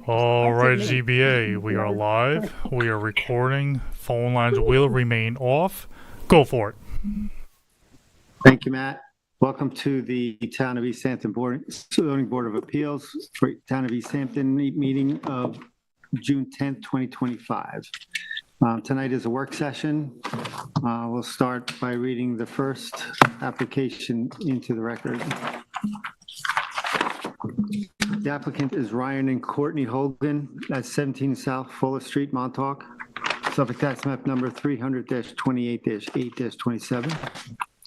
All right, ZBA, we are live. We are recording. Phone lines will remain off. Go for it. Thank you, Matt. Welcome to the Town of East Hampton Zoning Board of Appeals for Town of East Hampton meeting of June 10th, 2025. Tonight is a work session. We'll start by reading the first application into the record. The applicant is Ryan and Courtney Hogan at 17 South Fuller Street, Montauk. Suffolk Tax Map number 300-28-8-27.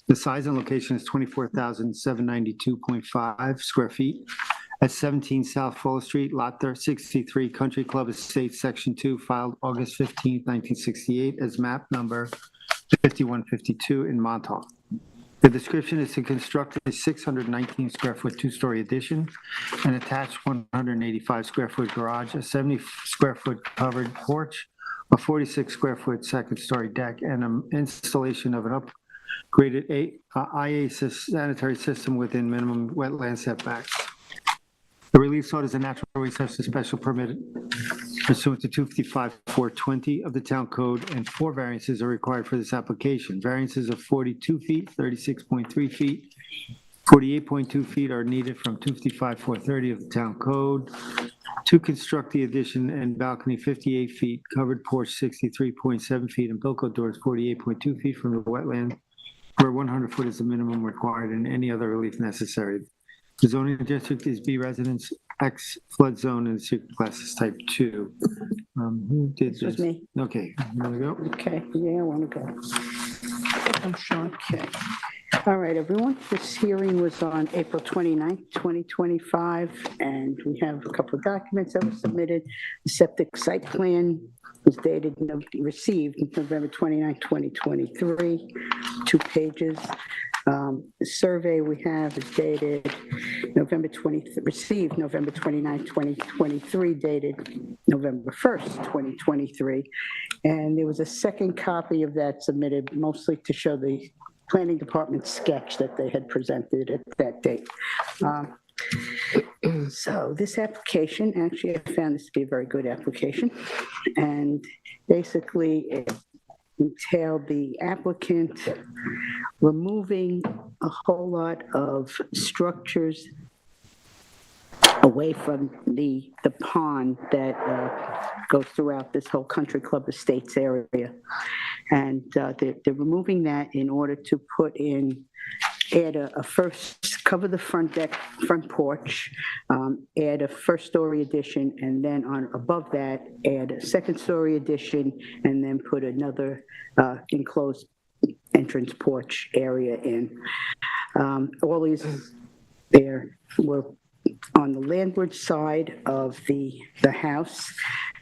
The size and location is 24,792.5 square feet at 17 South Fuller Street, Lot 63, Country Club Estates, Section 2, filed August 15, 1968, as map number 5152 in Montauk. The description is to construct a 619 square foot two-story addition, an attached 185 square foot garage, a 70 square foot covered porch, a 46 square foot second story deck, and an installation of an upgraded IA sanitary system within minimum wetland setbacks. The relief sought is a natural resources special permit pursuant to 255-420 of the Town Code, and 4 variances are required for this application. Variances of 42 feet, 36.3 feet, 48.2 feet are needed from 255-430 of the Town Code to construct the addition and balcony 58 feet, covered porch 63.7 feet, and bilco doors 48.2 feet from the wetland, where 100 foot is the minimum required, and any other relief necessary. The zoning district is B residence, X flood zone, and secret class is type 2. Who did this? This was me. Okay, you want to go? Okay, yeah, I want to go. I'm sure. Okay. All right, everyone. This hearing was on April 29th, 2025, and we have a couple of documents that were submitted. The septic site plan was received November 29th, 2023, 2 pages. The survey we have is dated received November 29th, 2023, dated November 1st, 2023. And there was a second copy of that submitted mostly to show the planning department sketch that they had presented at that date. So this application, actually, I found this to be a very good application. And basically, it entailed the applicant removing a whole lot of structures away from the pond that goes throughout this whole Country Club Estates area. And they're removing that in order to add a first, cover the front deck, front porch, add a first story addition, and then above that, add a second story addition, and then put another enclosed entrance porch area in. All these there were on the landward side of the house.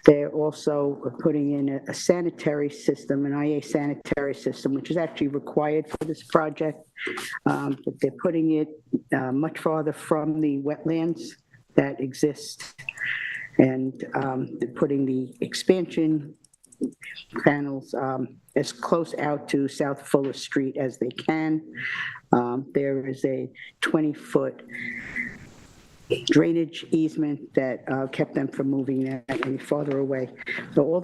They're also putting in a sanitary system, an IA sanitary system, which is actually required for this project. But they're putting it much farther from the wetlands that exist. And they're putting the expansion panels as close out to South Fuller Street as they can. There is a 20-foot drainage easement that kept them from moving that any farther away. So all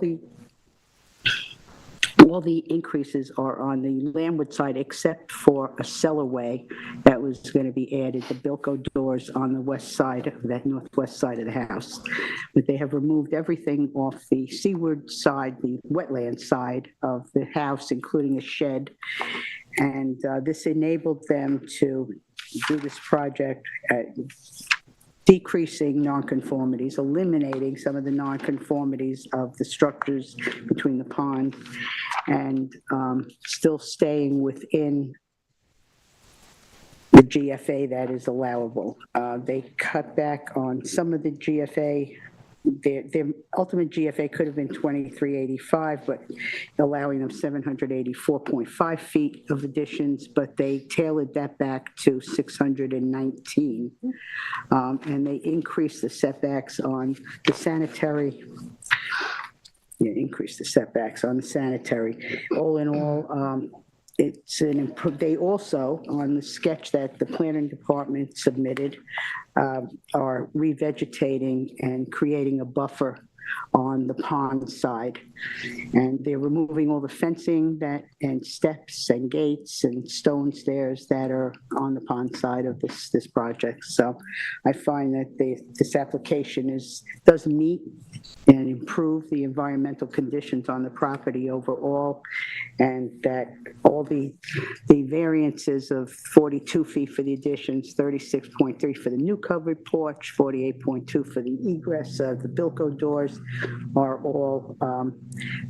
the increases are on the landward side, except for a cellarway that was going to be added, the bilco doors on the west side, that northwest side of the house. But they have removed everything off the seaward side, the wetland side of the house, including a shed. And this enabled them to do this project at decreasing nonconformities, eliminating some of the nonconformities of the structures between the pond, and still staying within the GFA that is allowable. They cut back on some of the GFA. Their ultimate GFA could have been 2385, but allowing them 784.5 feet of additions, but they tailored that back to 619. And they increased the setbacks on the sanitary. Increase the setbacks on the sanitary. All in all, they also, on the sketch that the planning department submitted, are revegetating and creating a buffer on the pond side. And they're removing all the fencing and steps and gates and stone stairs that are on the pond side of this project. So I find that this application does meet and improve the environmental conditions on the property overall, and that all the variances of 42 feet for the additions, 36.3 for the new covered porch, 48.2 for the egress of the Bilko doors are all,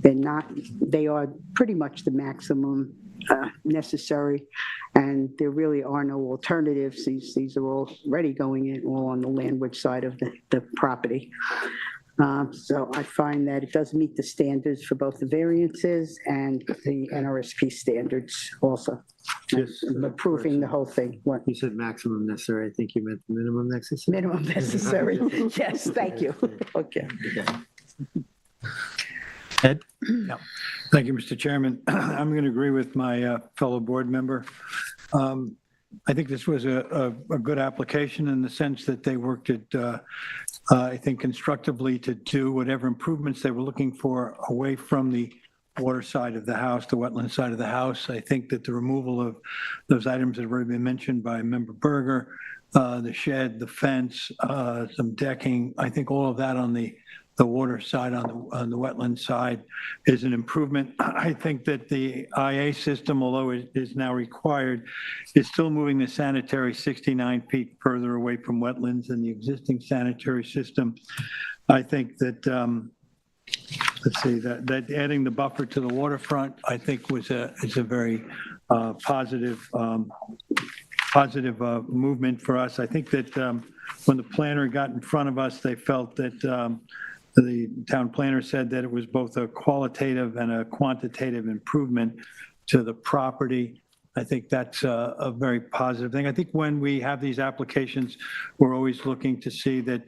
they are pretty much the maximum necessary, and there really are no alternatives. These are already going in all on the landward side of the property. So I find that it does meet the standards for both the variances and the NRSP standards also. Just Approving the whole thing. What? You said maximum necessary. I think you meant minimum necessary. Minimum necessary. Yes, thank you. Okay. Ed? Thank you, Mr. Chairman. I'm going to agree with my fellow board member. I think this was a good application in the sense that they worked it, I think, constructively to do whatever improvements they were looking for away from the water side of the house, the wetland side of the house. I think that the removal of those items that have already been mentioned by Member Berger, the shed, the fence, some decking, I think all of that on the water side, on the wetland side, is an improvement. I think that the IA system, although it is now required, is still moving the sanitary 69 feet further away from wetlands than the existing sanitary system. I think that, let's see, that adding the buffer to the waterfront, I think is a very positive movement for us. I think that when the planner got in front of us, they felt that the town planner said that it was both a qualitative and a quantitative improvement to the property. I think that's a very positive thing. I think when we have these applications, we're always looking to see that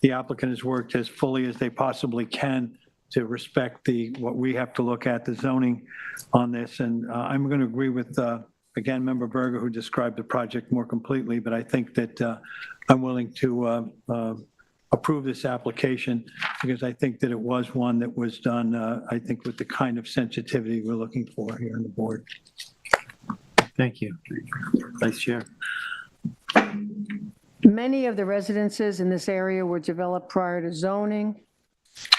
the applicant has worked as fully as they possibly can to respect what we have to look at, the zoning on this. And I'm going to agree with, again, Member Berger, who described the project more completely, but I think that I'm willing to approve this application because I think that it was one that was done, I think, with the kind of sensitivity we're looking for here on the board. Thank you. Vice Chair. Many of the residences in this area were developed prior to zoning.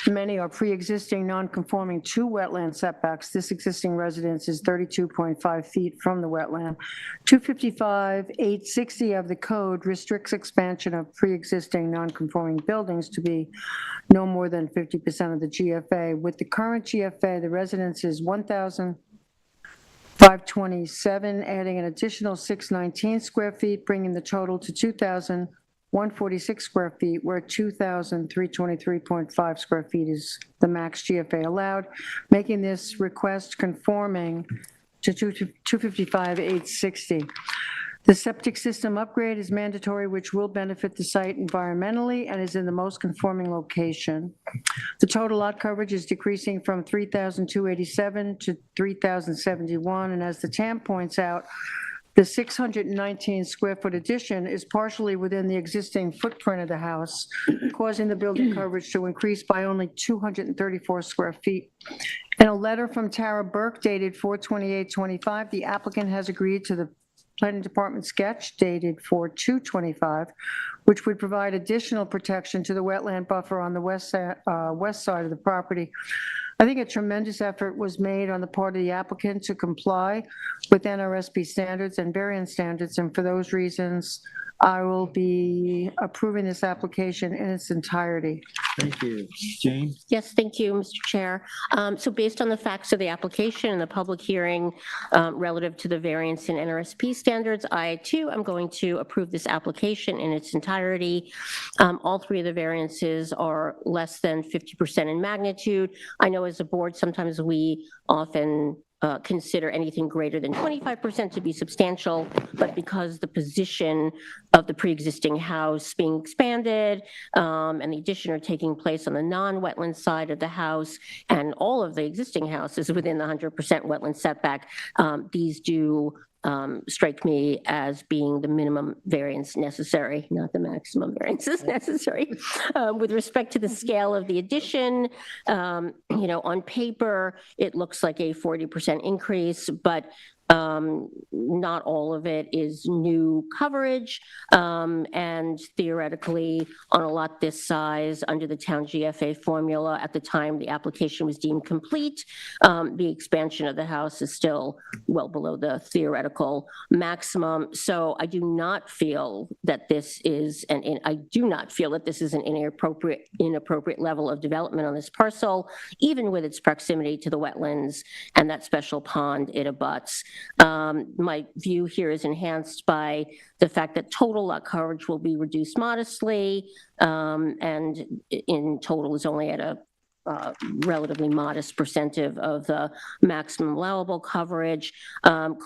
Many are pre-existing non-conforming to wetland setbacks. This existing residence is 32.5 feet from the wetland. 255-860 of the code restricts expansion of pre-existing non-conforming buildings to be no more than 50% of the GFA. With the current GFA, the residence is 1,527, adding an additional 619 square feet, bringing the total to 2,146 square feet, where 2,323.5 square feet is the max GFA allowed, making this request conforming to 255-860. The septic system upgrade is mandatory, which will benefit the site environmentally and is in the most conforming location. The total lot coverage is decreasing from 3,287 to 3,071, and as the TAM points out, the 619 square foot addition is partially within the existing footprint of the house, causing the building coverage to increase by only 234 square feet. In a letter from Tara Burke dated 4/28/25, the applicant has agreed to the Planning Department sketch dated 4/2/25, which would provide additional protection to the wetland buffer on the west side of the property. I think a tremendous effort was made on the part of the applicant to comply with NRSP standards and variance standards, and for those reasons, I will be approving this application in its entirety. Thank you. Jane? Yes, thank you, Mr. Chair. So based on the facts of the application and the public hearing relative to the variance in NRSP standards, I too am going to approve this application in its entirety. All three of the variances are less than 50% in magnitude. I know as a board, sometimes we often consider anything greater than 25% to be substantial, but because the position of the pre-existing house being expanded and the addition are taking place on the non-wetland side of the house, and all of the existing houses within the 100% wetland setback, these do strike me as being the minimum variance necessary, not the maximum variances necessary. With respect to the scale of the addition, on paper, it looks like a 40% increase, but not all of it is new coverage, and theoretically, on a lot this size, under the town GFA formula, at the time the application was deemed complete, the expansion of the house is still well below the theoretical maximum. So I do not feel that this is an inappropriate level of development on this parcel, even with its proximity to the wetlands and that special pond it abuts. My view here is enhanced by the fact that total lot coverage will be reduced modestly, and in total is only at a relatively modest percentage of the maximum allowable coverage.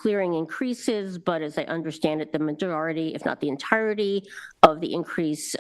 Clearing increases, but as I understand it, the majority, if not the entirety, of the increase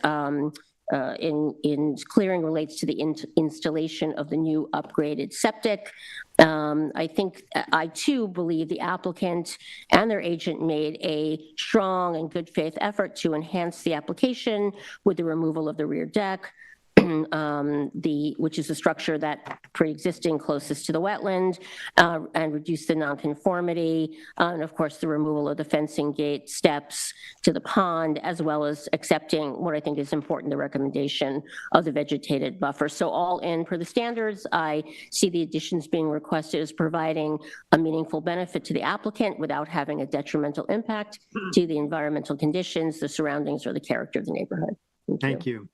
in clearing relates to the installation of the new upgraded septic. I too believe the applicant and their agent made a strong and good faith effort to enhance the application with the removal of the rear deck, which is the structure that pre-existing closest to the wetland, and reduce the nonconformity, and of course the removal of the fencing gate steps to the pond, as well as accepting what I think is important, the recommendation of the vegetated buffer. So all in, per the standards, I see the additions being requested as providing a meaningful benefit to the applicant without having a detrimental impact to the environmental conditions, the surroundings, or the character of the neighborhood. Thank you.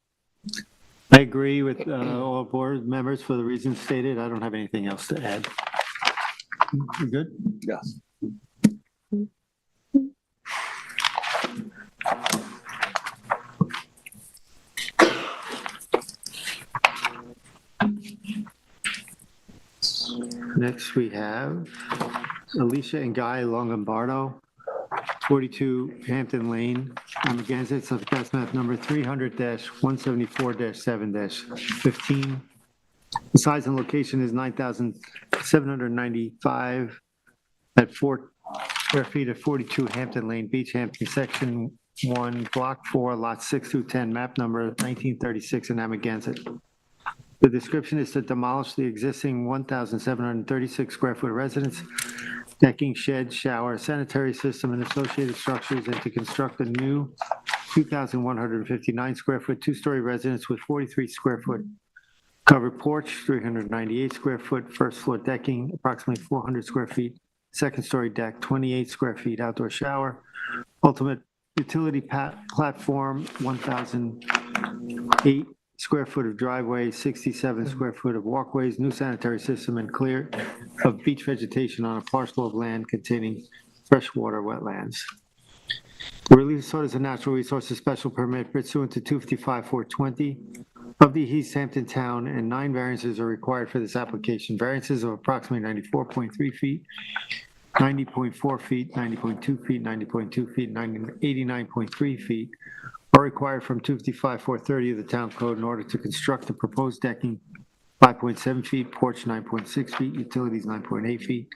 I agree with all board members for the reasons stated. I don't have anything else to add. You good? Yes. Next, we have Alicia and Guy Longobardo, 42 Hampton Lane. I'm against it, so that's map number 300-174-7-15. The size and location is 9,795 at 4 square feet at 42 Hampton Lane, Beach Hampton, section 1, block 4, lots 6 through 10, map number 1936 in Amagansett. The description is to demolish the existing 1,736 square foot residence, decking, shed, shower, sanitary system, and associated structures, and to construct a new 2,159 square foot two-story residence with 43 square foot covered porch, 398 square foot first floor decking, approximately 400 square feet, second story deck, 28 square feet outdoor shower, ultimate utility platform, 1,008 square foot of driveway, 67 square foot of walkways, new sanitary system, and clear of beach vegetation on a parcel of land containing freshwater wetlands. The relief sought is a natural resources special permit pursuant to 255-420 of the East Hampton Town, and 9 variances are required for this application. Variances of approximately 94.3 feet, 90.4 feet, 90.2 feet, 90.2 feet, 89.3 feet are required from 255-430 of the Town Code in order to construct the proposed decking 5.7 feet, porch 9.6 feet, utilities 9.8 feet,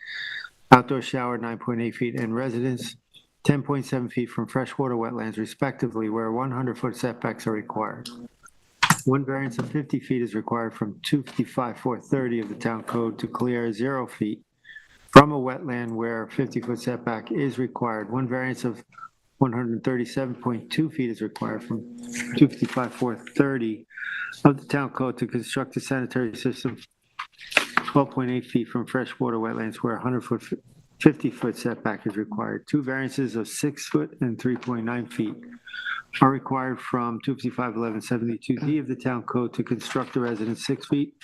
outdoor shower 9.8 feet, and residence 10.7 feet from freshwater wetlands respectively, where 100-foot setbacks are required. One variance of 50 feet is required from 255-430 of the Town Code to clear 0 feet from a wetland where 50-foot setback is required. One variance of 137.2 feet is required from 255-430 of the Town Code to construct a sanitary system 12.8 feet from freshwater wetlands where 100-foot, 50-foot setback is required. 2 variances of 6 foot and 3.9 feet are required from 255-1172D of the Town Code to construct a residence 6 feet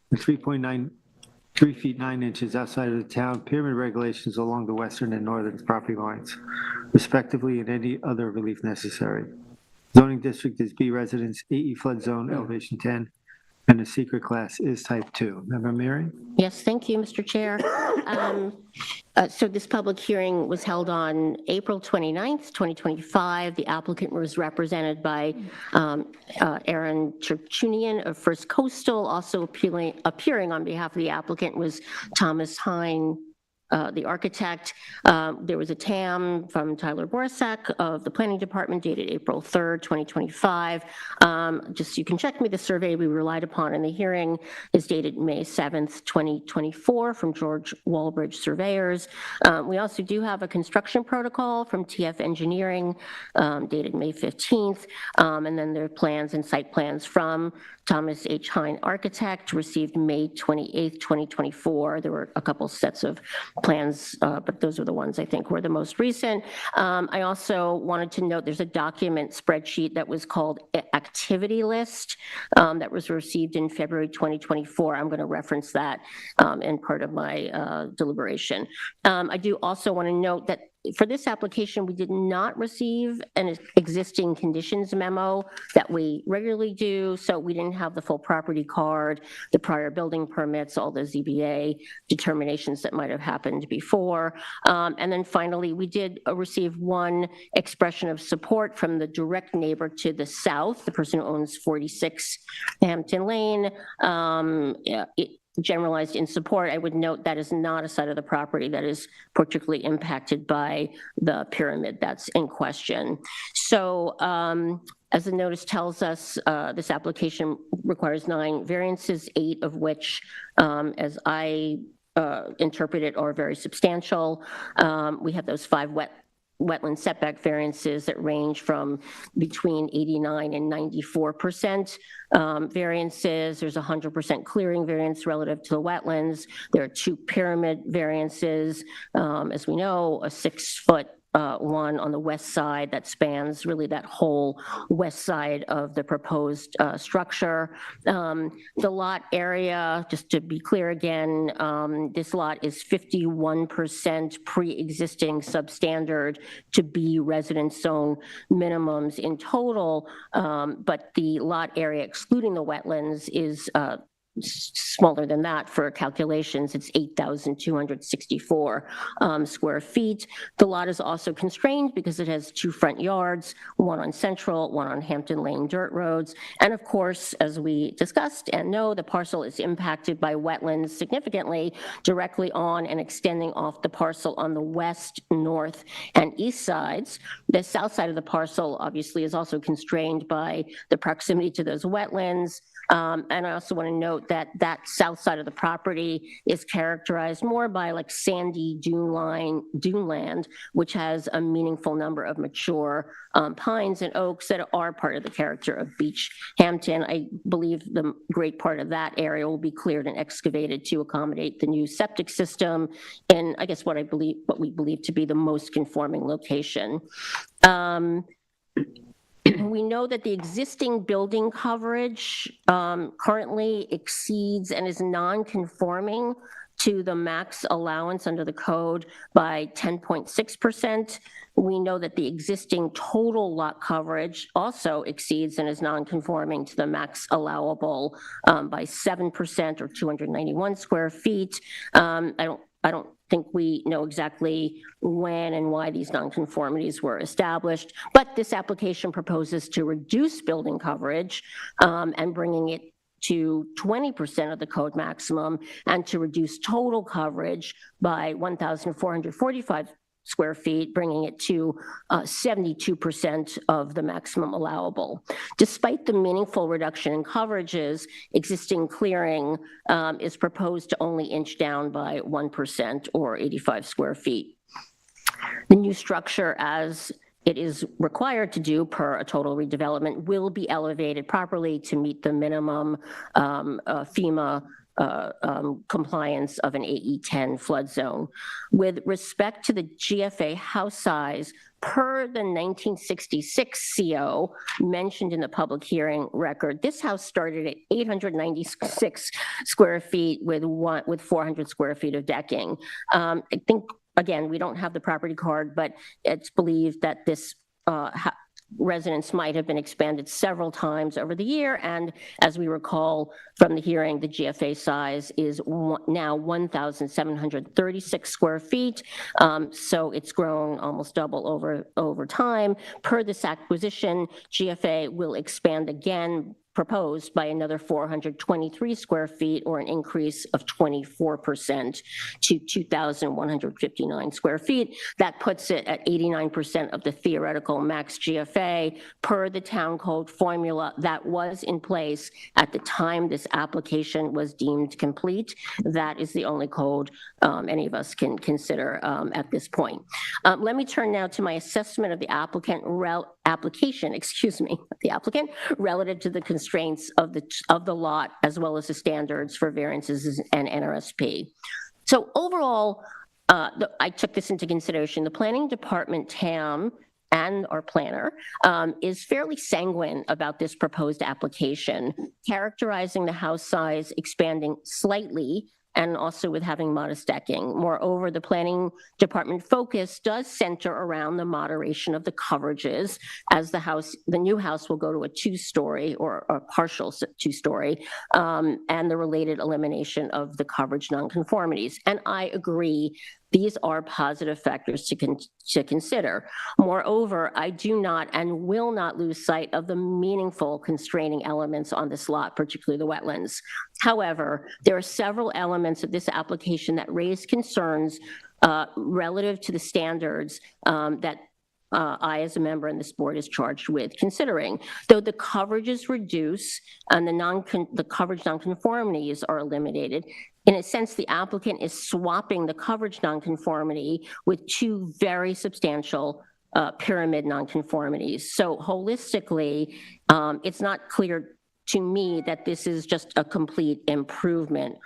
and 3 feet 9 inches outside of the town pyramid regulations along the western and northern property lines, respectively, and any other relief necessary. Zoning district is B residence, AE flood zone, elevation 10, And the secret class is type 2. Member Mary? Yes, thank you, Mr. Chair. So this public hearing was held on April 29th, 2025. The applicant was represented by Aaron Cherchunian of First Coastal. Also appearing on behalf of the applicant was Thomas Hine, the architect. There was a TAM from Tyler Borsak of the Planning Department dated April 3rd, 2025. Just so you can check me, the survey we relied upon in the hearing is dated May 7th, 2024 from George Walbridge Surveyors. We also do have a construction protocol from TF Engineering dated May 15th. And then there are plans and site plans from Thomas H. Hine Architect received May 28th, 2024. There were a couple sets of plans, but those are the ones I think were the most recent. I also wanted to note there's a document spreadsheet that was called Activity List that was received in February 2024. I'm going to reference that in part of my deliberation. I do also want to note that for this application, we did not receive an existing conditions memo that we regularly do, so we didn't have the full property card, the prior building permits, all the ZBA determinations that might have happened before. And then finally, we did receive one expression of support from the direct neighbor to the south, the person who owns 46 Hampton Lane. Generalized in support, I would note that is not a side of the property that is particularly impacted by the pyramid that's in question. So as the notice tells us, this application requires 9 variances, 8 of which, as I interpret it, are very substantial. We have those 5 wetland setback variances that range from between 89 and 94% variances. There's 100% clearing variance relative to the wetlands. There are 2 pyramid variances. As we know, a 6-foot one on the west side that spans really that whole west side of the proposed structure. The lot area, just to be clear again, this lot is 51% pre-existing substandard to be residence zone minimums in total, but the lot area excluding the wetlands is smaller than that for calculations. It's 8,264 square feet. The lot is also constrained because it has 2 front yards, one on Central, one on Hampton Lane dirt roads. And of course, as we discussed and know, the parcel is impacted by wetlands significantly directly on and extending off the parcel on the west, north, and east sides. The south side of the parcel obviously is also constrained by the proximity to those wetlands. And I also want to note that that south side of the property is characterized more by like sandy duneland, which has a meaningful number of mature pines and oaks that are part of the character of Beach Hampton. I believe the great part of that area will be cleared and excavated to accommodate the new septic system in, I guess, what we believe to be the most conforming location. We know that the existing building coverage currently exceeds and is non-conforming to the max allowance under the code by 10.6%. We know that the existing total lot coverage also exceeds and is non-conforming to the max allowable by 7% or 291 square feet. I don't think we know exactly when and why these nonconformities were established, but this application proposes to reduce building coverage and bringing it to 20% of the code maximum and to reduce total coverage by 1,445 square feet, bringing it to 72% of the maximum allowable. Despite the meaningful reduction in coverages, existing clearing is proposed to only inch down by 1% or 85 square feet. The new structure, as it is required to do per a total redevelopment, will be elevated properly to meet the minimum FEMA compliance of an AE10 flood zone. With respect to the GFA house size, per the 1966 CO mentioned in the public hearing record, this house started at 896 square feet with 400 square feet of decking. I think, again, we don't have the property card, but it's believed that this residence might have been expanded several times over the year, and as we recall from the hearing, the GFA size is now 1,736 square feet, so it's grown almost double over time. Per this acquisition, GFA will expand again, proposed by another 423 square feet, or an increase of 24% to 2,159 square feet. That puts it at 89% of the theoretical max GFA per the town code formula that was in place at the time this application was deemed complete. That is the only code any of us can consider at this point. Let me turn now to my assessment of the application, the applicant, relative to the constraints of the lot, as well as the standards for variances and NRSP. So overall, I took this into consideration. The planning department, TAM, and our planner is fairly sanguine about this proposed application, characterizing the house size expanding slightly and also with having modest decking. Moreover, the planning department focus does center around the moderation of the coverages, as the new house will go to a two-story or a partial two-story, and the related elimination of the coverage nonconformities. And I agree, these are positive factors to consider. Moreover, I do not and will not lose sight of the meaningful constraining elements on this lot, particularly the wetlands. However, there are several elements of this application that raise concerns relative to the standards that I, as a member in this board, is charged with considering. Though the coverages reduce and the coverage nonconformities are eliminated, in a sense, the applicant is swapping the coverage nonconformity with two very substantial pyramid nonconformities. So holistically, it's not clear to me that this is just a complete improvement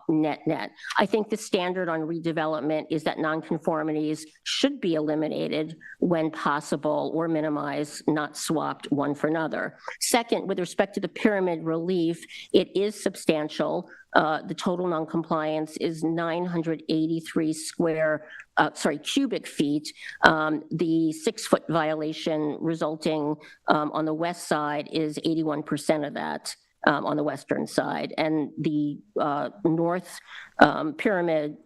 net. I think the standard on redevelopment is that nonconformities should be eliminated when possible or minimized, not swapped one for another. Second, with respect to the pyramid relief, it is substantial. The total noncompliance is 983 cubic feet. The 6-foot violation resulting on the west side is 81% of that. On the western side, and the north pyramid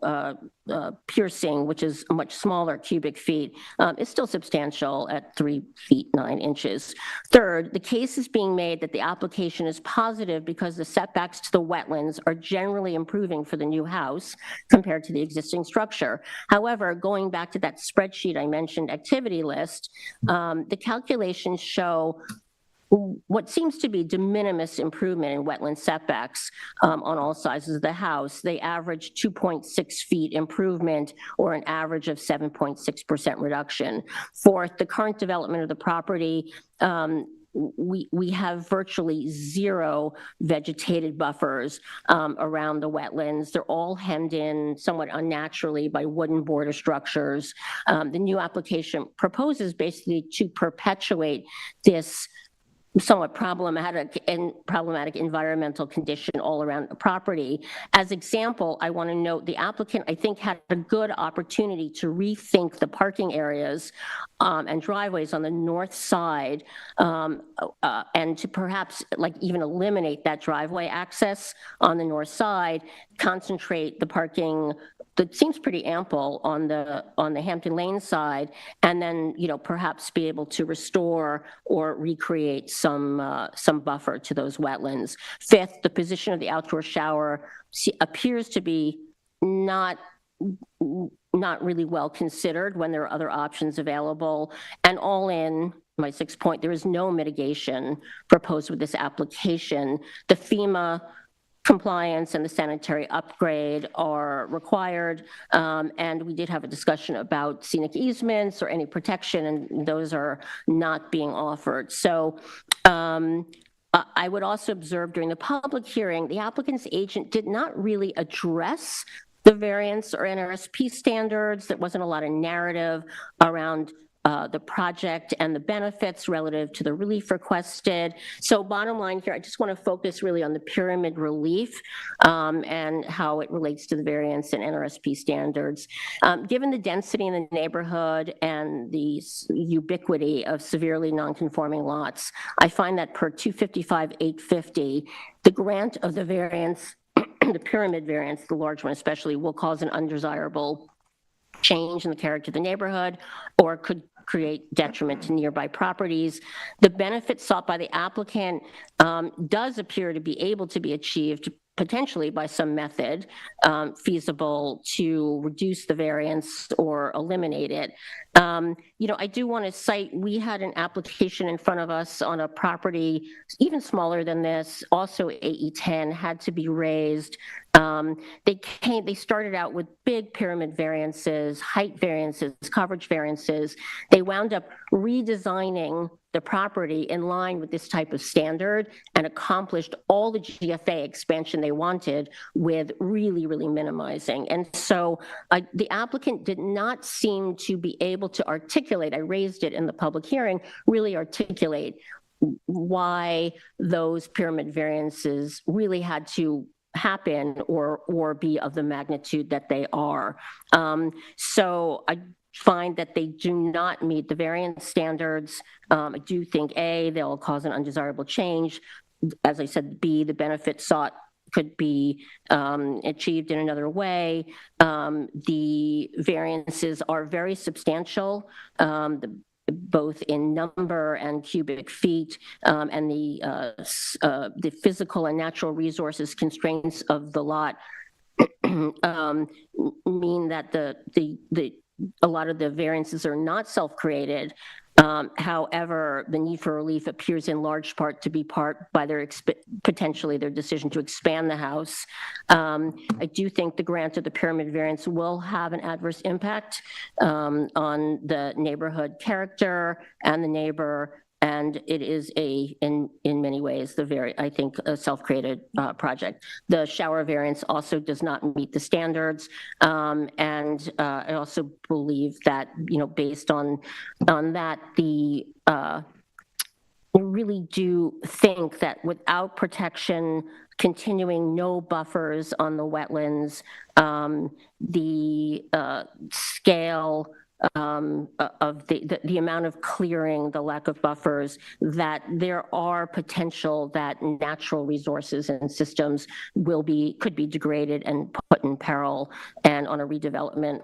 piercing, which is a much smaller cubic feet, is still substantial at 3 feet 9 inches. Third, the case is being made that the application is positive because the setbacks to the wetlands are generally improving for the new house compared to the existing structure. However, going back to that spreadsheet I mentioned, activity list, the calculations show what seems to be de minimis improvement in wetland setbacks on all sizes of the house. They average 2.6 feet improvement, or an average of 7.6% reduction. Fourth, the current development of the property, we have virtually zero vegetated buffers around the wetlands. They're all hemmed in somewhat unnaturally by wooden border structures. The new application proposes basically to perpetuate this somewhat problematic environmental condition all around the property. As example, I want to note the applicant, I think, had a good opportunity to rethink the parking areas and driveways on the north side, and to perhaps even eliminate that driveway access on the north side, concentrate the parking that seems pretty ample on the Hampton Lane side, and then perhaps be able to restore or recreate some buffer to those wetlands. Fifth, the position of the outdoor shower appears to be not really well considered when there are other options available. And all in, my sixth point, there is no mitigation proposed with this application. The FEMA compliance and the sanitary upgrade are required, and we did have a discussion about scenic easements or any protection, and those are not being offered. So I would also observe during the public hearing, the applicant's agent did not really address the variance or NRSP standards. There wasn't a lot of narrative around the project and the benefits relative to the relief requested. So bottom line here, I just want to focus really on the pyramid relief and how it relates to the variance and NRSP standards. Given the density in the neighborhood and the ubiquity of severely non-conforming lots, I find that per 255-850, the grant of the variance, the pyramid variance, the large one especially, will cause an undesirable change in the character of the neighborhood or could create detriment to nearby properties. The benefit sought by the applicant does appear to be able to be achieved potentially by some method feasible to reduce the variance or eliminate it. I do want to cite, we had an application in front of us on a property even smaller than this, also AE10, had to be raised. They started out with big pyramid variances, height variances, coverage variances. They wound up redesigning the property in line with this type of standard and accomplished all the GFA expansion they wanted with really, really minimizing. And so the applicant did not seem to be able to articulate, I raised it in the public hearing, really articulate why those pyramid variances really had to happen or be of the magnitude that they are. So I find that they do not meet the variance standards. I do think A, they'll cause an undesirable change. As I said, B, the benefit sought could be achieved in another way. The variances are very substantial, both in number and cubic feet, and the physical and natural resources constraints of the lot mean that a lot of the variances are not self-created. However, the need for relief appears in large part to be part by potentially their decision to expand the house. I do think the grant of the pyramid variance will have an adverse impact on the neighborhood character and the neighbor. And it is in many ways, I think, a self-created project. The shower variance also does not meet the standards. And I also believe that, based on that, I really do think that without protection, continuing no buffers on the wetlands, the scale of the amount of clearing, the lack of buffers, that there are potential that natural resources and systems could be degraded and put in peril. And on a redevelopment,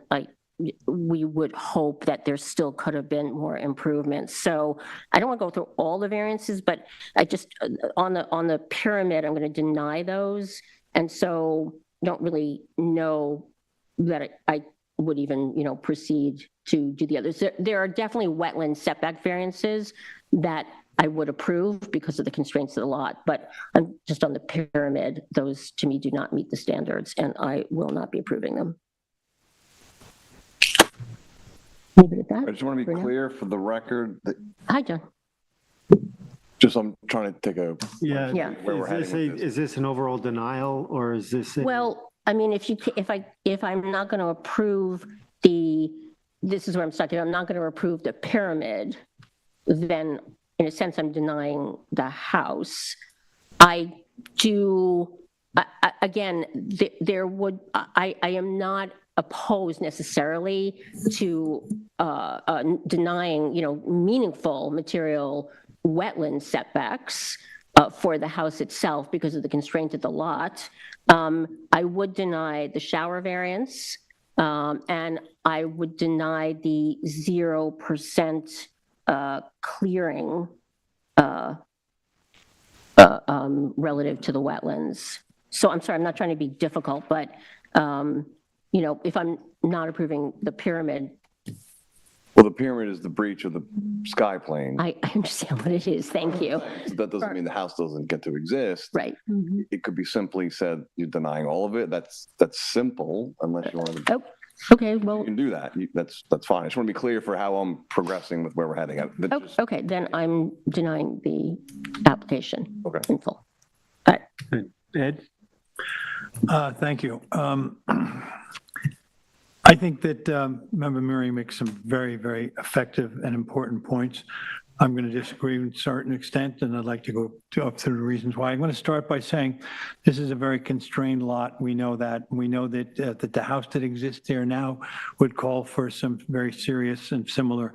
we would hope that there still could have been more improvements. So I don't want to go through all the variances, but I just, on the pyramid, I'm going to deny those. And so don't really know that I would even, proceed to do the others. There are definitely wetland setback variances that I would approve because of the constraints of the lot, but I'm just on the pyramid. Those to me do not meet the standards and I will not be approving them. Leave it at that. I just want to be clear for the record that Hi, John. I'm trying to take a Yeah. where we're heading with this. Is this an overall denial or is this? Well, I mean, if I'm not going to approve this is where I'm stuck. If I'm not going to approve the pyramid, then in a sense, I'm denying the house. I am not opposed necessarily to denying, meaningful material wetland setbacks for the house itself because of the constraint of the lot. I would deny the shower variance, and I would deny the 0% clearing relative to the wetlands. So I'm sorry, I'm not trying to be difficult, but if I'm not approving the pyramid. Well, the pyramid is the breach of the sky plane. I understand what it is. Thank you. So that doesn't mean the house doesn't get to exist. Right. It could be simply said you're denying all of it. That's simple, unless you want to. Oh, okay. Well, you can do that. That's fine. I just want to be clear for how I'm progressing with where we're heading. Okay. Then I'm denying the application. Okay. In full. All right. Ed? Thank you. I think that Member Murray makes some very, very effective and important points. I'm going to disagree to a certain extent, and I'd like to go up through the reasons why. I'm going to start by saying this is a very constrained lot. We know that. We know that that the house that exists there now would call for some very serious and similar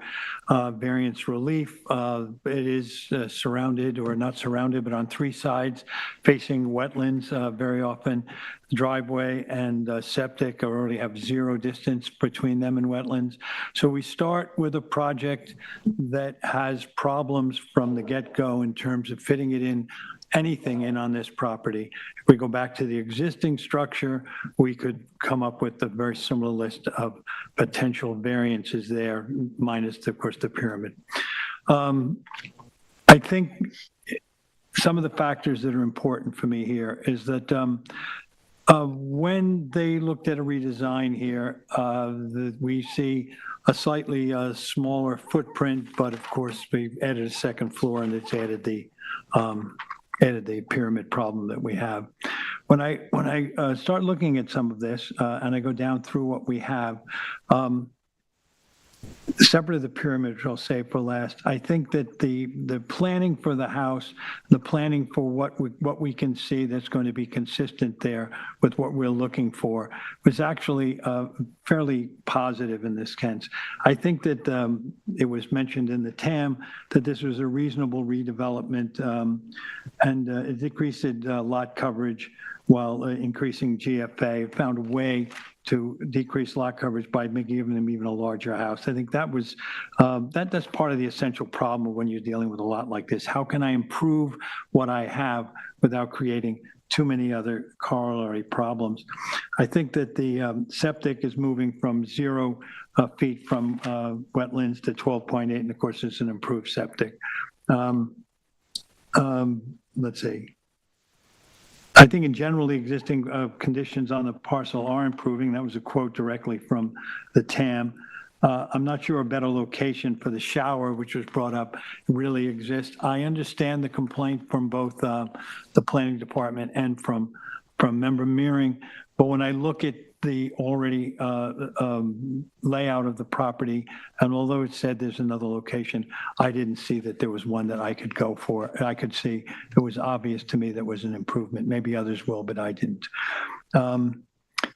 variance relief. It is surrounded, or not surrounded, but on three sides facing wetlands. Very often driveway and septic already have zero distance between them and wetlands. So we start with a project that has problems from the get-go in terms of fitting it in, anything in on this property. If we go back to the existing structure, we could come up with a very similar list of potential variances there, minus, of course, the pyramid. I think some of the factors that are important for me here is that when they looked at a redesign here, we see a slightly smaller footprint, but of course we added a second floor and it's added the pyramid problem that we have. When I start looking at some of this and I go down through what we have, separate of the pyramid, which I'll save for last, I think that the planning for the house, the planning for what we can see that's going to be consistent there with what we're looking for was actually fairly positive in this sense. I think that it was mentioned in the TAM that this was a reasonable redevelopment and it decreased lot coverage while increasing GFA, found a way to decrease lot coverage by giving them even a larger house. I think that was, that's part of the essential problem when you're dealing with a lot like this. How can I improve what I have without creating too many other corollary problems? I think that the septic is moving from 0 feet from wetlands to 12.8, and of course it's an improved septic. Let's see. I think in general, the existing conditions on the parcel are improving. That was a quote directly from the TAM. I'm not sure a better location for the shower, which was brought up, really exists. I understand the complaint from both the planning department and from Member Meering, but when I look at the already layout of the property, and although it said there's another location, I didn't see that there was one that I could go for. I could see it was obvious to me that was an improvement. Maybe others will, but I didn't.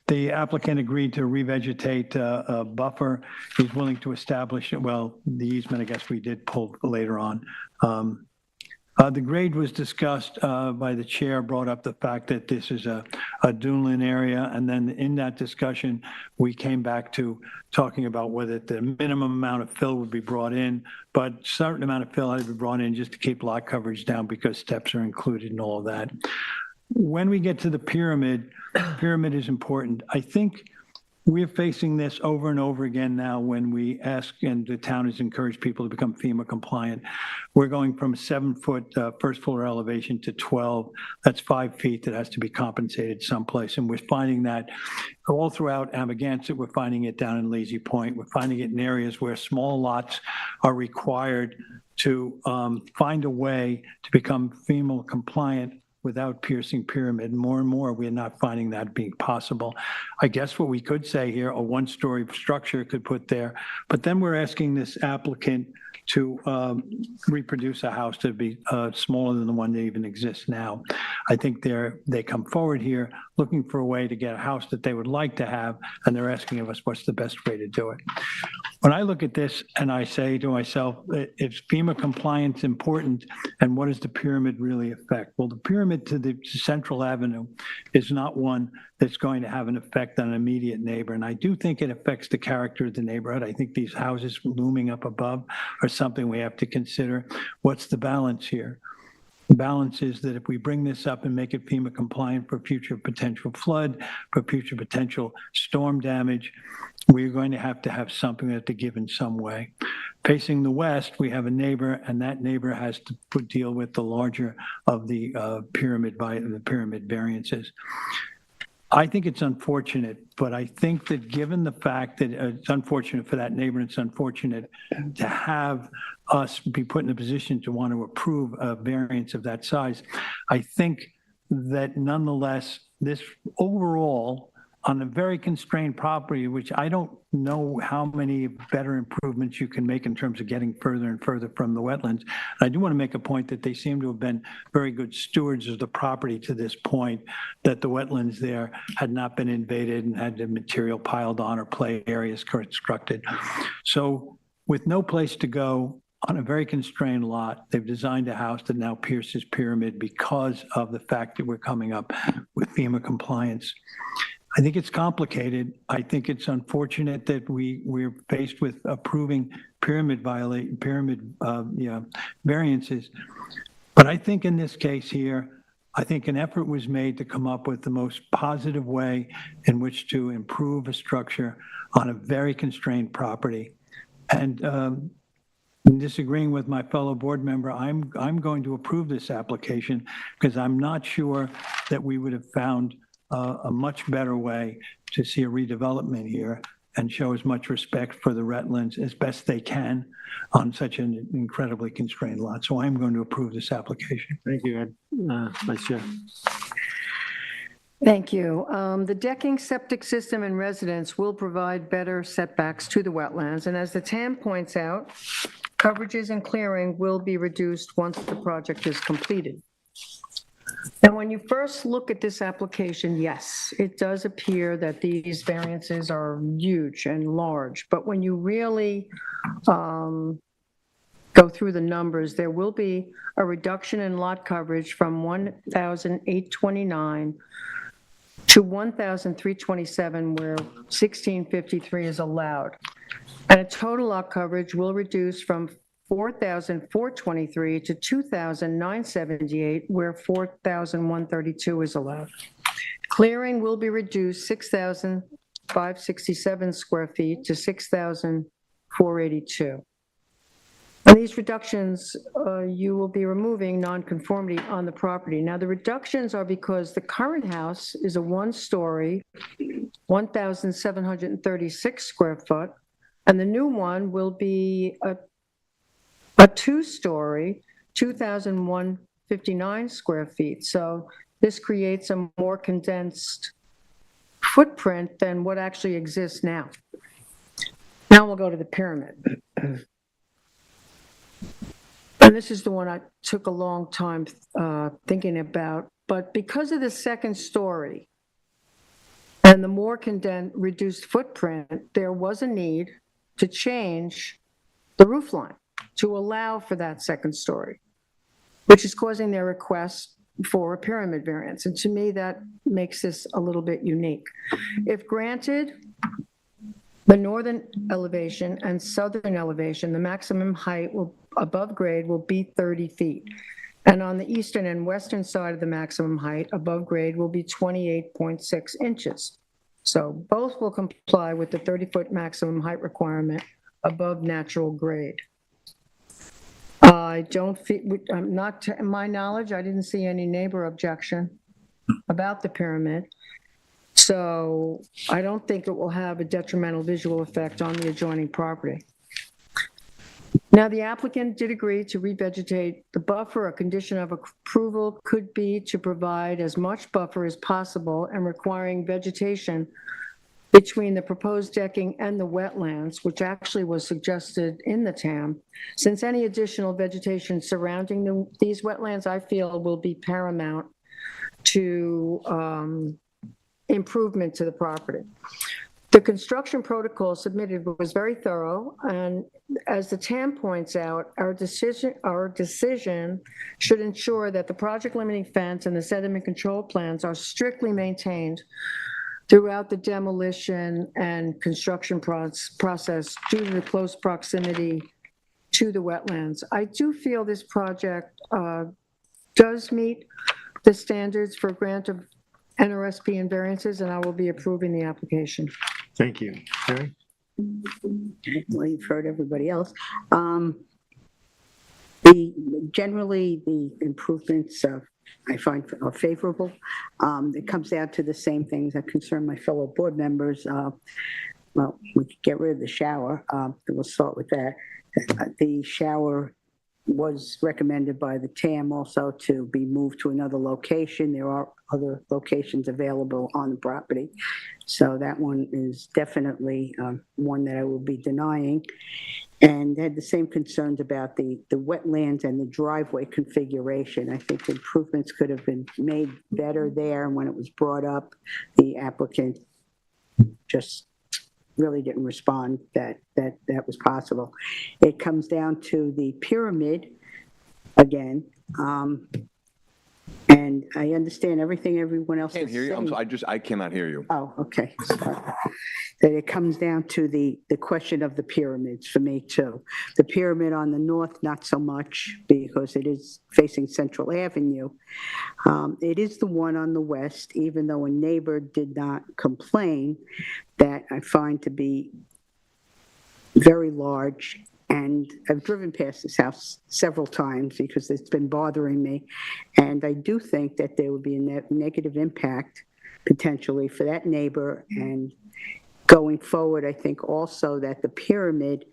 The applicant agreed to revegetate a buffer. He's willing to establish it. Well, the easement, I guess we did pull later on. The grade was discussed by the chair, brought up the fact that this is a duneland area. And then in that discussion, we came back to talking about whether the minimum amount of fill would be brought in, but a certain amount of fill had to be brought in just to keep lot coverage down because steps are included and all of that. When we get to the pyramid is important. I think we're facing this over and over again now when we ask, and the town has encouraged people to become FEMA compliant. We're going from 7-foot first floor elevation to 12. That's 5 feet that has to be compensated someplace. And we're finding that all throughout Amagansett. We're finding it down in Lazy Point. We're finding it in areas where small lots are required to find a way to become FEMA compliant without piercing pyramid. More and more, we're not finding that being possible. I guess what we could say here, a one-story structure could put there, but then we're asking this applicant to reproduce a house to be smaller than the one that even exists now. I think they come forward here looking for a way to get a house that they would like to have, and they're asking of us what's the best way to do it. When I look at this and I say to myself, is FEMA compliance important, and what does the pyramid really affect? Well, the pyramid to the Central Avenue is not one that's going to have an effect on an immediate neighbor, and I do think it affects the character of the neighborhood. I think these houses looming up above are something we have to consider. What's the balance here? The balance is that if we bring this up and make it FEMA compliant for future potential flood, for future potential storm damage, we're going to have something that to give in some way. Facing the west, we have a neighbor, and that neighbor has to deal with the larger of the pyramid variances. I think it's unfortunate, but I think that given the fact that it's unfortunate for that neighbor, it's unfortunate to have us be put in a position to want to approve a variance of that size. I think that nonetheless, this overall, on a very constrained property, which I don't know how many better improvements you can make in terms of getting further and further from the wetlands. I do want to make a point that they seem to have been very good stewards of the property to this point, that the wetlands there had not been invaded and had the material piled on or play areas constructed. So with no place to go, on a very constrained lot, they've designed a house that now pierces pyramid because of the fact that we're coming up with FEMA compliance. I think it's complicated. I think it's unfortunate that we're faced with approving pyramid variances. But I think in this case here, I think an effort was made to come up with the most positive way in which to improve a structure on a very constrained property. And in disagreeing with my fellow board member, I'm going to approve this application because I'm not sure that we would have found a much better way to see a redevelopment here and show as much respect for the wetlands as best they can on such an incredibly constrained lot. So I'm going to approve this application. Thank you, Ed. Vice Chair. Thank you. The decking, septic system, and residence will provide better setbacks to the wetlands, and as the TAM points out, coverages and clearing will be reduced once the project is completed. Now, when you first look at this application, yes, it does appear that these variances are huge and large, but when you really go through the numbers, there will be a reduction in lot coverage from 1,829 to 1,327, where 1,653 is allowed. And a total lot coverage will reduce from 4,423 to 2,978, where 4,132 is allowed. Clearing will be reduced 6,567 square feet to 6,482. And these reductions, you will be removing nonconformity on the property. Now, the reductions are because the current house is a one-story, 1,736 square foot, and the new one will be a two-story, 2,159 square feet. So this creates a more condensed footprint than what actually exists now. Now we'll go to the pyramid. And this is the one I took a long time thinking about, but because of the second story and the more reduced footprint, there was a need to change the roof line to allow for that second story, which is causing their request for a pyramid variance. And to me, that makes this a little bit unique. If granted, the northern elevation and southern elevation, the maximum height above grade will be 30 feet. And on the eastern and western side of the maximum height above grade will be 28.6 inches. So both will comply with the 30-foot maximum height requirement above natural grade. I don't feel, not to my knowledge, I didn't see any neighbor objection about the pyramid. So I don't think it will have a detrimental visual effect on the adjoining property. Now, the applicant did agree to revegetate the buffer. A condition of approval could be to provide as much buffer as possible and requiring vegetation between the proposed decking and the wetlands, which actually was suggested in the TAM, since any additional vegetation surrounding these wetlands, I feel, will be paramount to improvement to the property. The construction protocol submitted was very thorough, and as the TAM points out, our decision should ensure that the project limiting fence and the sediment control plans are strictly maintained throughout the demolition and construction process due to the close proximity to the wetlands. I do feel this project does meet the standards for grant of NRSP and variances, and I will be approving the application. Thank you. Terry? Well, you've heard everybody else. Generally, the improvements I find are favorable. It comes down to the same things that concern my fellow board members. Well, we could get rid of the shower. We'll start with that. The shower was recommended by the TAM also to be moved to another location. There are other locations available on the property. So that one is definitely one that I will be denying. And had the same concerns about the wetlands and the driveway configuration. I think improvements could have been made better there. And when it was brought up, the applicant just really didn't respond that was possible. It comes down to the pyramid again. And I understand everything everyone else I can't is hear you. saying. I cannot hear you. Oh, okay. Sorry. That it comes down to the question of the pyramids for me too. The pyramid on the north, not so much because it is facing Central Avenue. It is the one on the west, even though a neighbor did not complain, that I find to be very large. And I've driven past this house several times because it's been bothering me. And I do think that there would be a negative impact potentially for that neighbor. And going forward, I think also that the pyramid,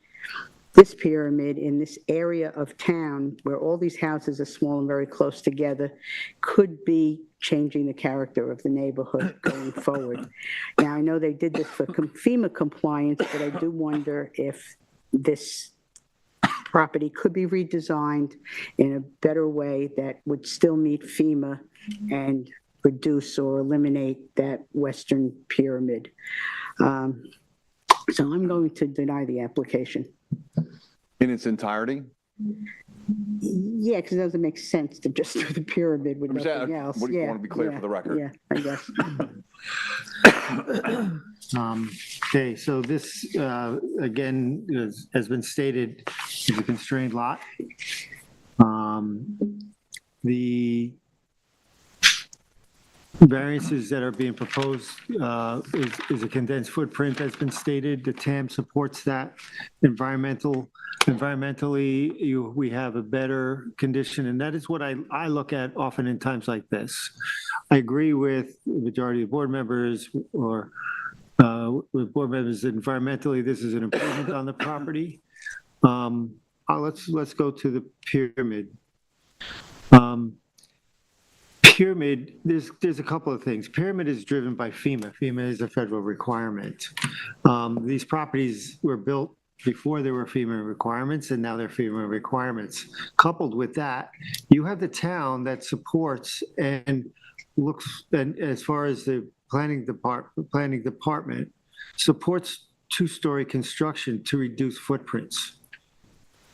this pyramid in this area of town where all these houses are small and very close together could be changing the character of the neighborhood going forward. Now, I know they did this for FEMA compliance, but I do wonder if this property could be redesigned in a better way that would still meet FEMA and reduce or eliminate that western pyramid. So I'm going to deny the application. In its entirety? Yeah, because it doesn't make sense to just do the pyramid with I'm saying, nothing else. what do you Yeah, want to be clear yeah, for the record? Yeah, I guess. Okay, so this, again, has been stated, is a constrained lot. The variances that are being proposed is a condensed footprint that's been stated. The TAM supports that. Environmentally, we have a better condition, and that is what I look at often in times like this. I agree with the majority of board members or with board members that environmentally, this is an improvement on the property. Let's go to the pyramid. Pyramid, there's a couple of things. Pyramid is driven by FEMA. FEMA is a federal requirement. These properties were built before there were FEMA requirements, and now they're FEMA requirements. Coupled with that, you have the town that supports and looks, and as far as the planning department supports two-story construction to reduce footprints.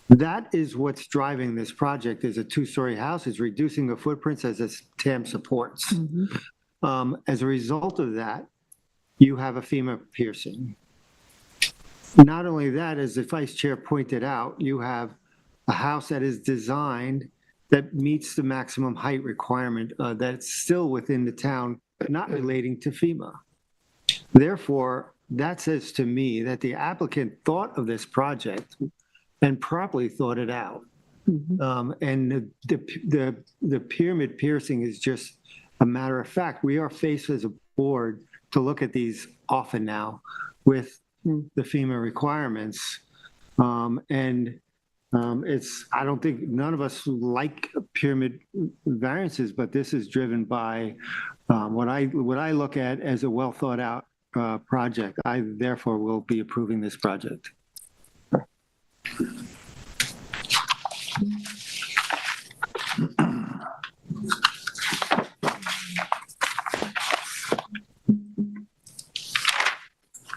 That is what's driving this project, is a two-story house, is reducing the footprints as its TAM supports. As a result of that, you have a FEMA piercing. Not only that, as the vice chair pointed out, you have a house that is designed that meets the maximum height requirement that's still within the town, but not relating to FEMA. Therefore, that says to me that the applicant thought of this project and properly thought it out. And the pyramid piercing is just a matter of fact. We are faced as a board to look at these often now with the FEMA requirements. I don't think, none of us like pyramid variances, but this is driven by what I look at as a well thought out project. I therefore will be approving this project.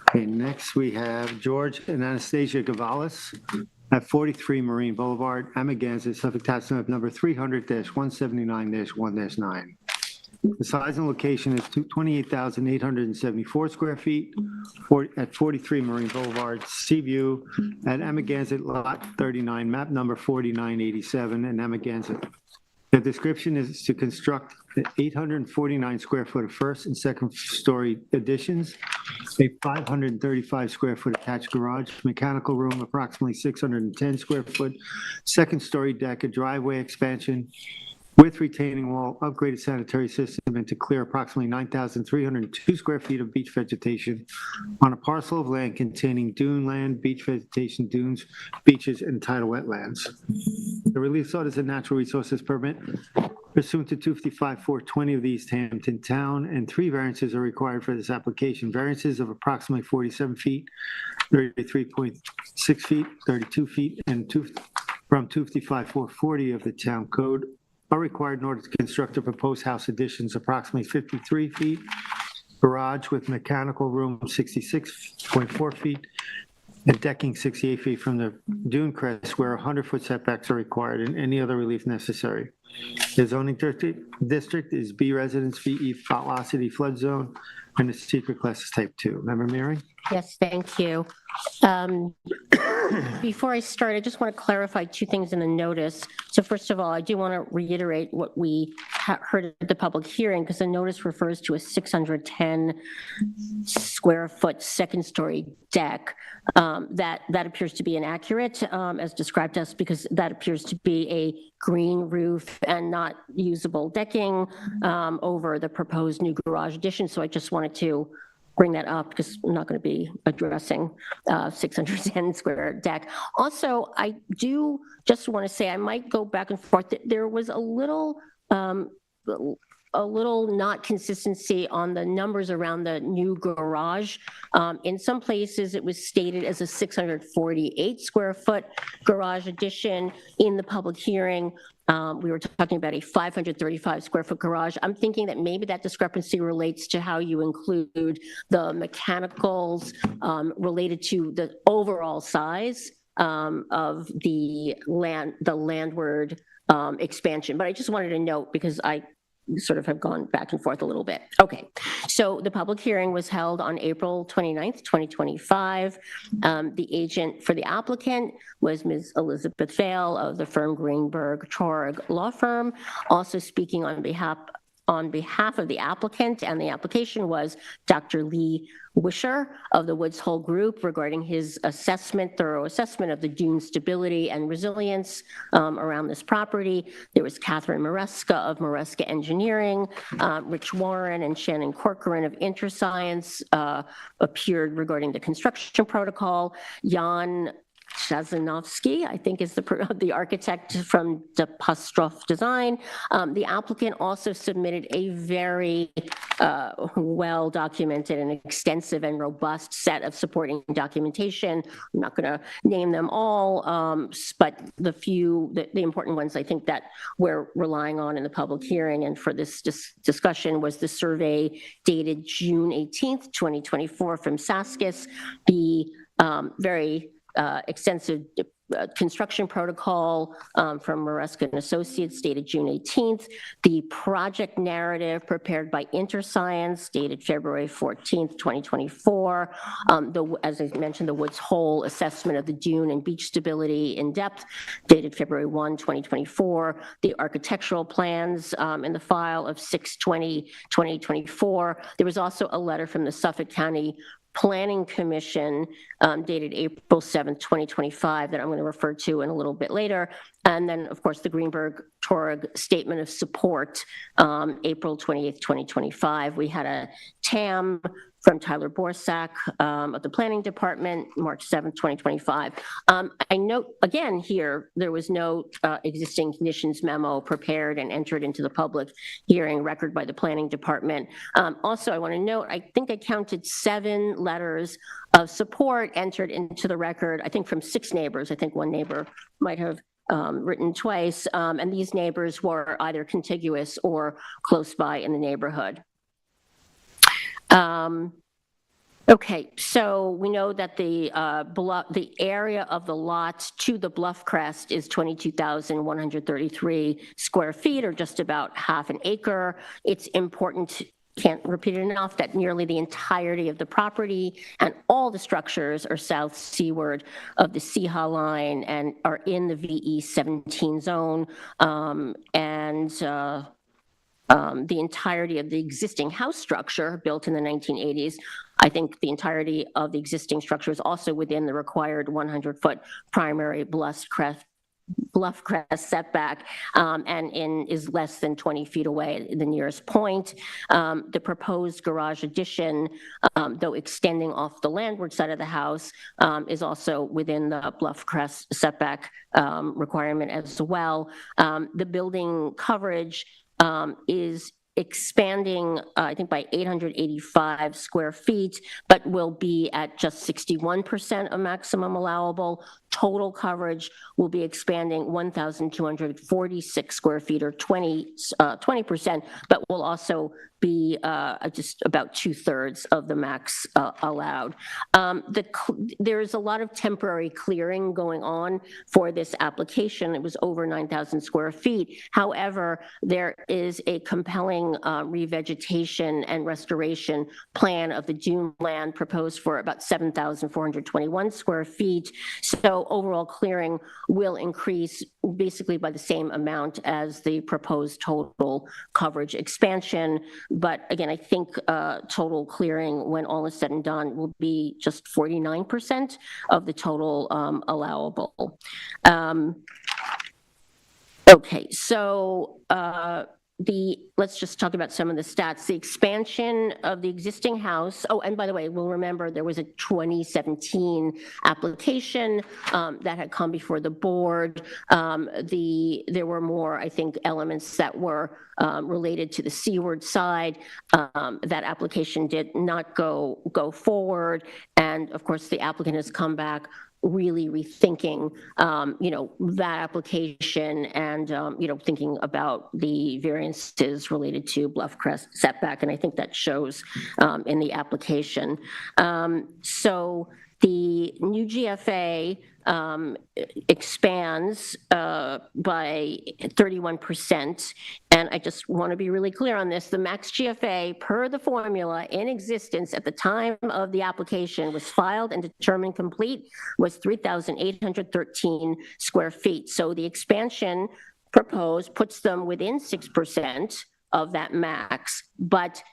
Okay, next we have George and Anastasia Gavalis at 43 Marine Boulevard, Amagansett, Suffolk Tax Map number 300-179-1-9. The size and location is 28,874 square feet at 43 Marine Boulevard, Seaview at Amagansett, Lot 39, map number 4987 in Amagansett. The description is to construct 849 square foot of first and second story additions, a 535 square foot attached garage, mechanical room, approximately 610 square foot, second story deck, a driveway expansion with retaining wall, upgraded sanitary system, and to clear approximately 9,302 square feet of beach vegetation on a parcel of land containing dune land, beach vegetation, dunes, beaches, and tidal wetlands. The relief sought is a natural resources permit pursuant to 255-420 of the East Hampton Town, and 3 variances are required for this application. Variances of approximately 47 feet, 33.6 feet, 32 feet, and from 255-440 of the Town Code are required in order to construct a proposed house additions approximately 53 feet, garage with mechanical room 66.4 feet, and decking 68 feet from the dune crest where 100-foot setbacks are required and any other relief necessary. The zoning district is B residence, VE velocity flood zone, and the secret class is type 2. Member Mary? Yes, thank you. Before I start, I just want to clarify 2 things in the notice. So first of all, I do want to reiterate what we heard at the public hearing, because the notice refers to a 610 square foot second story deck. That appears to be inaccurate, as described to us, because that appears to be a green roof and not usable decking over the proposed new garage addition. So I just wanted to bring that up because I'm not going to be addressing 610 square deck. Also, I do just want to say I might go back and forth. There was a little not consistency on the numbers around the new garage. In some places, it was stated as a 648 square foot garage addition. In the public hearing, we were talking about a 535 square foot garage. I'm thinking that maybe that discrepancy relates to how you include the mechanicals related to the overall size of the landward expansion. But I just wanted to note, because I sort of have gone back and forth a little bit. Okay, so the public hearing was held on April 29th, 2025. The agent for the applicant was Ms. Elizabeth Vail of the firm Greenberg Torg Law Firm. Also speaking on behalf of the applicant and the application was Dr. Lee Wisher of the Woods Hole Group regarding his thorough assessment of the dune stability and resilience around this property. There was Catherine Maresca of Maresca Engineering, Rich Warren and Shannon Corcoran of InterScience appeared regarding the construction protocol. Jan Shazanovsky, I think is the architect from Depostrophe Design. The applicant also submitted a very well-documented and extensive and robust set of supporting documentation. I'm not going to name them all, but the important ones I think that we're relying on in the public hearing and for this discussion was the survey dated June 18th, 2024 from Saskis, the very extensive construction protocol from Maresca and Associates dated June 18th, the project narrative prepared by InterScience dated February 14th, 2024, as I mentioned, the Woods Hole assessment of the dune and beach stability in depth dated February 1, 2024, the architectural plans in the file of 6/20/2024. There was also a letter from the Suffolk County Planning Commission dated April 7th, 2025 that I'm going to refer to in a little bit later. And then, of course, the Greenberg Torg Statement of Support, April 28th, 2025. We had a TAM from Tyler Borsak of the Planning Department, March 7th, 2025. I note again here, there was no existing conditions memo prepared and entered into the public hearing record by the Planning Department. Also, I want to note, I think I counted 7 letters of support entered into the record, I think from 6 neighbors. I think one neighbor might have written twice, and these neighbors were either contiguous or close by in the neighborhood. Okay, so we know that the area of the lot to the bluff crest is 22,133 square feet, or just about half an acre. It's important, can't repeat it enough, that nearly the entirety of the property and all the structures are south seaward of the CHA line and are in the VE 17 zone, the entirety of the existing house structure built in the 1980s. I think the entirety of the existing structure is also within the required 100-foot primary bluff crest bluff crest setback, is less than 20 feet away at the nearest point. The proposed garage addition, though extending off the landward side of the house, is also within the bluff crest setback requirement as well. The building coverage is expanding, I think, by 885 square feet, but will be at just 61% of maximum allowable. Total coverage will be expanding 1,246 square feet, or 20%, but will also be just about 2/3 of the max allowed. There's a lot of temporary clearing going on for this application. It was over 9,000 square feet. However, there is a compelling revegetation and restoration plan of the dune land proposed for about 7,421 square feet. So overall clearing will increase basically by the same amount as the proposed total coverage expansion. But again, I think total clearing, when all is said and done, will be just 49% of the total allowable. Okay, so let's just talk about some of the stats. The expansion of the existing house. Oh, and by the way, we'll remember there was a 2017 application that had come before the board. There were more, I think, elements that were related to the seaward side. That application did not go forward. And of course, the applicant has come back really rethinking, that application and, thinking about the variances related to bluff crest setback. And I think that shows in the application. So the new GFA expands by 31%. And I just want to be really clear on this. The max GFA per the formula in existence at the time of the application was filed and determined complete was 3,813 square feet. So the expansion proposed puts them within 6% of that max, but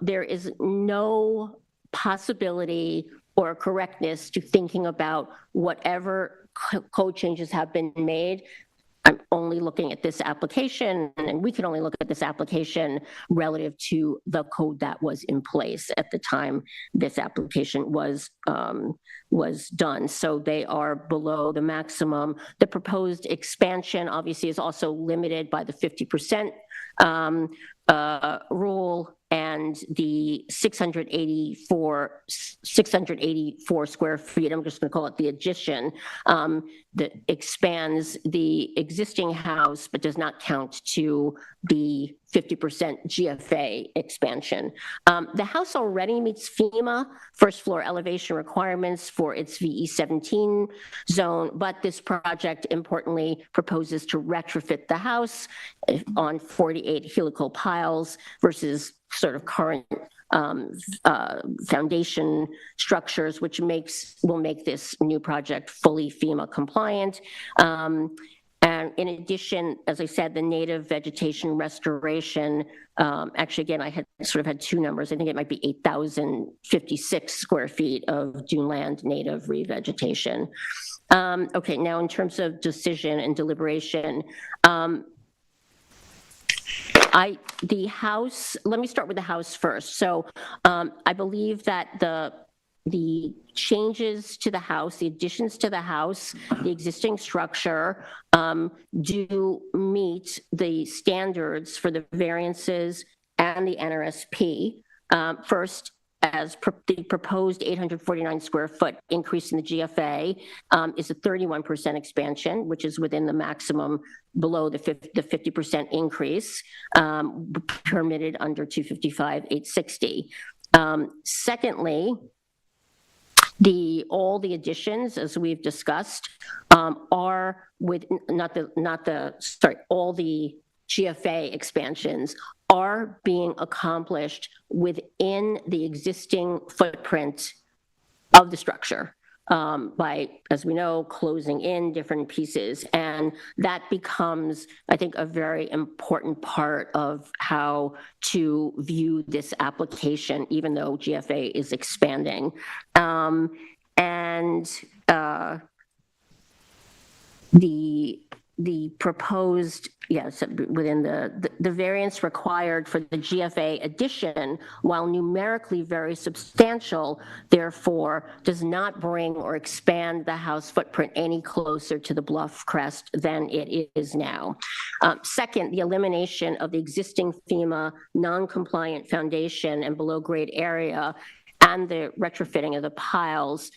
there is no possibility or correctness to thinking about whatever code changes have been made. I'm only looking at this application, and we can only look at this application relative to the code that was in place at the time this application was done. So they are below the maximum. The proposed expansion obviously is also limited by the 50% rule, and the 684 square feet, I'm just going to call it the addition, that expands the existing house but does not count to the 50% GFA expansion. The house already meets FEMA first floor elevation requirements for its VE17 zone, but this project importantly proposes to retrofit the house on 48 helical piles versus sort of current foundation structures, which will make this new project fully FEMA compliant. And in addition, as I said, the native vegetation restoration, actually, again, I had two numbers. I think it might be 8,056 square feet of dune land native revegetation. Okay, now in terms of decision and deliberation, the house, let me start with the house first. So I believe that the changes to the house, the additions to the house, the existing structure do meet the standards for the variances and the NRSP. First, as the proposed 849 square foot increase in the GFA is a 31% expansion, which is within the maximum below the 50% increase permitted under 255-860. Secondly, all the additions, as we've discussed, are with all the GFA expansions are being accomplished within the existing footprint of the structure by, as we know, closing in different pieces. And that becomes, I think, a very important part of how to view this application, even though GFA is expanding. The the proposed, yes, within the variance required for the GFA addition, while numerically very substantial, therefore does not bring or expand the house footprint any closer to the bluff crest than it is now. Second, the elimination of the existing FEMA non-compliant foundation and below-grade area and the retrofitting of the piles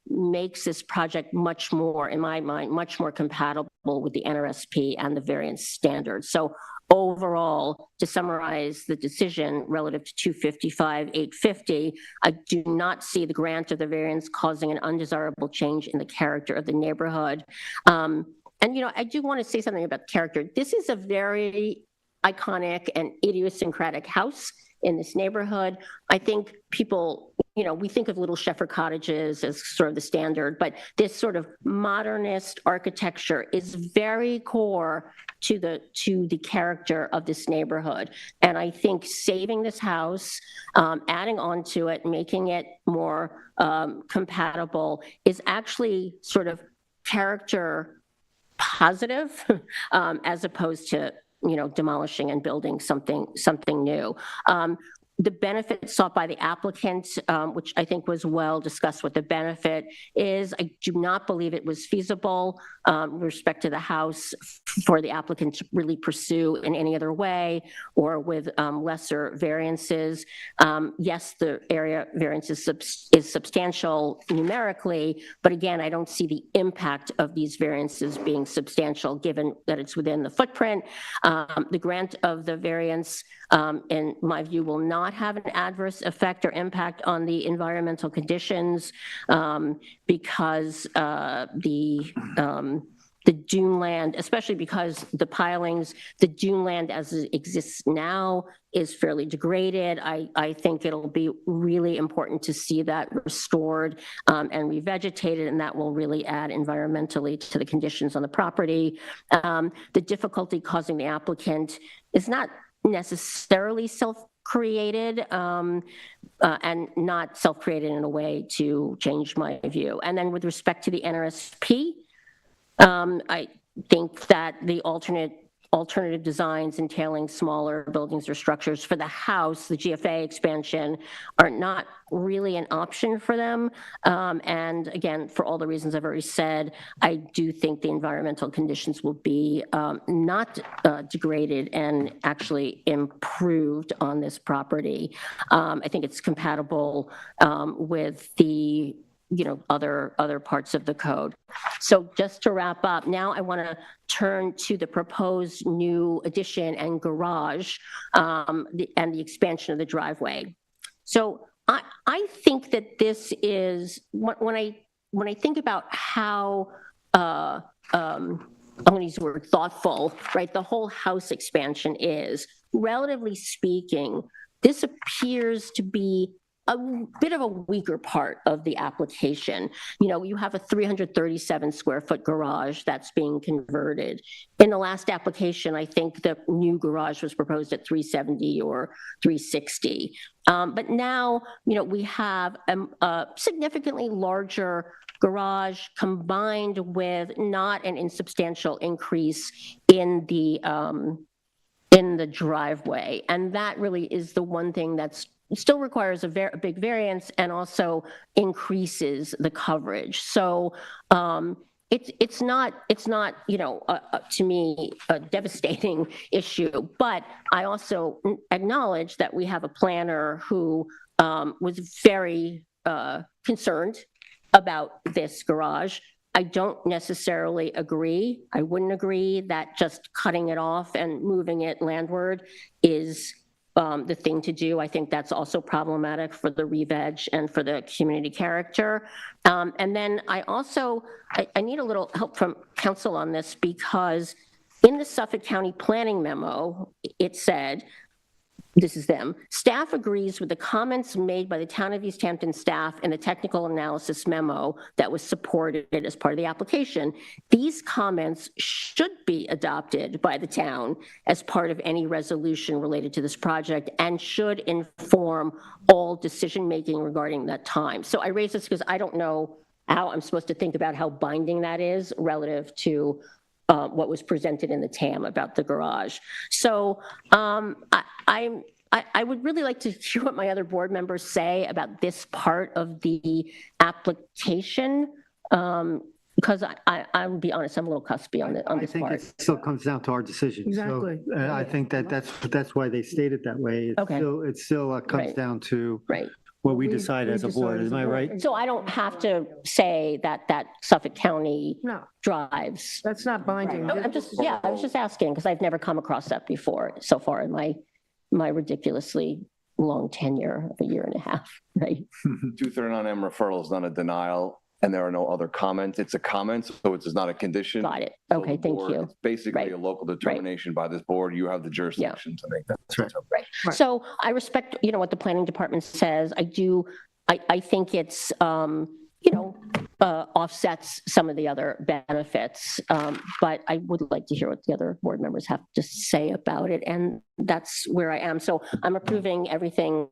makes this project much more, in my mind, much more compatible with the NRSP and the variance standards. So overall, to summarize the decision relative to 255-850, I do not see the grant of the variance causing an undesirable change in the character of the neighborhood. And, you know, I do want to say something about character. This is a very iconic and idiosyncratic house in this neighborhood. I think people, you know, we think of little Sheffer cottages as sort of the standard, but this sort of modernist architecture is very core to the character of this neighborhood. And I think saving this house, adding on to it, making it more compatible is actually sort of character positive as opposed to, you know, demolishing and building something new. The benefit sought by the applicant, which I think was well discussed what the benefit is, I do not believe it was feasible with respect to the house for the applicant to really pursue in any other way or with lesser variances. Yes, the area variance is substantial numerically, but again, I don't see the impact of these variances being substantial given that it's within the footprint. The grant of the variance, in my view, will not have an adverse effect or impact on the environmental conditions because the dune land, especially because the pilings, the dune land as it exists now is fairly degraded. I think it'll be really important to see that restored and revegetated, and that will really add environmentally to the conditions on the property. The difficulty causing the applicant is not necessarily self-created and not self-created in a way to change my view. And then with respect to the NRSP, I think that the alternative designs entailing smaller buildings or structures for the house, the GFA expansion, are not really an option for them. And again, for all the reasons I've already said, I do think the environmental conditions will be not degraded and actually improved on this property. I think it's compatible with the other parts of the code. So just to wrap up, now I want to turn to the proposed new addition and garage and the expansion of the driveway. So I think that this is, when I think about how, I'm going to use the word thoughtful, right, the whole house expansion is, relatively speaking, this appears to be a bit of a weaker part of the application. You know, you have a 337 square foot garage that's being converted. In the last application, I think the new garage was proposed at 370 or 360. But now, you know, we have a significantly larger garage combined with not an insubstantial increase in the driveway. And that really is the one thing that's still requires a big variance and also increases the coverage. So it's not you know to me a devastating issue, but I also acknowledge that we have a planner who was very concerned about this garage. I don't necessarily agree. I wouldn't agree that just cutting it off and moving it landward is the thing to do. I think that's also problematic for the re-veg and for the community character. And then I need a little help from council on this, because in the Suffolk County Planning memo, it said, this is them, staff agrees with the comments made by the Town of East Hampton staff in the technical analysis memo that was supported as part of the application. These comments should be adopted by the town as part of any resolution related to this project and should inform all decision-making regarding that time. So I raise this because I don't know how I'm supposed to think about how binding that is relative to what was presented in the TAM about the garage. So I would really like to hear what my other board members say about this part of the application, because I will be honest, I'm a little cuspy on I this think part. it still comes down to our decision. Exactly. So I think that's why they state it that way. Okay. It still comes Right. down to Right. what we decide as a board. Am I right? So I don't have to say that Suffolk County No, drives. that's not binding. I was just asking because I've never come across that before so far in my ridiculously long tenure of a year and a half, right? 239M referral is not a denial, and there are no other comments. It's a comment, so it's not a condition. Got it. So Okay, the thank board- you. It's basically Right. a local determination by this board. You have the jurisdiction to make that. That's right. Right. Right. So I respect, what the planning department says. I think it's, offsets some of the other benefits. But I would like to hear what the other board members have to say about it. And that's where I am. So I'm approving everything.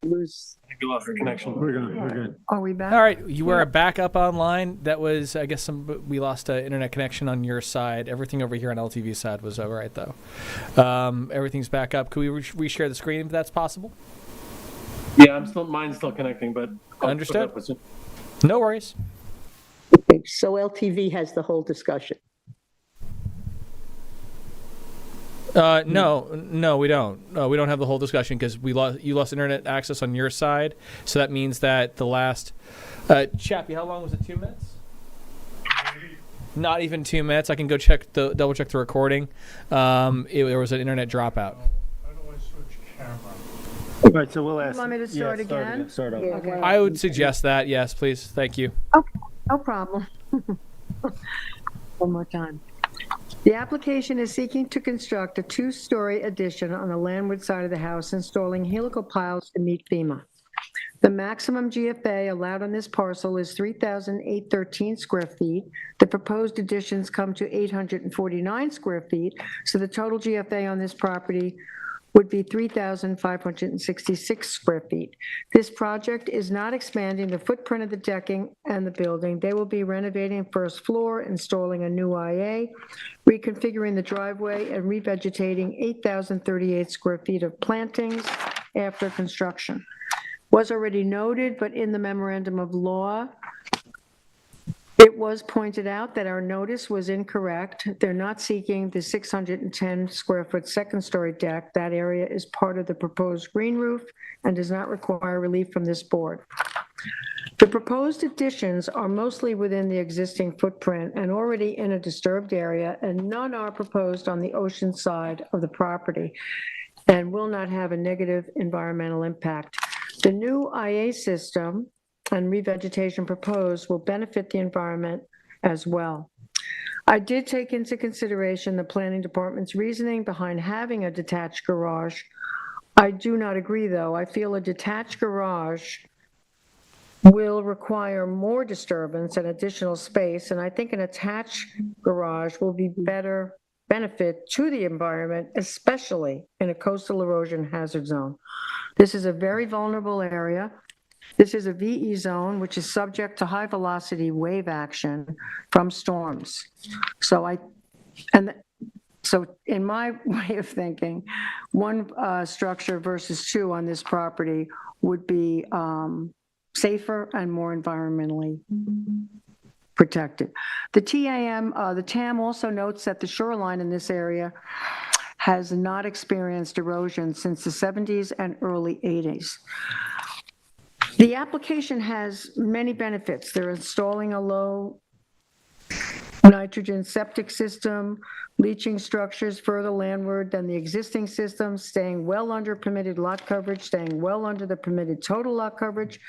Lose. We're good. Are we back? All right, you were back up online. That was, I guess, we lost an internet connection on your side. Everything over here on LTV side was all right, though. Everything's back up. Could we reshare the screen if that's possible? Yeah, mine's still connecting, but. Understood. No worries. Okay, so LTV has the whole discussion. No, we don't. We don't have the whole discussion because you lost internet access on your side. So that means that the last, Chappie, how long was it? 2 minutes? Not even 2 minutes. I can go double check the recording. There was an internet dropout. How do I switch camera? All right, so we'll ask. Want me to start again? Start over. Yeah, Okay. well, I would suggest that. Yes, please. Thank you. No problem. One more time. The application is seeking to construct a two-story addition on the landward side of the house, installing helical piles to meet FEMA. The maximum GFA allowed on this parcel is 3,813 square feet. The proposed additions come to 849 square feet, so the total GFA on this property would be 3,566 square feet. This project is not expanding the footprint of the decking and the building. They will be renovating first floor, installing a new IA, reconfiguring the driveway, and revegetating 8,038 square feet of plantings after construction. Was already noted, but in the memorandum of law, it was pointed out that our notice was incorrect. They're not seeking the 610 square foot second story deck. That area is part of the proposed green roof and does not require relief from this board. The proposed additions are mostly within the existing footprint and already in a disturbed area, and none are proposed on the ocean side of the property and will not have a negative environmental impact. The new IA system and revegetation proposed will benefit the environment as well. I did take into consideration the planning department's reasoning behind having a detached garage. I do not agree, though. I feel a detached garage will require more disturbance and additional space, and I think an attached garage will be better benefit to the environment, especially in a coastal erosion hazard zone. This is a very vulnerable area. This is a VE zone, which is subject to high-velocity wave action from storms. So in my way of thinking, one structure versus two on this property would be safer and more environmentally protected. The TAM also notes that the shoreline in this area has not experienced erosion since the 70s and early 80s. The application has many benefits. They're installing a low nitrogen septic system, leaching structures further landward than the existing system, staying well under permitted lot coverage, staying well under the permitted total lot coverage.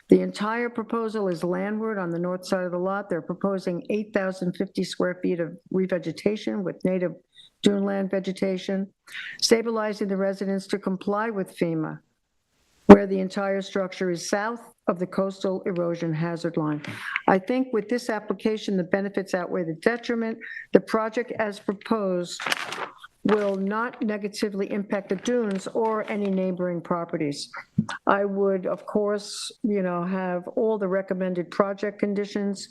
The entire proposal is landward on the north side of the lot. They're proposing 8,050 square feet of revegetation with native duneland vegetation, stabilizing the residents to comply with FEMA, where the entire structure is south of the coastal erosion hazard line. I think with this application, the benefits outweigh the detriment. The project as proposed will not negatively impact the dunes or any neighboring properties. I would, of course, have all the recommended project conditions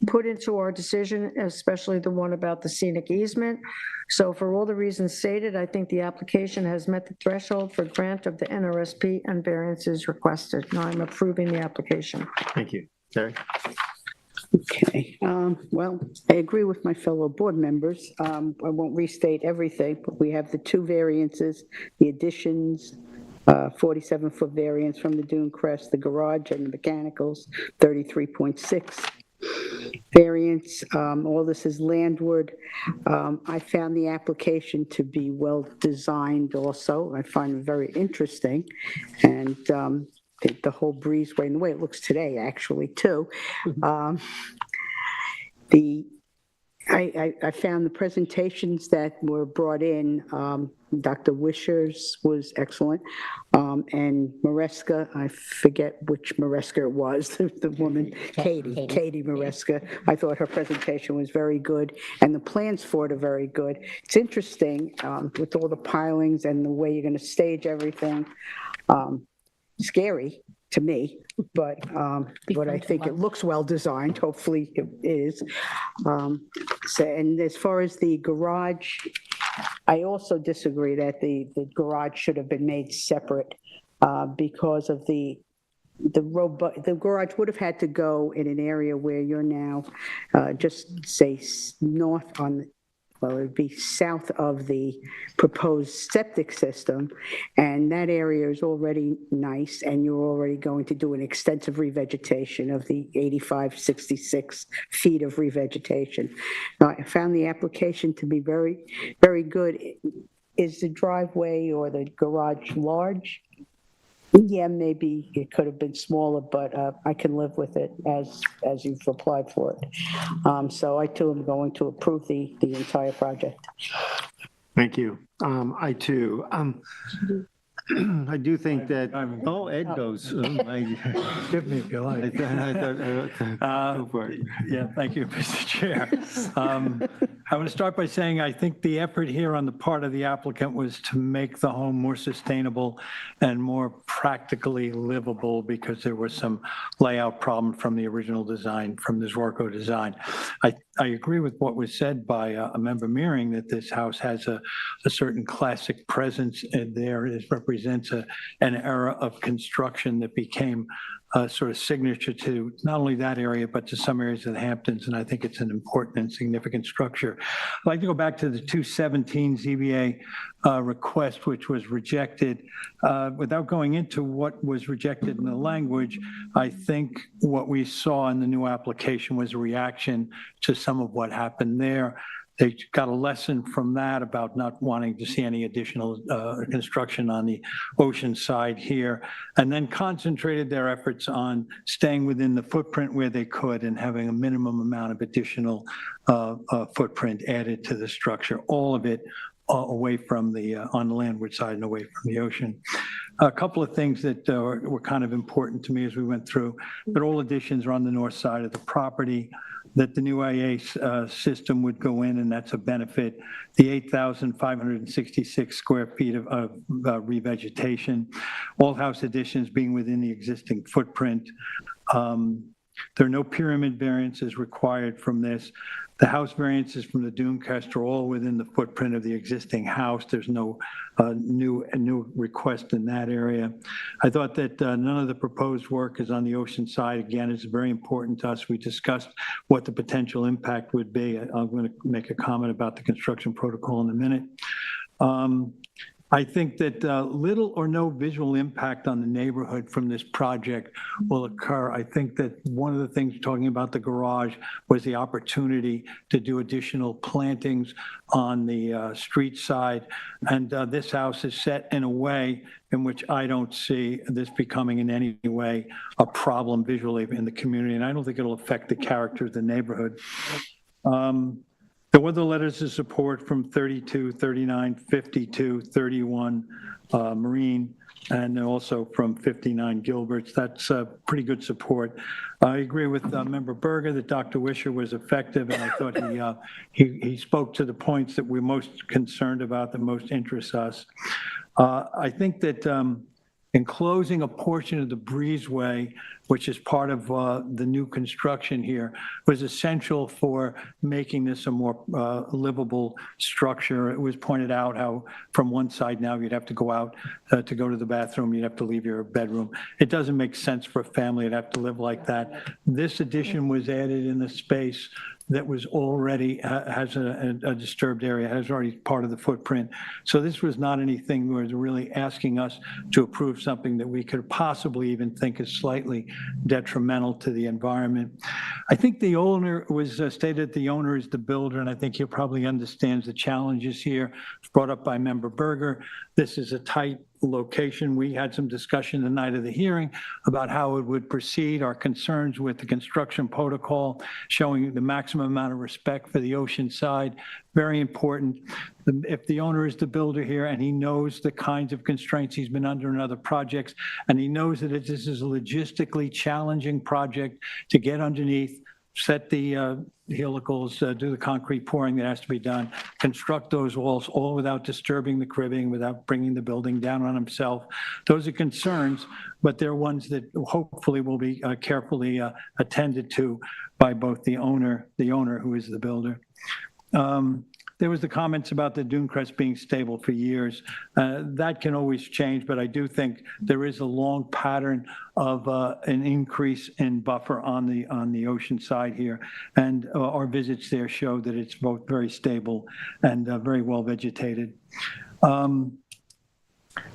put into our decision, especially the one about the scenic easement. So for all the reasons stated, I think the application has met the threshold for grant of the NRSP and variances requested. Now I'm approving the application. Thank you. Terry? Okay, well, I agree with my fellow board members. I won't restate everything, but we have the two variances, the additions, 47-foot variance from the dune crest, the garage and the mechanicals, 33.6 variance. All this is landward. I found the application to be well designed also. I find it very interesting. And the whole breezeway and the way it looks today, actually, too. I found the presentations that were brought in, Dr. Wisher's was excellent, and Maresca, I forget which Maresca it was, the woman, Katie Maresca. I thought her presentation was very good, and the plans for it are very good. It's interesting with all the pilings and the way you're going to stage everything. Scary to me, but I think it looks well designed. Hopefully it is. And as far as the garage, I also disagree that the garage should have been made separate because of the garage would have had to go in an area where you're now just say north on. Well, it would be south of the proposed septic system, and that area is already nice, and you're already going to do an extensive revegetation of the 66 feet of revegetation. I found the application to be very, very good. Is the driveway or the garage large? Yeah, maybe it could have been smaller, but I can live with it as you've applied for it. So I too am going to approve the entire project. Thank you. I too. I do think that, Ed goes. Give me if you like. Go for it. Yeah, thank you, Mr. Chair. I want to start by saying I think the effort here on the part of the applicant was to make the home more sustainable and more practically livable because there was some layout problem from the original design, from the Zwarko design. I agree with what was said by a member Meering that this house has a certain classic presence, and there it represents an era of construction that became a sort of signature to not only that area, but to some areas of the Hamptons, and I think it's an important and significant structure. I'd like to go back to the 217 ZBA request, which was rejected. Without going into what was rejected in the language, I think what we saw in the new application was a reaction to some of what happened there. They got a lesson from that about not wanting to see any additional construction on the ocean side here, and then concentrated their efforts on staying within the footprint where they could and having a minimum amount of additional footprint added to the structure. All of it away from on the landward side and away from the ocean. A couple of things that were kind of important to me as we went through, that all additions are on the north side of the property, that the new IA system would go in, and that's a benefit. The 8,566 square feet of revegetation, all house additions being within the existing footprint. There are no pyramid variances required from this. The house variances from the Dunecrest are all within the footprint of the existing house. There's no new request in that area. I thought that none of the proposed work is on the ocean side. Again, it's very important to us. We discussed what the potential impact would be. I'm going to make a comment about the construction protocol in a minute. I think that little or no visual impact on the neighborhood from this project will occur. I think that one of the things talking about the garage was the opportunity to do additional plantings on the street side. And this house is set in a way in which I don't see this becoming in any way a problem visually in the community. And I don't think it'll affect the character of the neighborhood. There were the letters of support from 32, 39, 52, 31 Marine, and also from 59 Gilbert's. That's pretty good support. I agree with Member Berger that Dr. Wisher was effective, and I thought he spoke to the points that we're most concerned about, that most interest us. I think that enclosing a portion of the breezeway, which is part of the new construction here, was essential for making this a more livable structure. It was pointed out how from one side now you'd have to go out to go to the bathroom, you'd have to leave your bedroom. It doesn't make sense for a family to have to live like that. This addition was added in the space that was already, has a disturbed area, has already part of the footprint. So this was not anything where it was really asking us to approve something that we could possibly even think is slightly detrimental to the environment. I think the owner was stated the owner is the builder, and I think he probably understands the challenges here. It's brought up by Member Berger. This is a tight location. We had some discussion the night of the hearing about how it would proceed, our concerns with the construction protocol, showing the maximum amount of respect for the ocean side. Very important. If the owner is the builder here and he knows the kinds of constraints he's been under in other projects, and he knows that this is a logistically challenging project to get underneath, set the helicals, do the concrete pouring that has to be done, construct those walls, all without disturbing the cribbing, without bringing the building down on himself. Those are concerns, but they're ones that hopefully will be carefully attended to by both the owner who is the builder. There was the comments about the Dunecrest being stable for years. That can always change, but I do think there is a long pattern of an increase in buffer on the ocean side here. And our visits there show that it's both very stable and very well vegetated.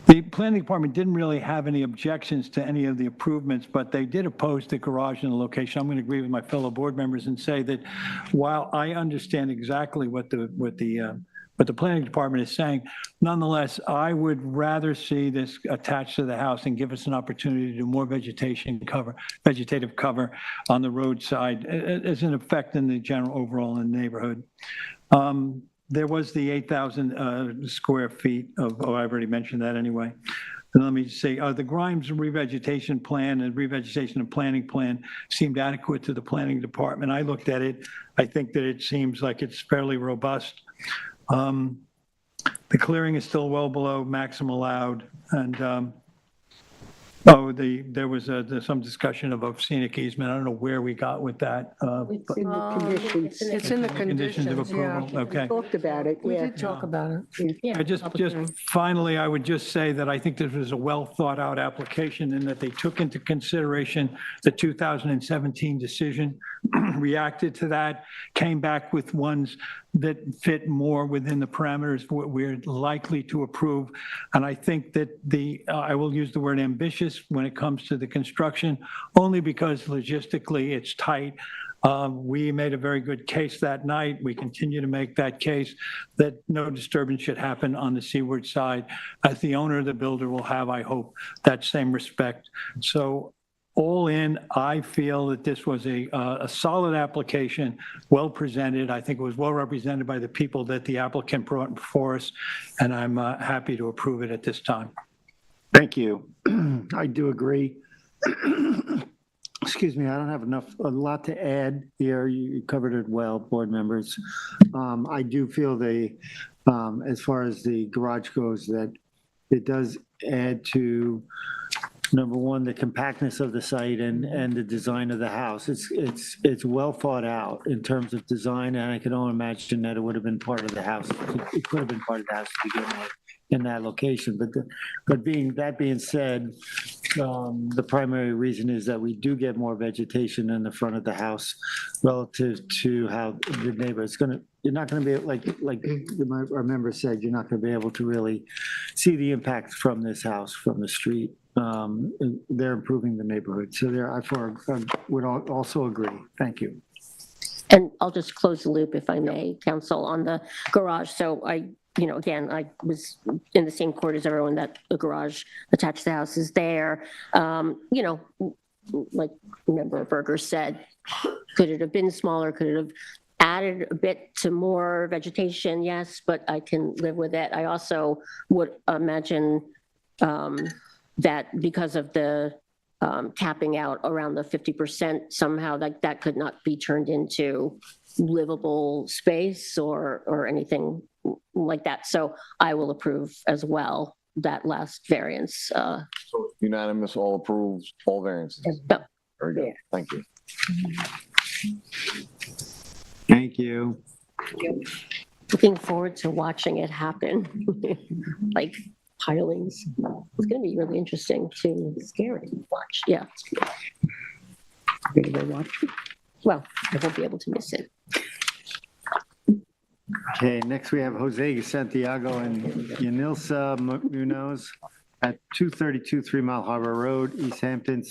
The planning department didn't really have any objections to any of the improvements, but they did oppose the garage and the location. I'm going to agree with my fellow board members and say that while I understand exactly what the planning department is saying, nonetheless, I would rather see this attached to the house and give us an opportunity to do more vegetative cover on the roadside as an effect in the general overall in the neighborhood. There was the 8,000 square feet of, I've already mentioned that anyway. And let me say, the Grimes revegetation plan and revegetation and planning plan seemed adequate to the planning department. I looked at it. I think that it seems like it's fairly robust. The clearing is still well below maximum allowed. And there was some discussion of scenic easement. I don't know where we got with that. It's in the conditions. It's in the Conditions of conditions, yeah. approval, okay. Talked about it, We yeah. did talk about it. Yeah, I just public hearing. finally, I would just say that I think this was a well-thought-out application and that they took into consideration the 2017 decision, reacted to that, came back with ones that fit more within the parameters of what we're likely to approve. And I think that I will use the word ambitious when it comes to the construction, only because logistically it's tight. We made a very good case that night. We continue to make that case that no disturbance should happen on the seaward side. As the owner of the builder will have, I hope, that same respect. So all in, I feel that this was a solid application, well presented. I think it was well represented by the people that the applicant brought before us, and I'm happy to approve it at this time. Thank you. I do agree. Excuse me, I don't have a lot to add here. You covered it well, board members. I do feel as far as the garage goes, that it does add to, number one, the compactness of the site and the design of the house. It's well thought out in terms of design, and I can only imagine that it would have been part of the house. It could have been part of the house to begin with in that location. But being said, the primary reason is that we do get more vegetation in the front of the house relative to how the neighbor is going to. You're not going to be like our member said. You're not going to be able to really see the impact from this house from the street. They're improving the neighborhood, so I would also agree. Thank you. And I'll just close the loop, if I may, Council, on the garage. So again, I was in the same court as everyone that the garage attached to the house is there. Like Member Berger said, could it have been smaller? Could it have added a bit to more vegetation? Yes, but I can live with it. I also would imagine that because of the capping out around the 50%, somehow that could not be turned into livable space or anything like that. So I will approve as well that last variance. Unanimous, all approves, all variances. No. Very good. Thank you. Thank you. Looking forward to watching it happen, like pilings. It's going to be really interesting to scary watch. Yeah. Ready to watch? Well, I won't be able to miss it. Okay, next we have Jose Santiago and Yanilsa Munoz at 232 3 Mile Harbor Road, East Hampton,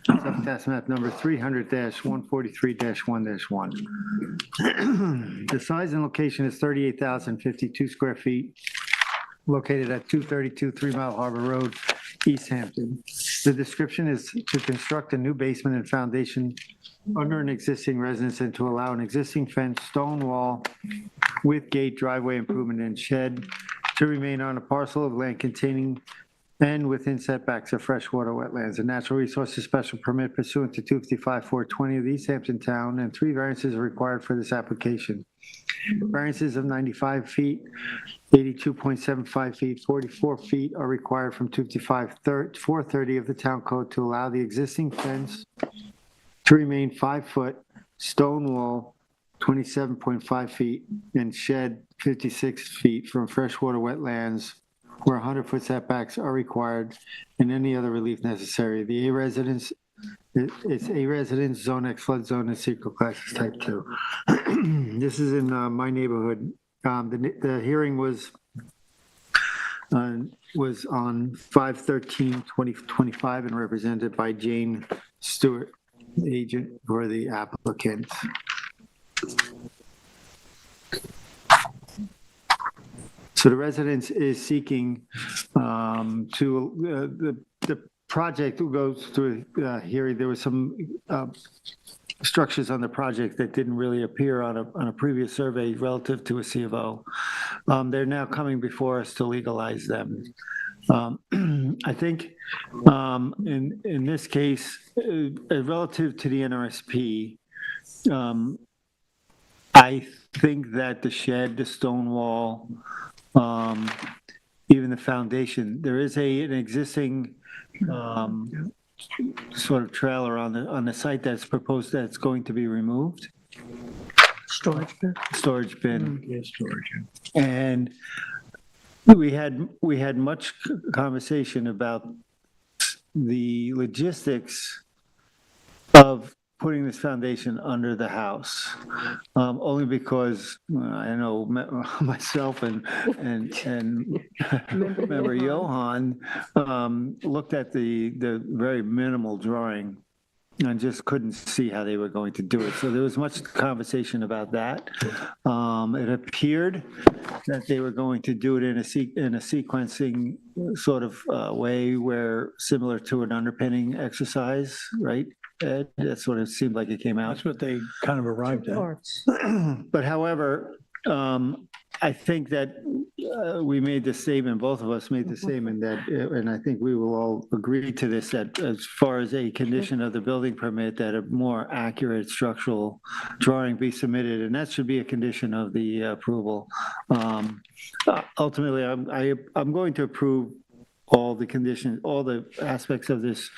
subtax map number 300-143-1-1. The size and location is 38,052 square feet, located at 232 3 Mile Harbor Road, East Hampton. The description is to construct a new basement and foundation under an existing residence and to allow an existing fence, stone wall with gate, driveway improvement, and shed to remain on a parcel of land containing and within setbacks of freshwater wetlands. A natural resources special permit pursuant to 255-420 of the East Hampton Town, and 3 variances are required for this application. Variances of 95 feet, 82.75 feet, 44 feet are required from 255-430 of the Town Code to allow the existing fence to remain 5 foot, stone wall 27.5 feet, and shed 56 feet from freshwater wetlands where 100-foot setbacks are required and any other relief necessary. The A residence, it's A residence, Zone X flood zone, and secret classes type 2. This is in my neighborhood. The hearing was on 5/13/2025 and represented by Jane Stewart, the agent for the applicant. So the residence is seeking the project goes through hearing. There was some structures on the project that didn't really appear on a previous survey relative to a C of O. They're now coming before us to legalize them. I think in this case, relative to the NRSP, I think that the shed, the stone wall, even the foundation, there is an existing sort of trailer on the site that's proposed that's going to be removed. Storage bin? Storage bin. Yeah, storage. And we had much conversation about the logistics of putting this foundation under the house, only because I know myself and Member Johan looked at the very minimal drawing and just couldn't see how they were going to do it. So there was much conversation about that. It appeared that they were going to do it in a sequencing sort of way where similar to an underpinning exercise, right? Ed? That's what it seemed like it came out. That's what they kind of arrived at. But however, I think that we made the statement, both of us made the statement that, and I think we will all agree to this, that as far as a condition of the building permit, that a more accurate structural drawing be submitted, and that should be a condition of the approval. Ultimately, I'm going to approve all the conditions, all the aspects of this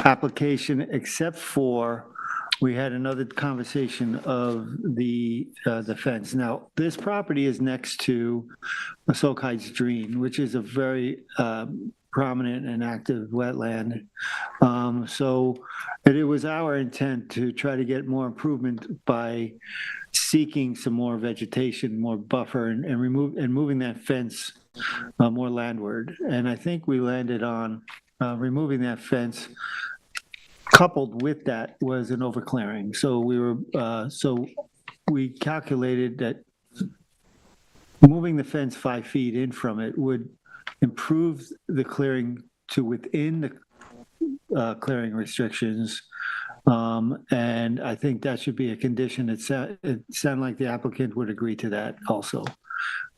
application, except for we had another conversation of the fence. Now, this property is next to Soak Heights Green, which is a very prominent and active wetland. So it was our intent to try to get more improvement by seeking some more vegetation, more buffer, and moving that fence more landward. And I think we landed on removing that fence. Coupled with that was an overclearing. So we calculated that moving the fence 5 feet in from it would improve the clearing to within the clearing restrictions. And I think that should be a condition. It sounded like the applicant would agree to that also.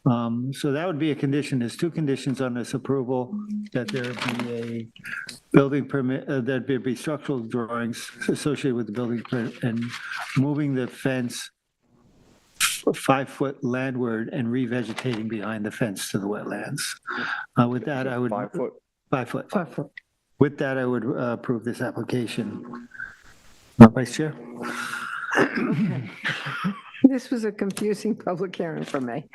So that would be a condition. There's two conditions on this approval: that there be a building permit, that there be structural drawings associated with the building permit, and moving the fence 5 foot landward and revegetating behind the fence to the wetlands. With that, I would 5 foot. 5 foot. 5 foot. With that, I would approve this application. Vice Chair. This was a confusing public hearing for me,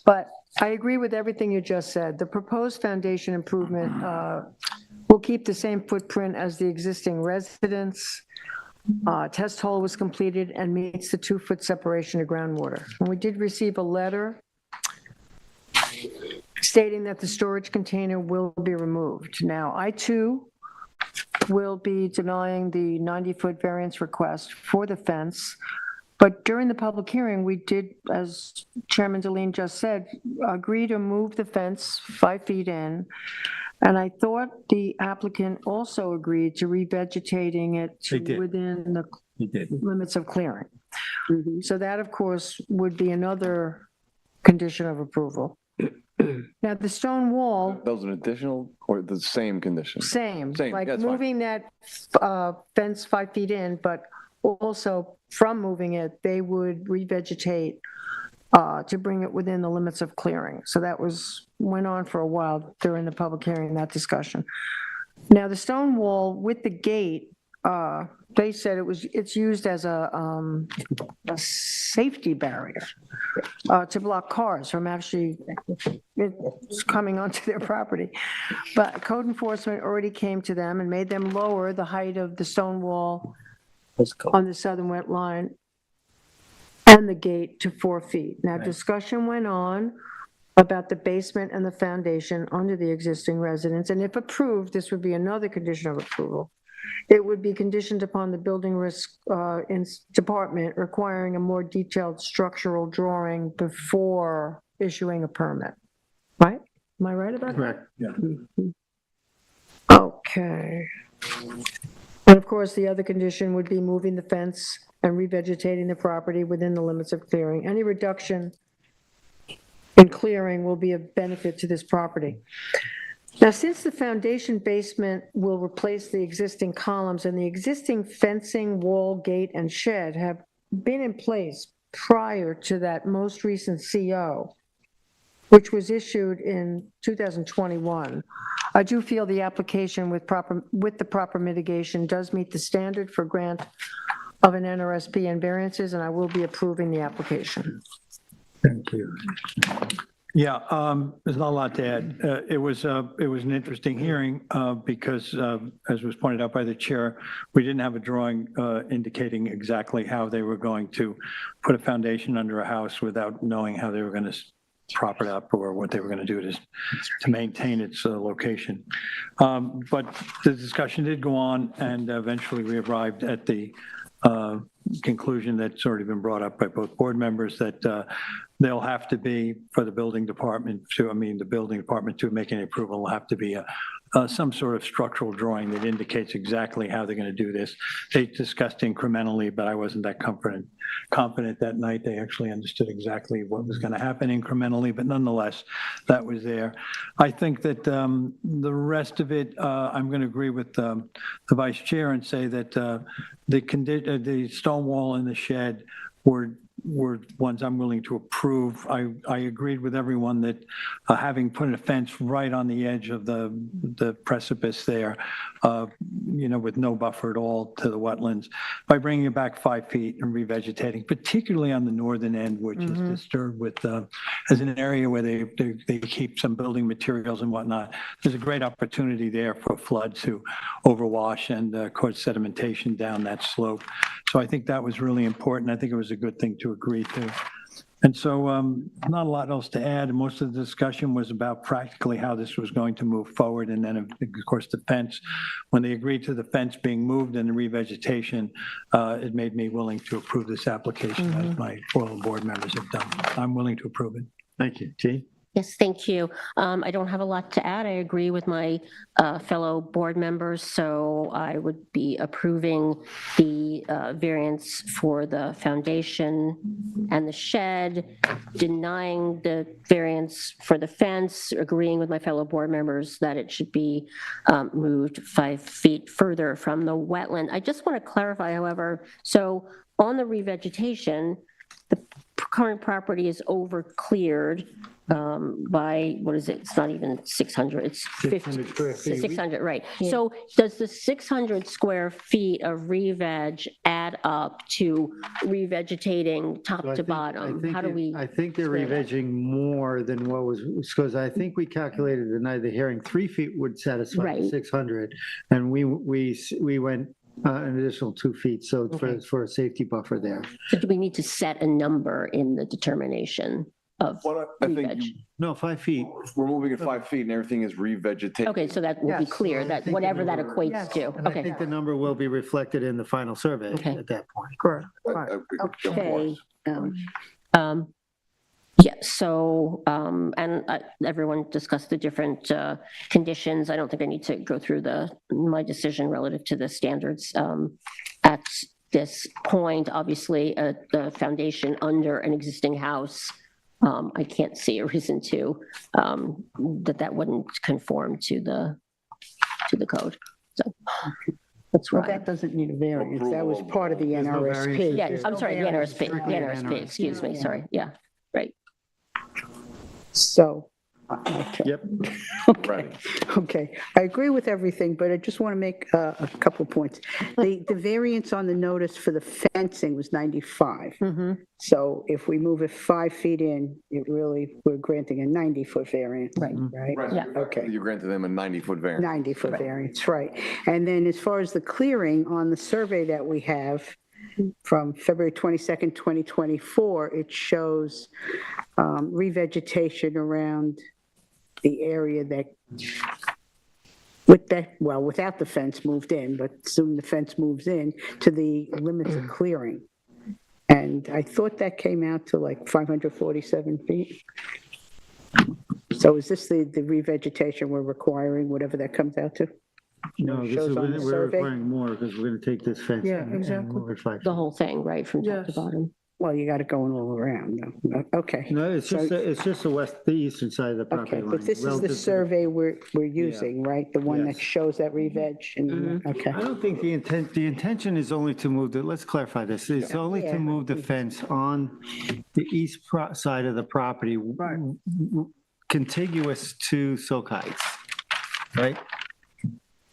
but I agree with everything you just said. The proposed foundation improvement will keep the same footprint as the existing residence. Test hole was completed and meets the 2 foot separation of groundwater. And we did receive a letter stating that the storage container will be removed. Now, I too will be denying the 90-foot variance request for the fence. But during the public hearing, we did, as Chairman Deline just said, agree to move the fence 5 feet in. And I thought the applicant also agreed to revegetating it They did. within the You did. limits of clearing. So that, of course, would be another condition of approval. Now, the stone wall, That was an additional or the same condition? same, Same, like that's fine. moving that fence 5 feet in, but also from moving it, they would revegetate to bring it within the limits of clearing. So that went on for a while during the public hearing, that discussion. Now, the stone wall with the gate, they said it's used as a safety barrier to block cars from actually coming onto their property. But code enforcement already came to them and made them lower the height of the stone wall on the southern wet line and the gate to 4 feet. Now, discussion went on about the basement and the foundation under the existing residence, and if approved, this would be another condition of approval. It would be conditioned upon the building risk department requiring a more detailed structural drawing before issuing a permit. Right? Am I right about that? Correct. Yeah. Okay. And of course, the other condition would be moving the fence and revegetating the property within the limits of clearing. Any reduction in clearing will be of benefit to this property. Now, since the foundation basement will replace the existing columns and the existing fencing, wall, gate, and shed have been in place prior to that most recent CO, which was issued in 2021, I do feel the application with the proper mitigation does meet the standard for grant of an NRSP and variances, and I will be approving the application. Thank you. Yeah, there's not a lot to add. It was an interesting hearing because, as was pointed out by the chair, we didn't have a drawing indicating exactly how they were going to put a foundation under a house without knowing how they were going to prop it up or what they were going to do to maintain its location. But the discussion did go on, and eventually we arrived at the conclusion that's already been brought up by both board members, that there'll have to be, for the building department to make any approval, will have to be some sort of structural drawing that indicates exactly how they're going to do this. They discussed incrementally, but I wasn't that confident that night. They actually understood exactly what was going to happen incrementally, but nonetheless, that was there. I think that the rest of it, I'm going to agree with the vice chair and say that the stone wall and the shed were ones I'm willing to approve. I agreed with everyone that having put a fence right on the edge of the precipice there, with no buffer at all to the wetlands, by bringing it back 5 feet and revegetating, particularly on the northern end, which is disturbed with, as an area where they keep some building materials and whatnot. There's a great opportunity there for flood to overwash and cause sedimentation down that slope. So I think that was really important. I think it was a good thing to agree to. And so not a lot else to add. Most of the discussion was about practically how this was going to move forward. And then, of course, the fence, when they agreed to the fence being moved and the revegetation, it made me willing to approve this application, as my fellow board members have done. I'm willing to approve it. Thank you. Jean? Yes, thank you. I don't have a lot to add. I agree with my fellow board members, so I would be approving the variance for the foundation and the shed, denying the variance for the fence, agreeing with my fellow board members that it should be moved 5 feet further from the wetland. I just want to clarify, however, so on the revegetation, the current property is over cleared by, what is it? It's not even 600, it's 50, 600, right. So does the 600 square feet of re-veg add up to revegetating top to bottom? How do we? I think they're square that? revegging more than what was, because I think we calculated the night of the hearing, 3 feet would satisfy Right. 600, and we went an additional 2 feet, so for a safety buffer there. So do we need to set a number in the determination of I think re-veg? No, 5 feet. we're moving it 5 feet and everything is revegetated. Okay, so that will be Yes. clear, I that think whatever that the number- equates to. And I Okay, think the number will be reflected in the final survey Okay. at that point. Correct. Of okay. course. Yeah, so, and everyone discussed the different conditions. I don't think I need to go through my decision relative to the standards. At this point, obviously, the foundation under an existing house, I can't see a reason to, that wouldn't conform to the code. So that's Well, right. that doesn't need a variance. That was part of the There's no NRSP. variance. Yeah, There's I'm sorry, the NRSP, Strictly NRSP. excuse me, sorry, yeah, right. So, Yep. okay, okay. I agree with everything, but I just want to make a couple of points. The variance on the notice for the fencing was 95. So if we move it 5 feet in, we're granting a 90-foot variance. Right. Right? Right. Yeah. Okay. You granted them a 90-foot variance. 90-foot variance, right. And then as far as the clearing on the survey that we have from February 22nd, 2024, it shows revegetation around the area that, without the fence moved in, but soon the fence moves in to the limits of clearing. And I thought that came out to like 547 feet. So is this the revegetation we're requiring, whatever that comes out to? No, this Shows is, on the we're survey? requiring more because we're going to take this fence. Yeah, and exactly. move it 5 The feet. whole thing, right, from top to Yes. bottom. Well, you got it going all around. No. Okay. No, it's just, the eastern side of the property Okay, line. but this is relative the to survey we're using, right? The one that Yes. shows that re-veg? Okay. I don't think the intention is only to move let's clarify this. It's only Yeah. to move the fence on the east side of the property, contiguous to Silk Heights, right?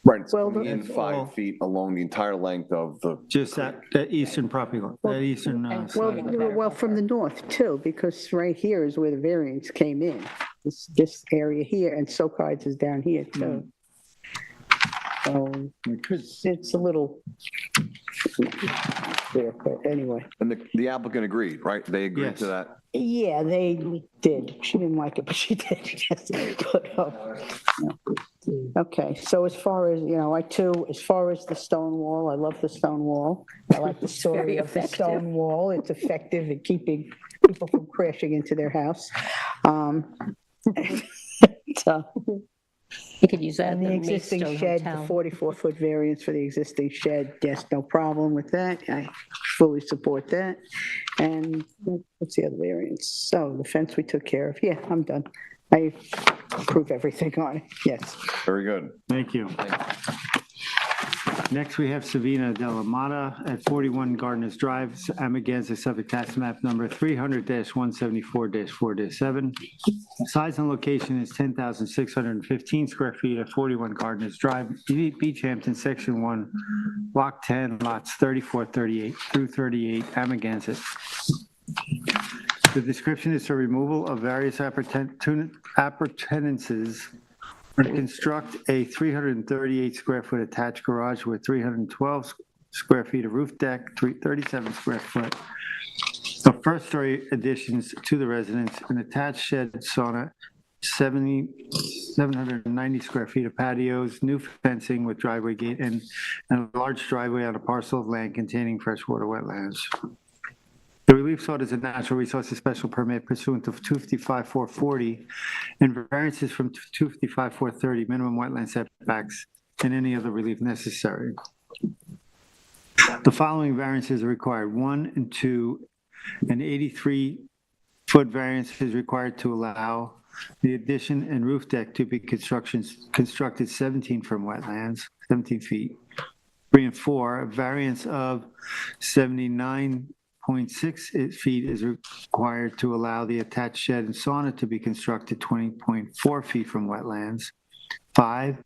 Right, it's Well, coming in that's 5 all. feet along the entire length of the. Just that eastern property line, that eastern and side. Well, from the north too, because right here is where the variance came in. This area here, and Sokides is down here too. So it's a little there, but anyway. And the applicant agreed, right? They agreed Yes. to that? Yeah, they did. She didn't like it, but she did. Yes. Okay, so as far as, as far as the stone wall, I love the stone wall. I like the story very of the effective. stone wall. It's effective at keeping people from crashing into their house. So, You could use that and at the the existing Maidstone shed, the Hotel. 44-foot variance for the existing shed, yes, no problem with that. I fully support that. And what's the other variance? So the fence we took care of. Yeah, I'm done. I approve everything on it, yes. Very good. Thank you. Next, we have Savina Della Mata at 41 Gardeners Drive, Amagansett, Suffolk Tax Map number 300-174-4-7. Size and location is 10,615 square feet at 41 Gardeners Drive, Beach Hampton, Section 1, Block 10, lots 34, 38 through 38, Amagansett. The description is for removal of various appurtenances and construct a 338 square foot attached garage with 312 square feet of roof deck, 37 square foot of first story additions to the residence, an attached shed sauna, 790 square feet of patios, new fencing with driveway gate, and a large driveway on a parcel of land containing freshwater wetlands. The relief sought is a natural resources special permit pursuant to 255-440 and variances from 255-430 minimum wetland setbacks and any other relief necessary. The following variances are required. 1 and 2, an 83-foot variance is required to allow the addition and roof deck to be constructed 17 from wetlands, 17 feet. 3 and 4, a variance of 79.6 feet is required to allow the attached shed and sauna to be constructed 20.4 feet from wetlands. 5,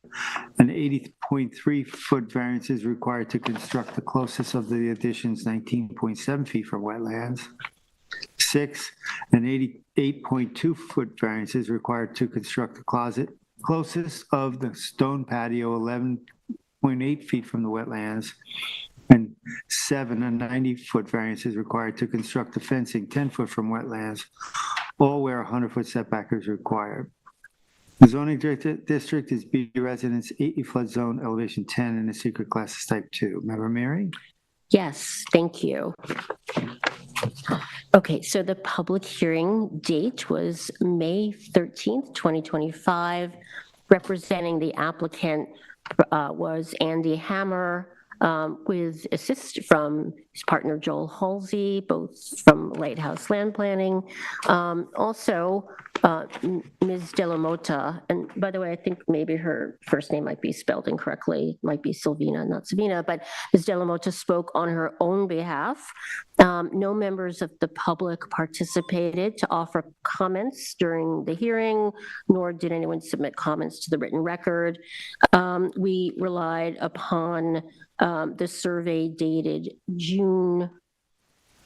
an 80.3 foot variance is required to construct the closest of the additions 19.7 feet from wetlands. 6, an 88.2 foot variance is required to construct the closest of the stone patio 11.8 feet from the wetlands. And 7, a 90-foot variance is required to construct the fencing 10 foot from wetlands, all where a 100-foot setback is required. The zoning district is B residence, 80 flood zone, elevation 10, and the secret class is type 2. Member Mary? Yes, thank you. Okay, so the public hearing date was May 13th, 2025. Representing the applicant was Andy Hammer, with assist from his partner Joel Halsey, both from Lighthouse Land Planning. Also, Ms. De La Mota, and by the way, I think maybe her first name might be spelled incorrectly, might be Silvina, not Savina, but Ms. De La Mota spoke on her own behalf. No members of the public participated to offer comments during the hearing, nor did anyone submit comments to the written record. We relied upon the survey dated June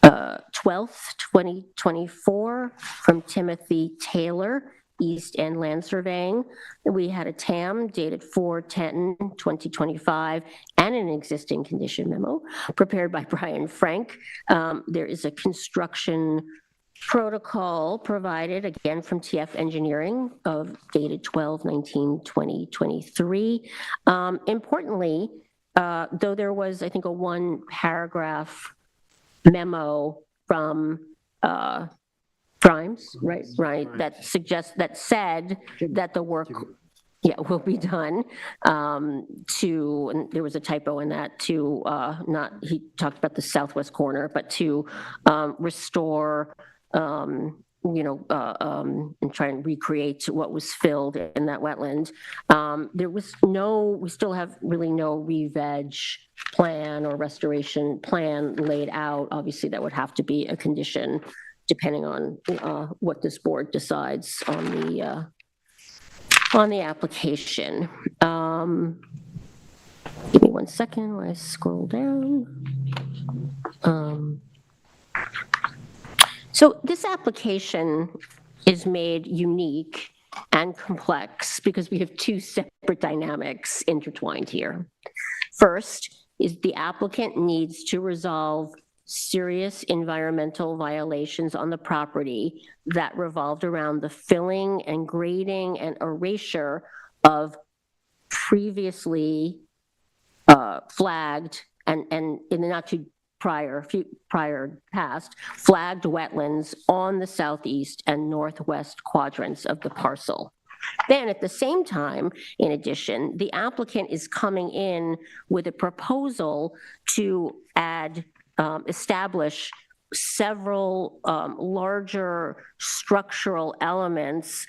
12th, 2024 from Timothy Taylor, East End Land Surveying. We had a TAM dated 4/10/2025 and an existing condition memo prepared by Brian Frank. There is a construction protocol provided again from TF Engineering of dated 12/19/2023. Importantly, though there was, I think, a 1-paragraph memo from Grimes, right, that said that the work, will be done and there was a typo in that, he talked about the southwest corner, but to restore, and try and recreate what was filled in that wetland. We still have really no re-veg plan or restoration plan laid out. Obviously, that would have to be a condition depending on what this board decides on the application. Give me 1 second while I scroll down. So this application is made unique and complex because we have 2 separate dynamics intertwined here. First, is the applicant needs to resolve serious environmental violations on the property that revolved around the filling and grading and erasure of previously flagged and in the not too prior past, flagged wetlands on the southeast and northwest quadrants of the parcel. Then at the same time, in addition, the applicant is coming in with a proposal to establish several larger structural elements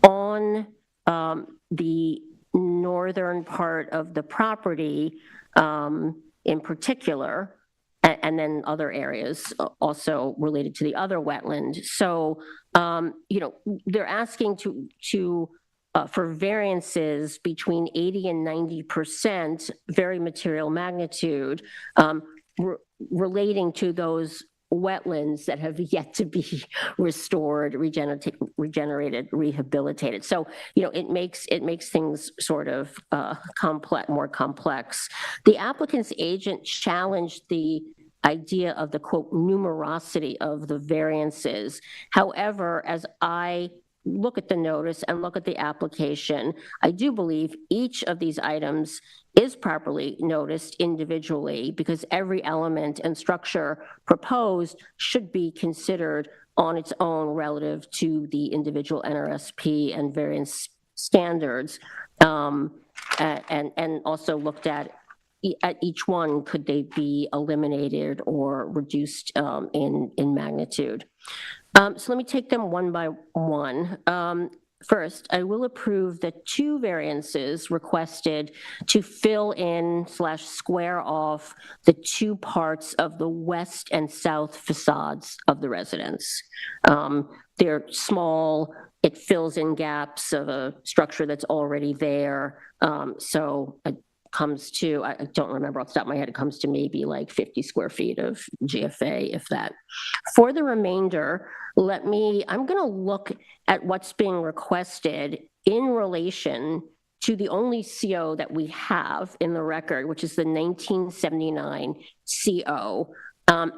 on the northern part of the property in particular, and then other areas also related to the other wetland. So, they're asking for variances between 80 and 90%, very material magnitude, relating to those wetlands that have yet to be restored, regenerated, rehabilitated. So, it makes things sort of more complex. The applicant's agent challenged the idea of the quote numerosity of the variances. However, as I look at the notice and look at the application, I do believe each of these items is properly noticed individually because every element and structure proposed should be considered on its own relative to the individual NRSP and variance standards, and also looked at each one, could they be eliminated or reduced in magnitude. So let me take them one by one. First, I will approve the 2 variances requested to fill in / square off the 2 parts of the west and south facades of the residence. They're small, it fills in gaps of a structure that's already there. So it comes to, I don't remember off the top of my head, it comes to maybe like 50 square feet of GFA, if that. For the remainder, I'm gonna look at what's being requested in relation to the only CO that we have in the record, which is the 1979 CO,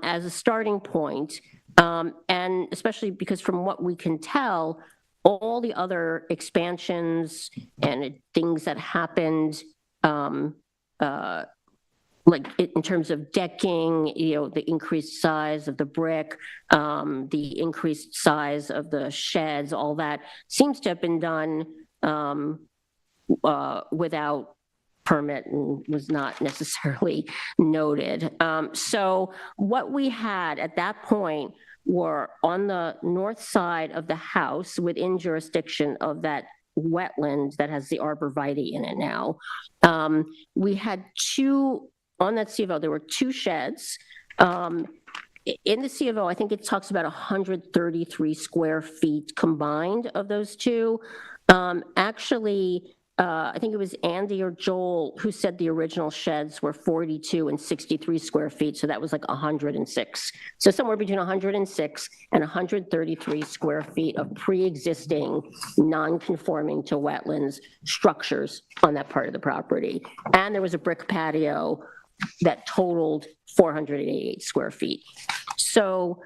as a starting point. And especially because from what we can tell, all the other expansions and things that happened like in terms of decking, the increased size of the brick, the increased size of the sheds, all that seems to have been done without permit and was not necessarily noted. So what we had at that point were on the north side of the house within jurisdiction of that wetland that has the arborvitae in it now. We had 2, on that C of O, there were 2 sheds. In the C of O, I think it talks about 133 square feet combined of those 2. Actually, I think it was Andy or Joel who said the original sheds were 42 and 63 square feet, so that was like 106. So somewhere between 106 and 133 square feet of pre-existing, non-conforming to wetlands structures on that part of the property. And there was a brick patio that totaled 488 square feet. So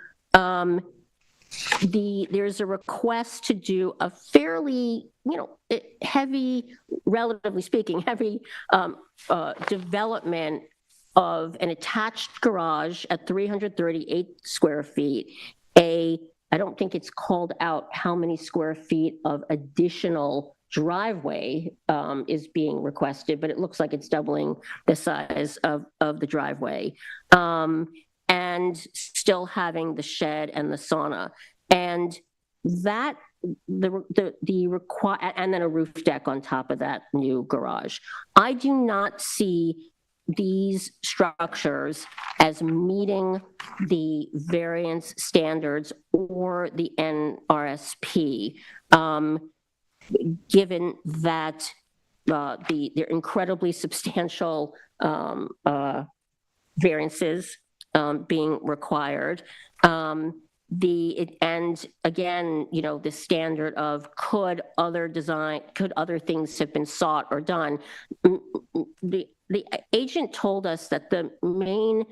there's a request to do a fairly, heavy, relatively speaking, heavy development of an attached garage at 338 square feet. I don't think it's called out how many square feet of additional driveway is being requested, but it looks like it's doubling the size of the driveway. And still having the shed and the sauna, and that and then a roof deck on top of that new garage. I do not see these structures as meeting the variance standards or the NRSP, given that they're incredibly substantial variances being required. And again, the standard of could other things have been sought or done? the agent told us that the main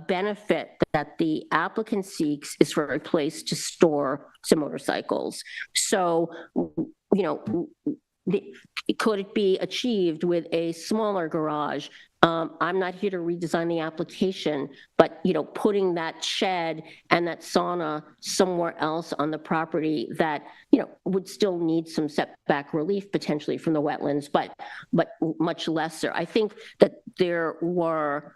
benefit that the applicant seeks is for a place to store some motorcycles. So, you know, could it be achieved with a smaller garage? I'm not here to redesign the application, but, you know, putting that shed and that sauna somewhere else on the property that, you know, would still need some setback relief potentially from the wetlands, but much lesser. I think that there were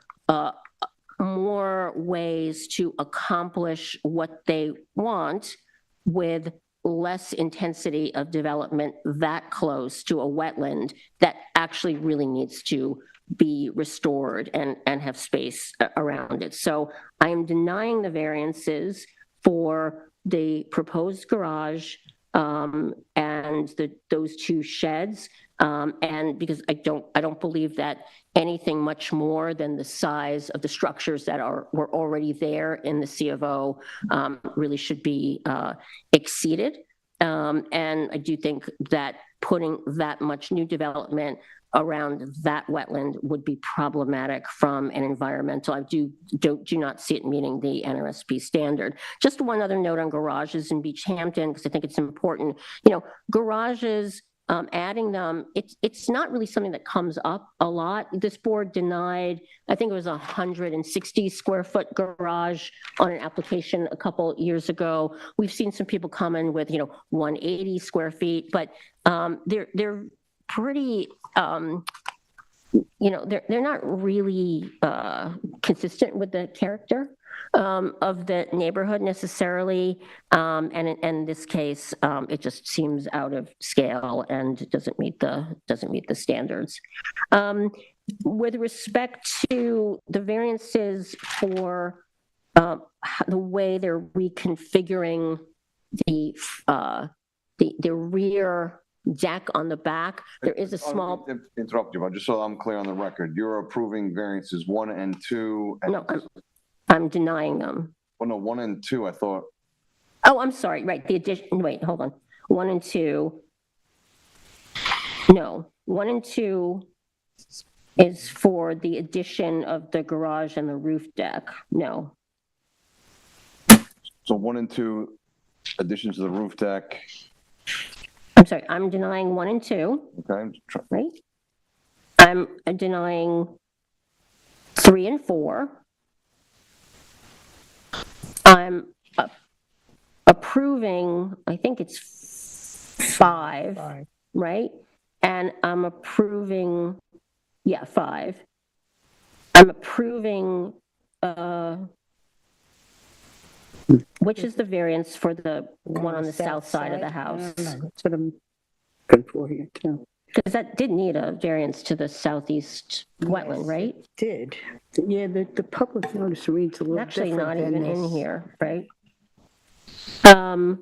more ways to accomplish what they want with less intensity of development that close to a wetland that actually really needs to be restored and have space around it. So I am denying the variances for the proposed garage and those two sheds, and because I don't believe that anything much more than the size of the structures that were already there in the C of O really should be exceeded. And I do think that putting that much new development around that wetland would be problematic from an environmental. I do not see it meeting the NRSP standard. Just one other note on garages in Beach Hampton, because I think it's important. You know, garages, adding them, it's not really something that comes up a lot. This board denied, I think it was 160 square foot garage on an application a couple years ago. We've seen some people come in with, you know, 180 square feet, but they're pretty, you know, they're not really consistent with the character of the neighborhood necessarily, and in this case, it just seems out of scale and doesn't meet the standards. With respect to the variances for the way they're reconfiguring the rear deck on the back, there is a small. Interrupt you, but just so I'm clear on the record, you're approving variances 1 and 2. And No, I'm denying them. well, no, 1 and 2, I thought. Oh, I'm sorry. Right. The addition. Wait, hold on. 1 and 2. No, 1 and 2 is for the addition of the garage and the roof deck. No. So 1 and 2, addition to the roof deck. I'm sorry. I'm denying 1 and 2. Okay. Right. I'm denying 3 and 4. I'm approving, I think it's 5, right? And I'm approving, yeah, 5. I'm approving, which is the variance for the one on the south side of the house? That's what I'm looking for here too. Because that did need a variance to the southeast wetland, right? It did. Yeah, the public notice reads a little Actually different not than even in this. here, right? And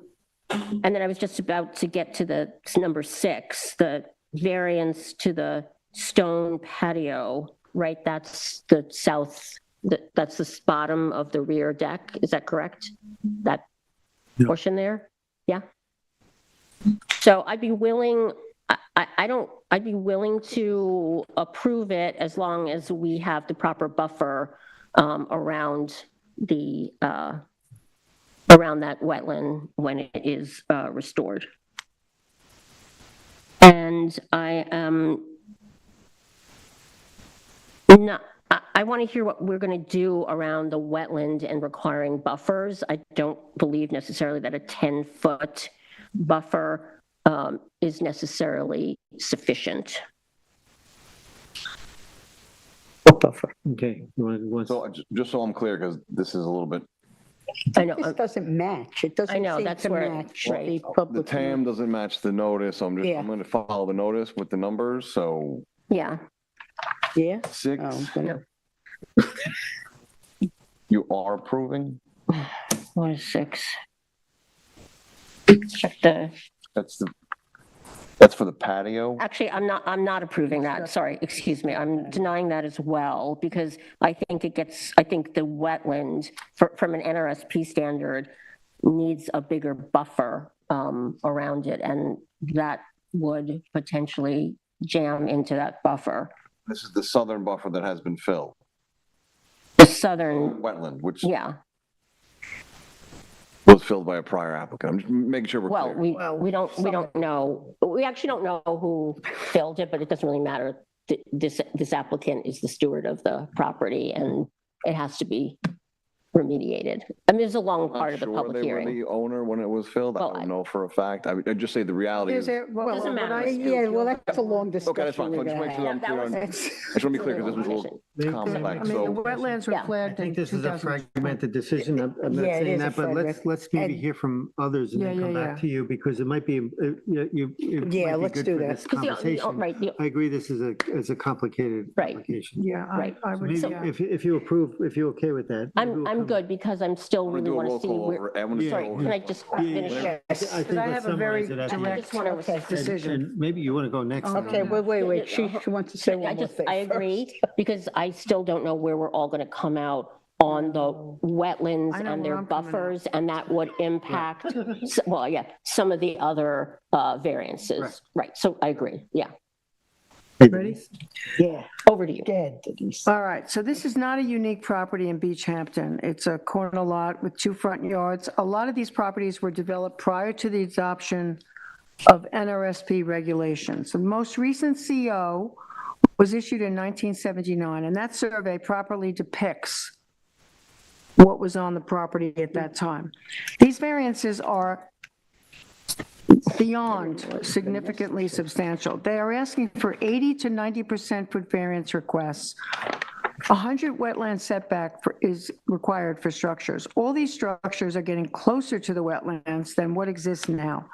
then I was just about to get to the number 6, the variance to the stone patio, right? That's the south, that's the bottom of the rear deck. Is that correct? That portion there? Yeah. So I'd be willing, I'd be willing to approve it as long as we have the proper buffer around the, around that wetland when it is restored. And I am not, I want to hear what we're going to do around the wetland and requiring buffers. I don't believe necessarily that a 10-foot buffer is necessarily sufficient. Buffer. Okay. So just so I'm clear, because this is a little bit, I know. This doesn't match. It I doesn't know, seem that's to where- match right. the the public. TAM doesn't match the notice. So I'm Yeah. going to follow the notice with the numbers. So Yeah. Yeah? 6, Oh, okay. you are approving? What is 6? Check the. That's for the patio? Actually, I'm not approving that. Sorry, excuse me. I'm denying that as well because I think I think the wetland from an NRSP standard needs a bigger buffer around it, and that would potentially jam into that buffer. This is the southern buffer that has been filled, The southern, wetland, which yeah. was filled by a prior applicant. I'm just making sure we're Well, clear. we don't know. We actually don't know who filled it, but it doesn't really matter. This applicant is the steward of the property and it has to be remediated. I mean, there's a long I'm not part of the sure public they hearing. were the owner when it was filled. I Well, don't know for a fact. I'd just say the reality is. Is it, well, Doesn't what matter. I- Yeah, well, that's a long discussion. Okay, that's fine. we're Just gonna make sure I'm have. clear on. I That's- just want to be clear because this was a little They- complex. I mean, the So wetlands were Yeah. I flagged in think this is a 2000. fragmented decision. I'm not Yeah, it saying is a that, but let's fragment. maybe And- hear from others and then Yeah, come yeah, back yeah. to you, because it might be, Yeah, let's good do for that. this 'Cause conversation. right, I agree, this is a complicated Right. application. Yeah, Right. I So would, maybe yeah. if you approve, if you're okay with that. maybe we'll I'm come- good because I'm still I'm going really to do a want roll to see call where, over. I'm going to sorry, go can over. I just Yeah, yeah, finish? yeah. Yes. I think Because I let's have a very summarize it at the end. direct wanna okay, recess. decision. And maybe you want to go next. Okay, wait, she wants to say I one more just, thing I agree, first. because I still don't know where we're all going to come out on the wetlands I know and where their I'm coming out. buffers, and that would impact, well, yeah, some of the other variances. Right, so I agree, yeah. Ready? Yeah, Over to you. good, Denise. All right, so this is not a unique property in Beach Hampton. It's a corner lot with 2 front yards. A lot of these properties were developed prior to the adoption of NRSP regulations. The most recent CO was issued in 1979, and that survey properly depicts what was on the property at that time. These variances are beyond significantly substantial. They are asking for 80 to 90% foot variance requests. 100 wetland setback is required for structures. All these structures are getting closer to the wetlands than what exists now.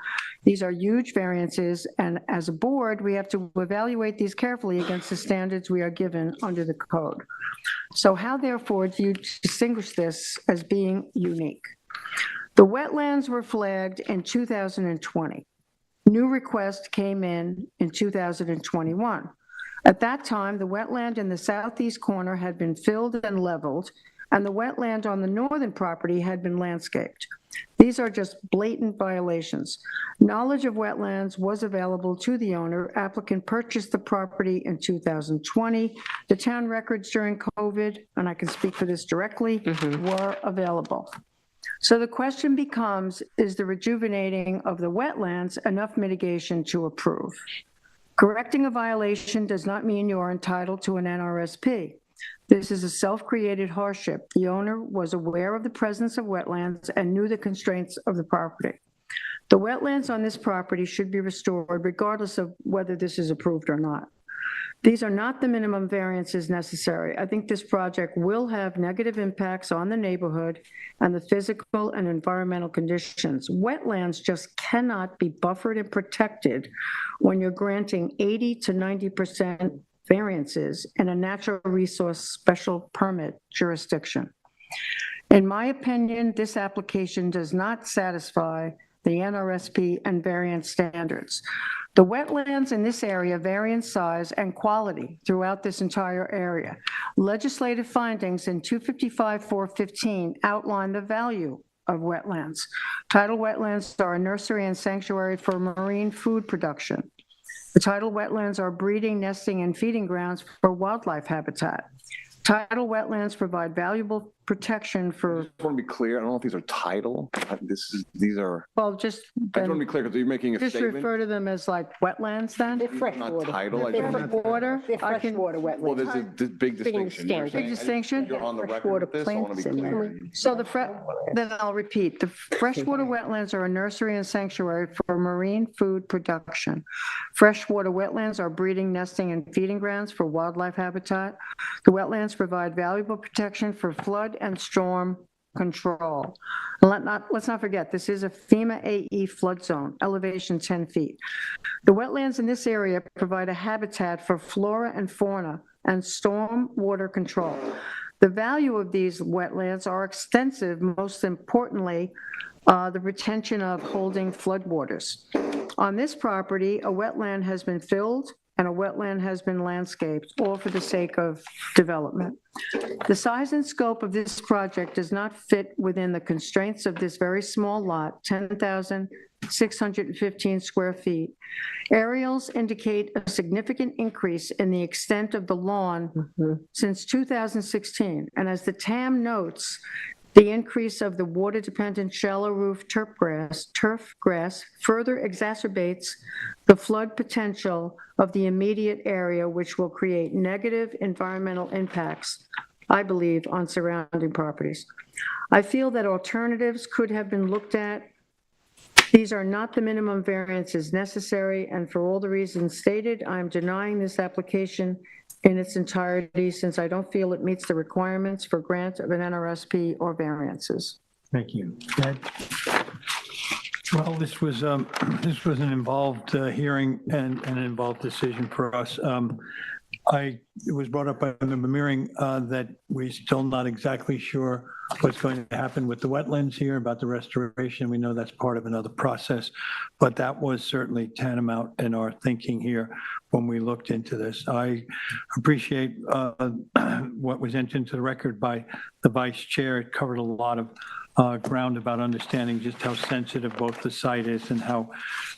These are huge variances, and as a board, we have to evaluate these carefully against the standards we are given under the code. So how therefore do you distinguish this as being unique? The wetlands were flagged in 2020. New request came in 2021. At that time, the wetland in the southeast corner had been filled and leveled, and the wetland on the northern property had been landscaped. These are just blatant violations. Knowledge of wetlands was available to the owner. Applicant purchased the property in 2020. The town records during COVID, and I can speak for this directly, were available. So the question becomes, is the rejuvenating of the wetlands enough mitigation to approve? Correcting a violation does not mean you are entitled to an NRSP. This is a self-created hardship. The owner was aware of the presence of wetlands and knew the constraints of the property. The wetlands on this property should be restored regardless of whether this is approved or not. These are not the minimum variances necessary. I think this project will have negative impacts on the neighborhood and the physical and environmental conditions. Wetlands just cannot be buffered and protected when you're granting 80 to 90% variances in a natural resource special permit jurisdiction. In my opinion, this application does not satisfy the NRSP and variance standards. The wetlands in this area vary in size and quality throughout this entire area. Legislative findings in 255-415 outline the value of wetlands. Tidal wetlands are a nursery and sanctuary for marine food production. The tidal wetlands are breeding, nesting, and feeding grounds for wildlife habitat. Tidal wetlands provide valuable protection I for, just want to be clear. I don't know if these are tidal. These are, well, just, I just want to be clear because you're making a just statement. refer to them as like wetlands then? They're Not freshwater. tidal. I They're just want to- Water? They're I can- freshwater Well, wetlands. there's a big Big distinction. You're standard. saying- Big distinction? You're on the record Freshwater with this, I want to be plants in clear. So then I'll repeat, the freshwater wetlands are a nursery and sanctuary for marine food production. Freshwater wetlands are breeding, nesting, and feeding grounds for wildlife habitat. The wetlands provide valuable protection for flood and storm control. Let's not forget, this is a FEMA AE flood zone, elevation 10 feet. The wetlands in this area provide a habitat for flora and fauna and storm water control. The value of these wetlands are extensive, most importantly, the retention of holding floodwaters. On this property, a wetland has been filled and a wetland has been landscaped, all for the sake of development. The size and scope of this project does not fit within the constraints of this very small lot, 10,615 square feet. Aerials indicate a significant increase in the extent of the lawn since 2016, and as the TAM notes, the increase of the water-dependent shallow roof turf grass further exacerbates the flood potential of the immediate area, which will create negative environmental impacts, I believe, on surrounding properties. I feel that alternatives could have been looked at. These are not the minimum variances necessary, and for all the reasons stated, I'm denying this application in its entirety since I don't feel it meets the requirements for grant of an NRSP or variances. Thank you. Ed? Well, this was an involved hearing and an involved decision for us. It was brought up by Member Meering that we're still not exactly sure what's going to happen with the wetlands here, about the restoration. We know that's part of another process, but that was certainly tantamount in our thinking here when we looked into this. I appreciate what was entered into the record by the vice chair. It covered a lot of ground about understanding just how sensitive both the site is and how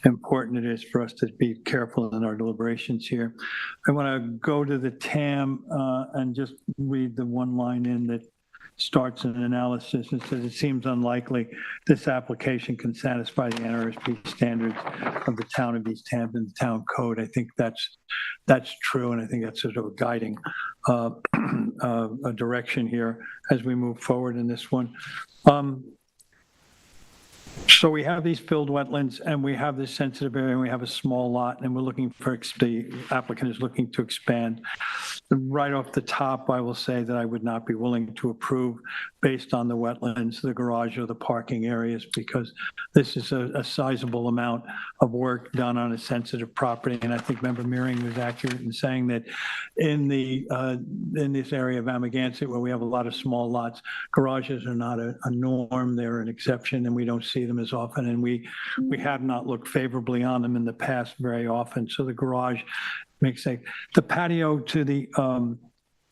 important it is for us to be careful in our deliberations here. I want to go to the TAM and just read the one line in that starts an analysis and says it seems unlikely this application can satisfy the NRSP standards of the town of East Hampton, the town code. I think that's true, and I think that's sort of a guiding a direction here as we move forward in this one. So we have these filled wetlands and we have this sensitive area and we have a small lot and we're looking for, the applicant is looking to expand. Right off the top, I will say that I would not be willing to approve based on the wetlands, the garage or the parking areas, because this is a sizable amount of work done on a sensitive property. And I think Member Meering was accurate in saying that in this area of Amagansett, where we have a lot of small lots, garages are not a norm, they're an exception, and we don't see them as often, and we have not looked favorably on them in the past very often. So the garage makes sense. The patio to the,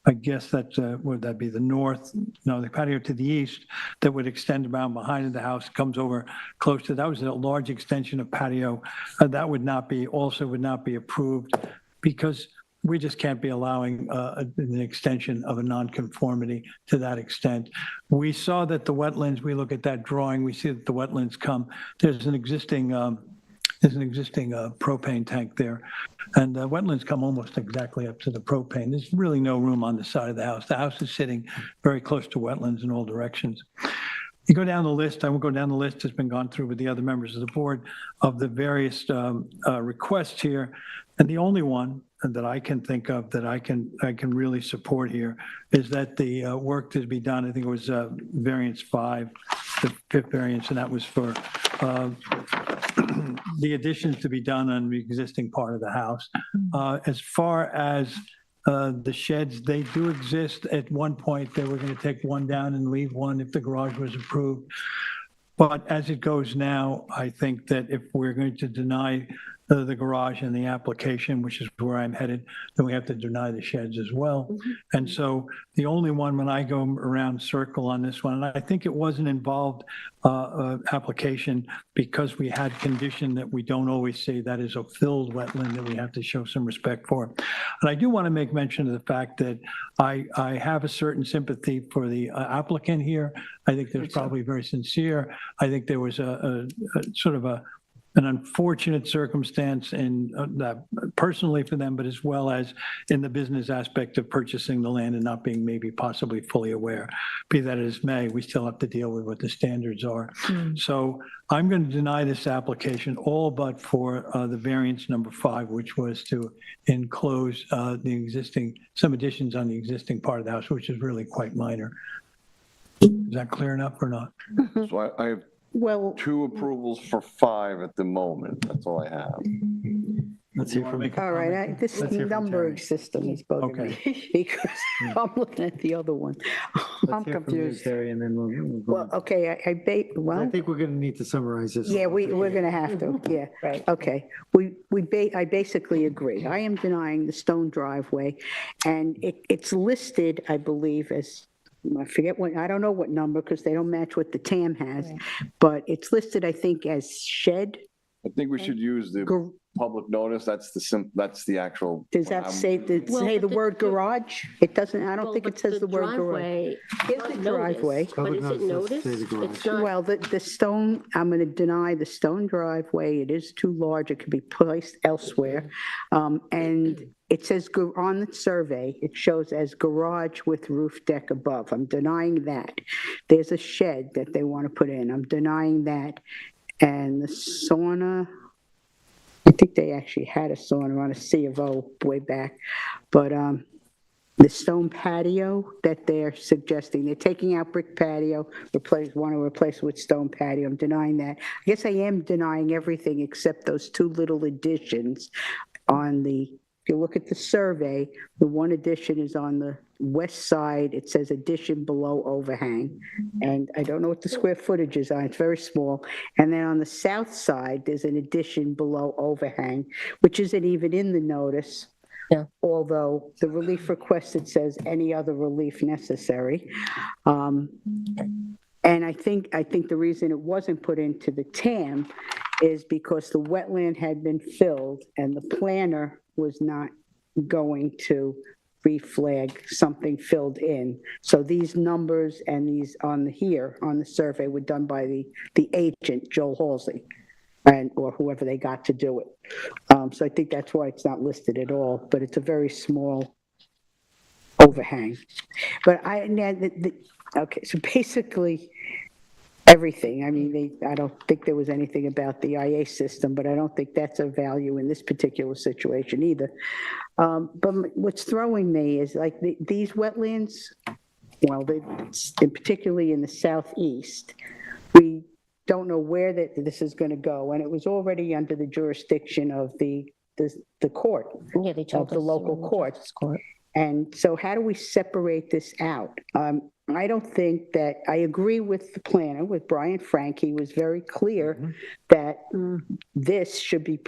I guess that, would that be the north? No, the patio to the east that would extend around behind the house, comes over close to, that was a large extension of patio. That would not be, also would not be approved because we just can't be allowing an extension of a nonconformity to that extent. We saw that the wetlands, we look at that drawing, we see that the wetlands come, there's an existing propane tank there. And the wetlands come almost exactly up to the propane. There's really no room on the side of the house. The house is sitting very close to wetlands in all directions. You go down the list, I will go down the list, it's been gone through with the other members of the board, of the various requests here. And the only one that I can think of that I can really support here is that the work to be done, I think it was variance 5, the 5th variance, and that was for the additions to be done on the existing part of the house. As far as the sheds, they do exist. At one point, they were going to take one down and leave one if the garage was approved. But as it goes now, I think that if we're going to deny the garage and the application, which is where I'm headed, then we have to deny the sheds as well. And so the only one, when I go around circle on this one, and I think it was an involved application because we had condition that we don't always see, that is a filled wetland that we have to show some respect for. And I do want to make mention of the fact that I have a certain sympathy for the applicant here. I think they're probably very sincere. I think there was a sort of an unfortunate circumstance in personally for them, but as well as in the business aspect of purchasing the land and not being maybe possibly fully aware. Be that as may, we still have to deal with what the standards are. So I'm going to deny this application all but for the variance number 5, which was to enclose some additions on the existing part of the house, which is really quite minor. Is that clear enough or not? So I have Well, 2 approvals for 5 at the moment. That's all I have. Let's hear from. All right, this Let's hear from numbering Terry. system is bugging me because I'm looking at the other one. I'm Let's hear from you, confused. Terry, and then we'll Well, go. okay, I I think we're going to need to summarize this. yeah, we're going to have to, yeah. Right. Okay, I basically agree. I am denying the stone driveway, and it's listed, I believe, as, I forget what, I don't know what number, because they don't match what the TAM has, but it's listed, I think, as shed. I think we should use the Gar- public notice. That's the actual. Does that say Well, say the but word garage? It doesn't, I don't Well, think it but says the word garage. driveway Here's is the not driveway. noticed, But is it Public notice doesn't noticed? say the garage. It's not, Well, the stone, I'm going to deny the stone driveway. It is too large. It could be placed elsewhere. And it says on the survey, it shows as garage with roof deck above. I'm denying that. There's a shed that they want to put in. I'm denying that. And the sauna, I think they actually had a sauna on a C of O way back. But the stone patio that they're suggesting, they're taking out brick patio, want to replace it with stone patio. I'm denying that. I guess I am denying everything except those two little additions on if you look at the survey, the one addition is on the west side. It says addition below overhang. And I don't know what the square footage is on. It's very small. And then on the south side, there's an addition below overhang, which isn't even in the notice. Yeah. Although the relief requested says any other relief necessary. And I think the reason it wasn't put into the TAM is because the wetland had been filled and the planner was not going to reflag something filled in. So these numbers and these on the survey were done by the agent, Joel Halsey, or whoever they got to do it. So I think that's why it's not listed at all, but it's a very small overhang. But okay, so basically everything. I mean, I don't think there was anything about the IA system, but I don't think that's of value in this particular situation either. But what's throwing me is like these wetlands, well, particularly in the southeast, we don't know where this is going to go, and it was already under the jurisdiction of the court, yeah, they told of the us local in the court. justice court. And so how do we separate this out? I don't think that, I agree with the planner, with Brian Frank. He was very clear that this should be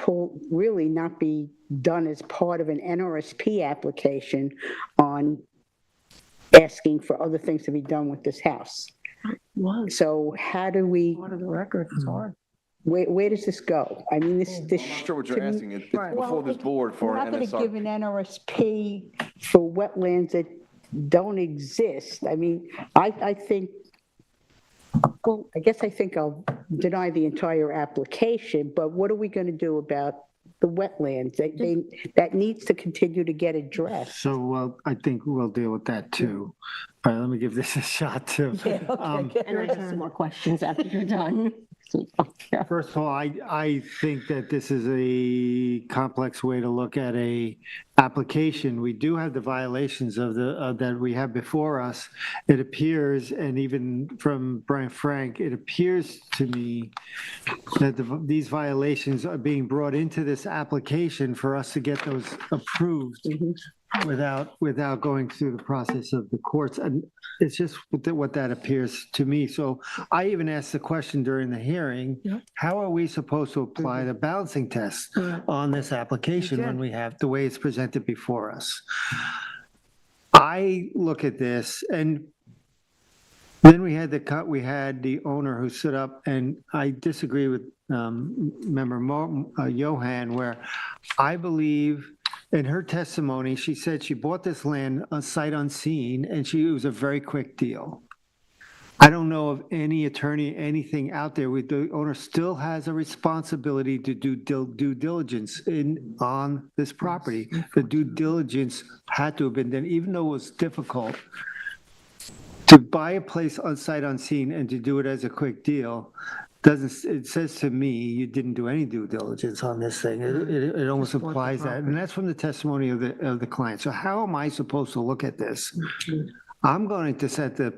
really not be done as part of an NRSP application on asking for other things to be done with this house. So how do we, Part of the record, it's hard. where does this go? I mean, this. I'm not sure what you're asking. It's before this board for We're not an going to give NSR. an NRSP for wetlands that don't exist. I mean, I think, well, I guess I think I'll deny the entire application, but what are we going to do about the wetlands? That needs to continue to get addressed. So I think we'll deal with that too. All right, let me give this a shot too. Yeah, okay. And I have some more questions after you're done. First of all, I think that this is a complex way to look at a application. We do have the violations of that we have before us. It appears, and even from Brian Frank, it appears to me that these violations are being brought into this application for us to get those approved without going through the process of the courts. And it's just what that appears to me. So I even asked the question during the hearing, how are we supposed to apply the balancing test on this application when we have the way it's presented before us? I look at this, and then we had the owner who stood up, and I disagree with member Johan, where I believe in her testimony, she said she bought this land on sight unseen, and it was a very quick deal. I don't know of any attorney, anything out there. The owner still has a responsibility to do due diligence on this property. The due diligence had to have been done, even though it was difficult. To buy a place on sight unseen and to do it as a quick deal, it says to me you didn't do any due diligence on this thing. It almost implies that, and that's from the testimony of the client. So how am I supposed to look at this? I'm going to set the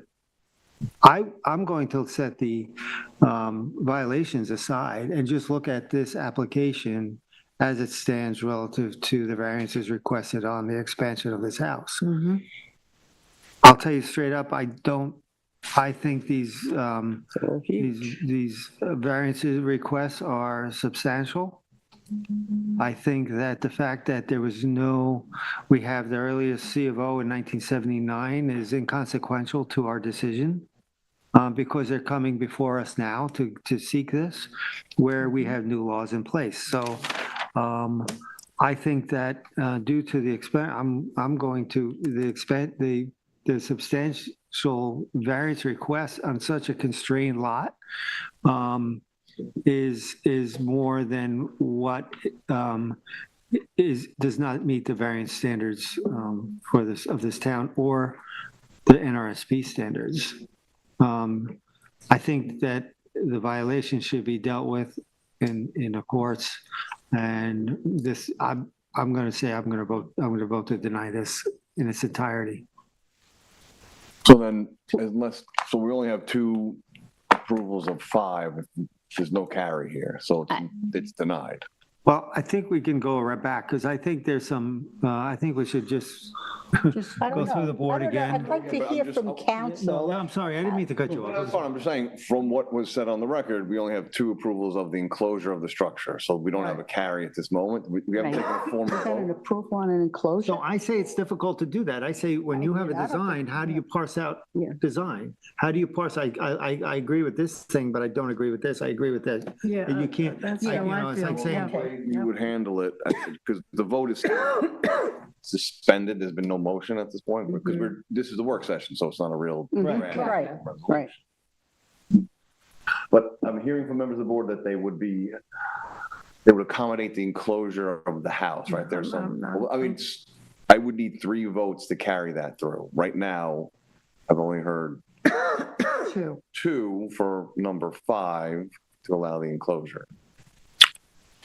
violations aside and just look at this application as it stands relative to the variances requested on the expansion of this house. I'll tell you straight up, I think these variances requests are substantial. I think that the fact that we have the earliest C of O in 1979 is inconsequential to our decision, because they're coming before us now to seek this, where we have new laws in place. So I think that due to the the substantial variance request on such a constrained lot is more than what does not meet the variance standards of this town or the NRSP standards. I think that the violation should be dealt with in the courts, and this I'm going to vote to deny this in its entirety. So then, so we only have 2 approvals of 5. There's no carry here, so it's denied. Well, I think we can go right back, because I think there's some, I think we should just go through the board again. I'd like to hear from council. No, I'm sorry, I didn't mean to cut you That's off. fine. I'm just saying, from what was said on the record, we only have 2 approvals of the enclosure of the structure, so we don't have a carry at this moment. We haven't taken a formal Is that an vote. approval on an enclosure? So I say it's difficult to do that. I say, when you have a design, how do you parse out design? How do you parse, I agree with this thing, but I don't agree with this. I agree with that. Yeah, And you can't, that's you how know, I it's like feel. saying, We would handle it, because the vote is suspended. There's been no motion at this point, because this is a work session, so it's not a real. Right. But I'm hearing from members of the board that they would accommodate the enclosure of the house, right? There's some, I mean, I would need 3 votes to carry that through. Right now, I've only heard 2 for number 5 to allow the enclosure.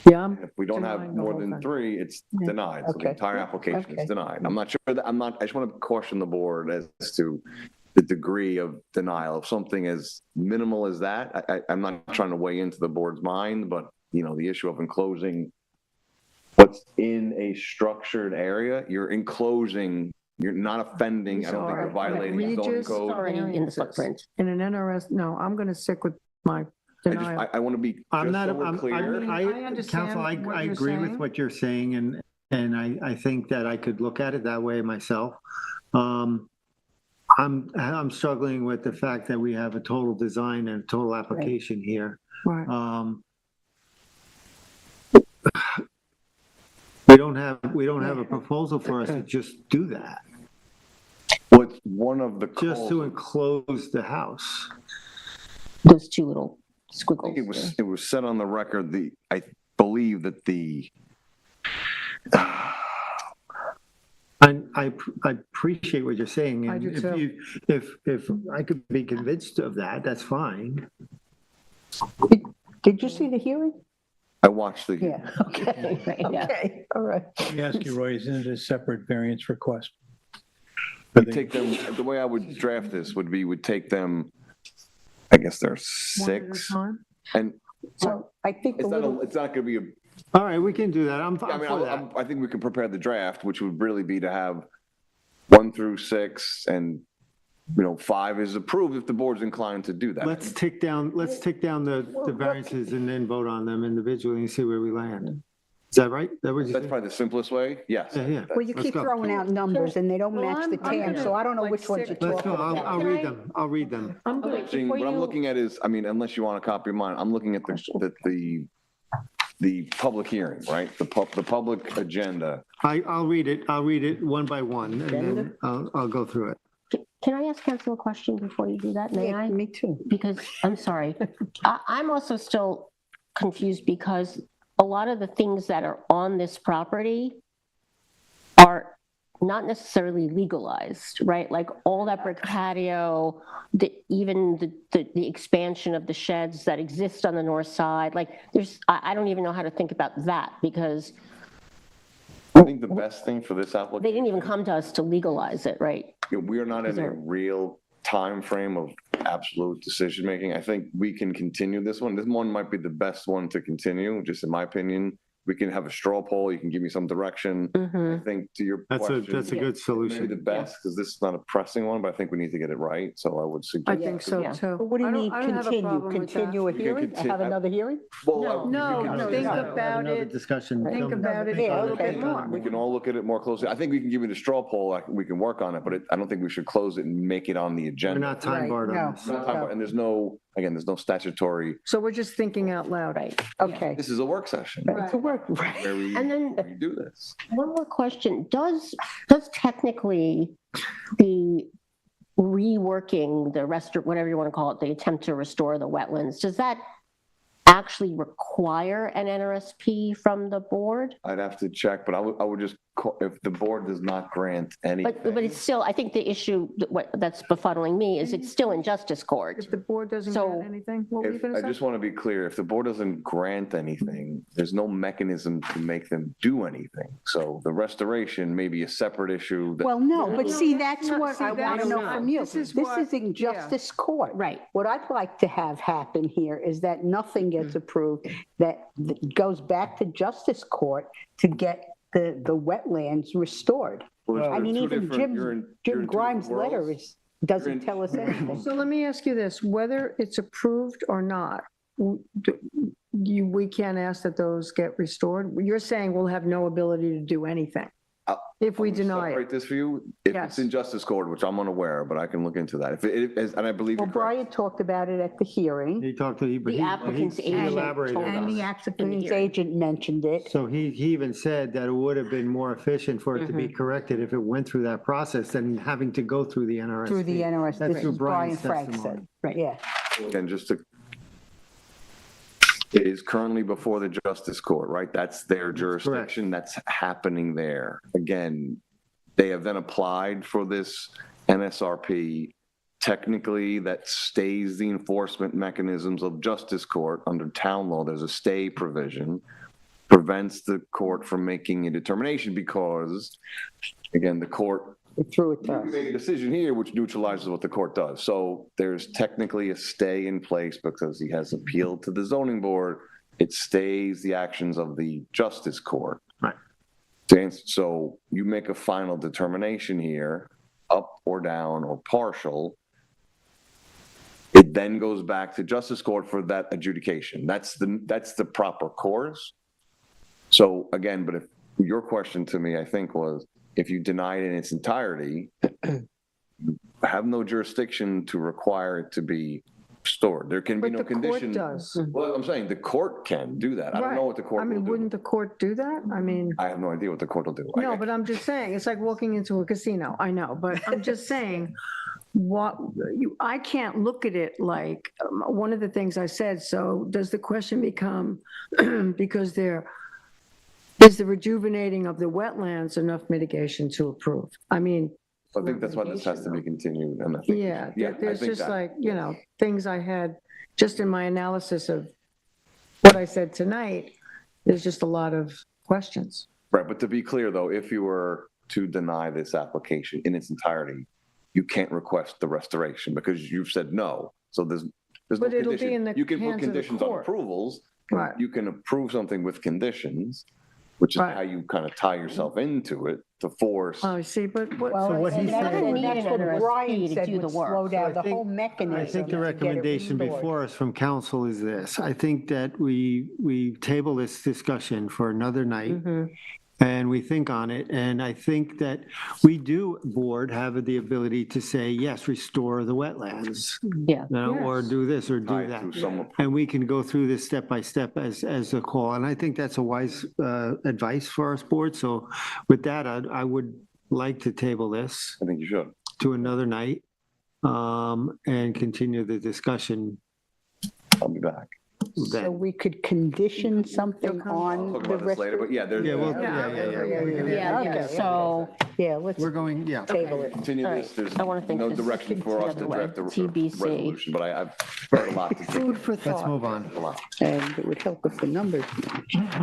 Yeah, If we don't have denying the more whole than thing. 3, it's denied. So the Okay. entire application Okay. is denied. I'm not sure that, I just want to caution the board as to the degree of denial of something as minimal as that. I'm not trying to weigh into the board's mind, but the issue of enclosing what's in a structured area, you're enclosing, you're not offending. I don't think you're violating the zoning Regis, code. Already in the footprint. In an no, I'm going to stick with my denial. I want to be, I'm just not, so we're clear. I understand Counsel, I what you're agree with saying. what you're saying, and I think that I could look at it that way myself. I'm struggling with the fact that we have a total design and total application here. Right. We don't have a proposal for us to just do that, Well, it's one of the just to calls. enclose the house. Those 2 little I squiggles. think it was said on the record, I believe that I appreciate what you're saying. I And do if I could be convinced of that, that's fine. Did you see the hearing? I watched the. Yeah, okay, okay, all right. Let me ask you, Roy, isn't it a separate variance request? We take them, the way I would draft this would be, would take them, I guess there's One at a 6. time? And So I think the little, it's not going to be All right, we can do that. I'm for that. I think we can prepare the draft, which would really be to have 1 through 6, and 5 is approved if the board's inclined to do that. Let's take down the variances and then vote on them individually and see where we land. Is that right? That's probably the simplest way. Yes. Yeah. well, you Let's keep go. throwing out numbers and they don't Well, match the I'm tan, gonna, so I don't know like, which ones you're stick- Let's talking go. about. I'll read them. I'll read them. I'm going to, What I'm looking at is, unless you want to copy mine, I'm looking at the public hearing, right? The public agenda. I'll read it. I'll read it one by one, and then I'll go through it. Can I ask council a question before you do that? May Yeah, I? me too. Because, I'm sorry, I'm also still confused because a lot of the things that are on this property are not necessarily legalized, right? Like all that brick patio, even the expansion of the sheds that exist on the north side, like I don't even know how to think about that because I think the best thing for this application. they didn't even come to us to legalize it, right? We are not in a real time frame of absolute decision making. I think we can continue this one. This one might be the best one to continue, just in my opinion, we can have a straw poll, you can give me some direction. I think to your That's a question, good maybe solution. the best, because this is not a pressing one, but I think we need to get it right, so I would I suggest. think so Yeah. too. But what do you I don't- mean I don't have a continue? problem with that. Continue a can hearing? continue- Have another hearing? Well, No, you can- think Have about another it. discussion. Think Come- about it Yeah, a little okay. bit more. We can all look at it more closely. I think we can give you the straw poll, we can work on it, but I don't think we should close it and make it on the We're agenda. not time barred no. on this. And there's no, again, there's no statutory, So we're just thinking out loud. Right. Okay. this is a work session Right, to work, right. where we And then- we do this. One more question. Does technically the reworking the whatever you want to call it, the attempt to restore the wetlands, does that actually require an NRSP from the board? I'd have to check, but I would just call, if the board does not grant anything. But it's still, I think the issue that's befuddling me is it's still in justice court. If the board doesn't So- get anything, what were you If, going I to say? just want to be clear, if the board doesn't grant anything, there's no mechanism to make them do anything. So the restoration may be a separate issue. Well, no, but see, that's No, what see, I want to that's know not- from you. this This is what- is in justice court. Right. What I'd like to have happen here is that nothing gets approved, that goes back to justice court to get the wetlands restored. Well, I mean, two even different- you're in Jim two Grimes' different letter worlds. doesn't tell us anything. So let me ask you this, whether it's approved or not, we can't ask that those get restored? You're saying we'll have no ability to do anything if we deny it? Separate this for you, if Yes. it's in justice court, which I'm unaware, but I can look into that. If it is, and I believe Well, you're correct. Brian talked about it at the hearing, He talked to, but The applicant's he agent elaborated told on and it. the applicant's agent mentioned it. So he even said that it would have been more efficient for it to be corrected if it went through that process than having to go through the NRSP. Through the NRS, That's this through is Brian Brian's Frank testimony. said. Right. Yeah. Again, it is currently before the justice court, right? That's their jurisdiction. That's happening there. Again, they have then applied for this NSRP. Technically, that stays the enforcement mechanisms of justice court under town law. There's a stay provision, prevents the court from making a determination because, again, the court Through it to you us. make a decision here which neutralizes what the court does. So there's technically a stay in place because he has appealed to the zoning board. It stays the actions of the justice court. Right. So you make a final determination here, up or down or partial. It then goes back to justice court for that adjudication. That's the proper course. So again, but if your question to me, I think, was if you deny it in its entirety, you have no jurisdiction to require it to be stored. There can be But no the court condition. does. Well, I'm saying the court can do that. I don't know what the court I will mean, do. wouldn't the court do that? I mean, I have no idea what the court will do. no, but I'm just saying, it's like walking into a casino. I know, but I'm just saying, I can't look at it like, one of the things I said, so does the question become, because is the rejuvenating of the wetlands enough mitigation to approve? I mean, I think that's why this has to be continued. And I think, yeah, I there's think just that- like, things I had, just in my analysis of what I said tonight, there's just a lot of questions. Right, but to be clear though, if you were to deny this application in its entirety, you can't request the restoration because you've said no. So there's no But it'll be condition. in the You can put hands of the conditions on court. approvals. Right. You can approve something with conditions, which is Right. how you kind of tie yourself into it to force. Oh, see, but what? Well, what and he that's said- what- Need that's an what NRSP Brian to said do would the work. slow down the I think- whole mechanism. I think the to get it recommendation restored. before us from council is this. I think that we table this discussion for another night and we think on it. And I think that we do, board, have the ability to say, yes, restore the wetlands, Yeah. or do this or tie do it that. through some And we can go through this step by step as a call. And I think that's a wise advice for our board. So with that, I would like to table this I think you should. to another night and continue the discussion I'll be back. So then. we could condition something I'll on talk the about this later, but yeah, there's. Yeah, well, Yeah, Okay. so Yeah, let's We're going, yeah. table it. Continue All this. right. There's I wanna think no this direction for us to the other draft a way. TBC. resolution, but I've heard a lot to do. Food for Let's thought. move on. A lot. And it would help if the numbers.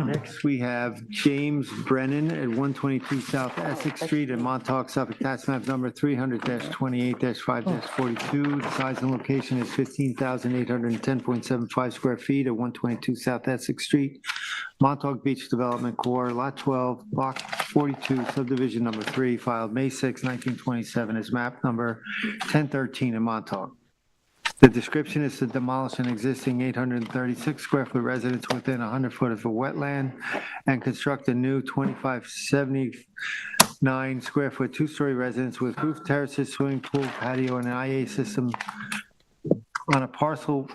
Next, we have James Brennan at 122 South Essex Street in Montauk, Suffolk, tax map number 300-28-5-42. The size and location is 15,810.75 square feet at 122 South Essex Street. Montauk Beach Development Corps, Lot 12, Block 42, Subdivision Number 3, filed May 6, 1927, as map number 1013 in Montauk. The description is to demolish an existing 836 square foot residence within 100 foot of a wetland and construct a new 2579 square foot two-story residence with roof terraces, swimming pool, patio, and an IA system on a parcel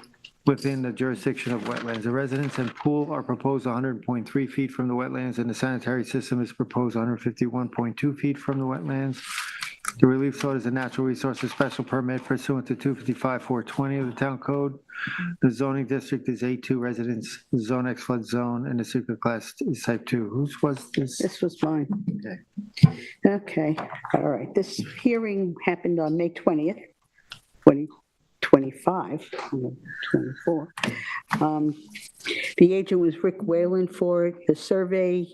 within the jurisdiction of wetlands. The residence and pool are proposed 100.3 feet from the wetlands, and the sanitary system is proposed 151.2 feet from the wetlands. The relief sought is a natural resources special permit pursuant to 255-420 of the town code. The zoning district is A2 residence, Zone X flood zone, and the secret class is type 2. Whose was this? This was mine. Okay. Okay, all right. This hearing happened on May 20th, 2025, 24. The agent was Rick Whalen for it. The survey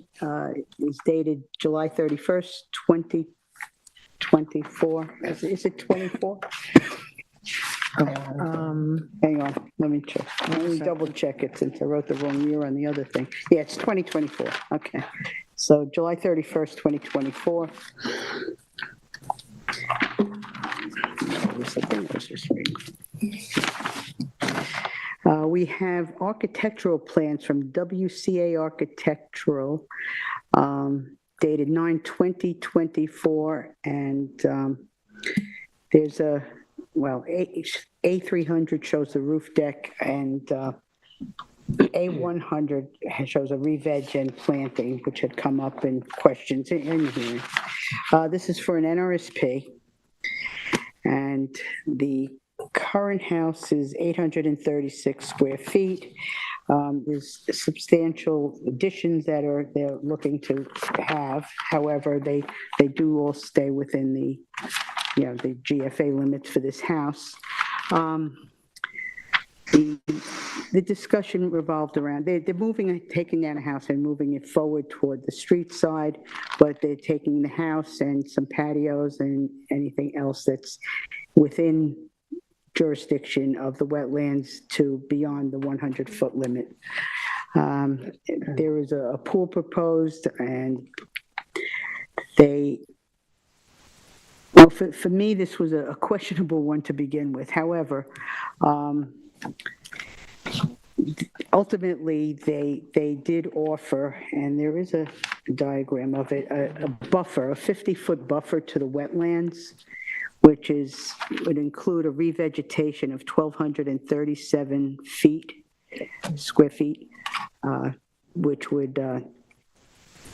is dated July 31st, 2024. Is it 24? Hang on, let me check. Let me double check it since I wrote the wrong year on the other thing. Yeah, it's 2024. Okay. So July 31st, 2024. We have architectural plans from WCA Architectural dated 9/20/24, and there's A300 shows the roof deck, and A100 shows a re-veg and planting, which had come up in questions in here. This is for an NRSP, and the current house is 836 square feet. There's substantial additions that they're looking to have. However, they do all stay within the GFA limits for this house. The discussion revolved around, they're taking down a house and moving it forward toward the street side, but they're taking the house and some patios and anything else that's within jurisdiction of the wetlands to beyond the 100-foot limit. There is a pool proposed, and for me, this was a questionable one to begin with. However, ultimately, they did offer, and there is a diagram of it, a buffer, a 50-foot buffer to the wetlands, which would include a revegetation of 1,237 square feet, which would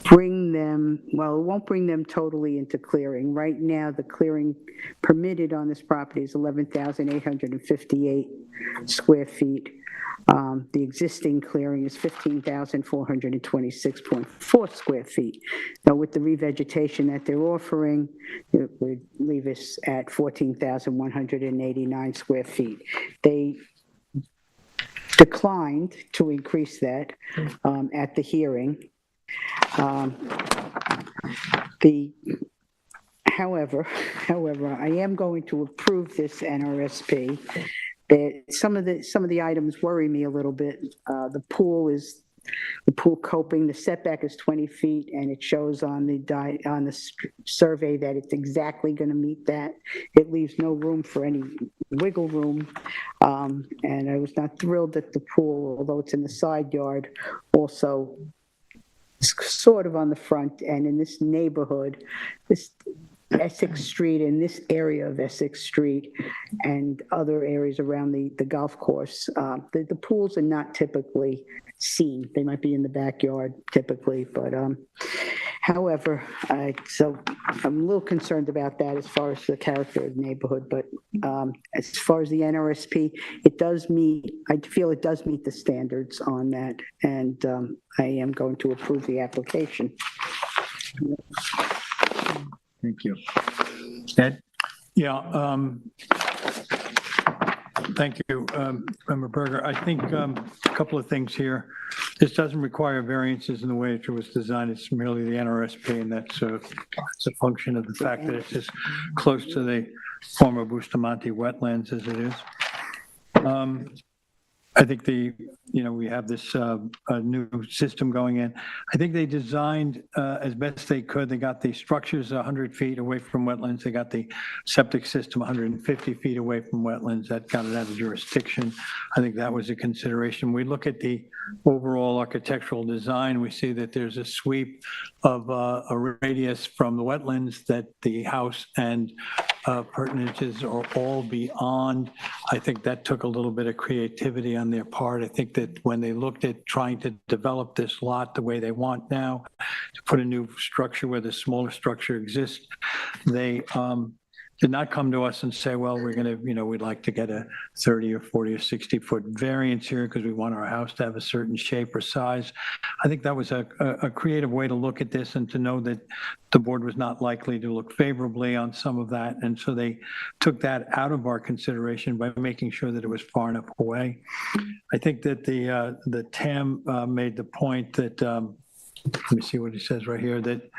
bring them, well, it won't bring them totally into clearing. Right now, the clearing permitted on this property is 11,858 square feet. The existing clearing is 15,426.4 square feet. Now, with the revegetation that they're offering, it would leave us at 14,189 square feet. They declined to increase that at the hearing. However, I am going to approve this NRSP. Some of the items worry me a little bit. The pool coping, the setback is 20 feet, and it shows on the survey that it's exactly going to meet that. It leaves no room for any wiggle room, and I was not thrilled that the pool, although it's in the side yard, also sort of on the front, and in this neighborhood, this Essex Street, in this area of Essex Street and other areas around the golf course, the pools are not typically seen. They might be in the backyard typically, but however, so I'm a little concerned about that as far as the character of the neighborhood, but as far as the NRSP, I feel it does meet the standards on that, and I am going to approve the application. Thank you. Ed? Yeah, thank you, Member Berger. I think a couple of things here. This doesn't require variances in the way it was designed. It's merely the NRSP, and that's it's a function of the fact that it's as close to the former Bustamante wetlands as it is. I think we have this new system going in. I think they designed as best they could. They got the structures 100 feet away from wetlands. They got the septic system 150 feet away from wetlands. That got it out of jurisdiction. I think that was a consideration. We look at the overall architectural design. We see that there's a sweep of a radius from the wetlands that the house and pertinences are all beyond. I think that took a little bit of creativity on their part. I think that when they looked at trying to develop this lot the way they want now, to put a new structure where the smaller structure exists, they did not come to us and say, well, we're going to, we'd like to get a 30 or 40 or 60 foot variance here because we want our house to have a certain shape or size. I think that was a creative way to look at this and to know that the board was not likely to look favorably on some of that. And so they took that out of our consideration by making sure that it was far enough away. I think that the TAM made the point that, let me see what he says right here, that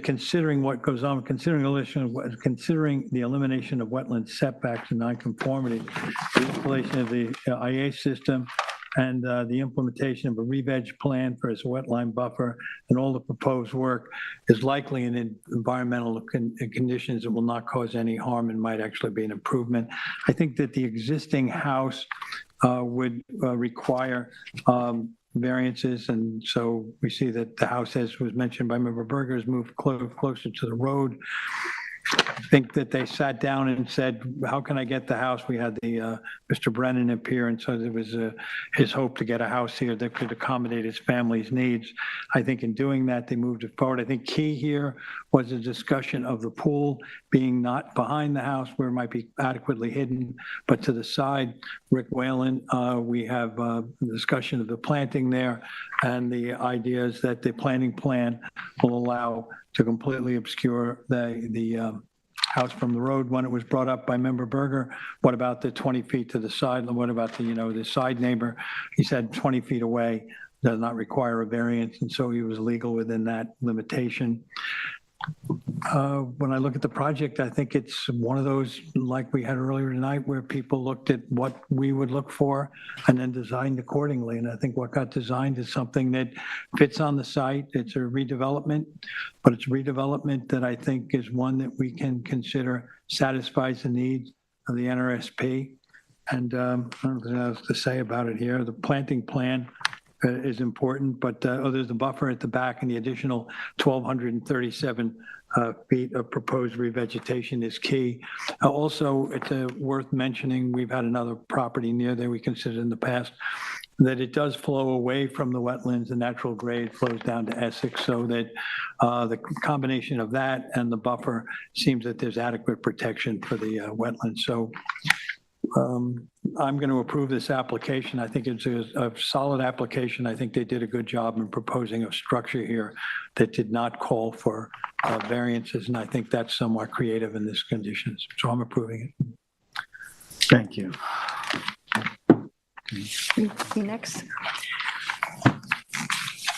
considering what goes on, considering the elimination of wetland setbacks and nonconformity, the installation of the IA system, and the implementation of a re-veg plan for its wetline buffer and all the proposed work is likely in environmental conditions that will not cause any harm and might actually be an improvement. I think that the existing house would require variances, and so we see that the house, as was mentioned by Member Berger, has moved closer to the road. I think that they sat down and said, how can I get the house? We had the Mr. Brennan appear, and so there was his hope to get a house here that could accommodate his family's needs. I think in doing that, they moved it forward. I think key here was a discussion of the pool being not behind the house where it might be adequately hidden, but to the side. Rick Whalen, we have a discussion of the planting there, and the idea is that the planting plan will allow to completely obscure the house from the road. When it was brought up by Member Berger, what about the 20 feet to the side? What about the side neighbor? He said 20 feet away does not require a variance, and so he was legal within that limitation. When I look at the project, I think it's one of those, like we had earlier tonight, where people looked at what we would look for and then designed accordingly. And I think what got designed is something that fits on the site. It's a redevelopment, but it's redevelopment that I think is one that we can consider satisfies the needs of the NRSP. And I don't know what else to say about it here. The planting plan is important, but there's the buffer at the back, and the additional 1,237 feet of proposed revegetation is key. Also, it's worth mentioning, we've had another property near there we considered in the past, that it does flow away from the wetlands. The natural grade flows down to Essex, so that the combination of that and the buffer seems that there's adequate protection for the wetlands. So I'm going to approve this application. I think it's a solid application. I think they did a good job in proposing a structure here that did not call for variances, and I think that's somewhat creative in this conditions. So I'm approving it. Thank you. Next.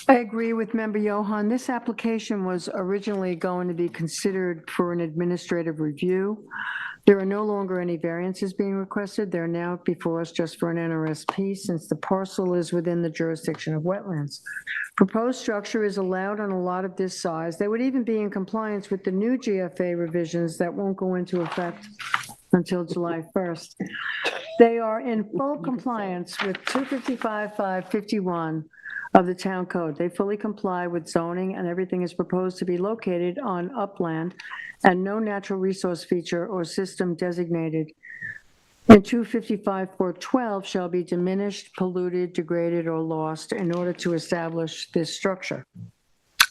I agree with Member Johan. This application was originally going to be considered for an administrative review. There are no longer any variances being requested. They're now before us just for an NRSP, since the parcel is within the jurisdiction of wetlands. Proposed structure is allowed on a lot of this size. They would even be in compliance with the new GFA revisions that won't go into effect until July 1st. They are in full compliance with 255-551 of the town code. They fully comply with zoning, and everything is proposed to be located on upland, and no natural resource feature or system designated in 255-412 shall be diminished, polluted, degraded, or lost in order to establish this structure.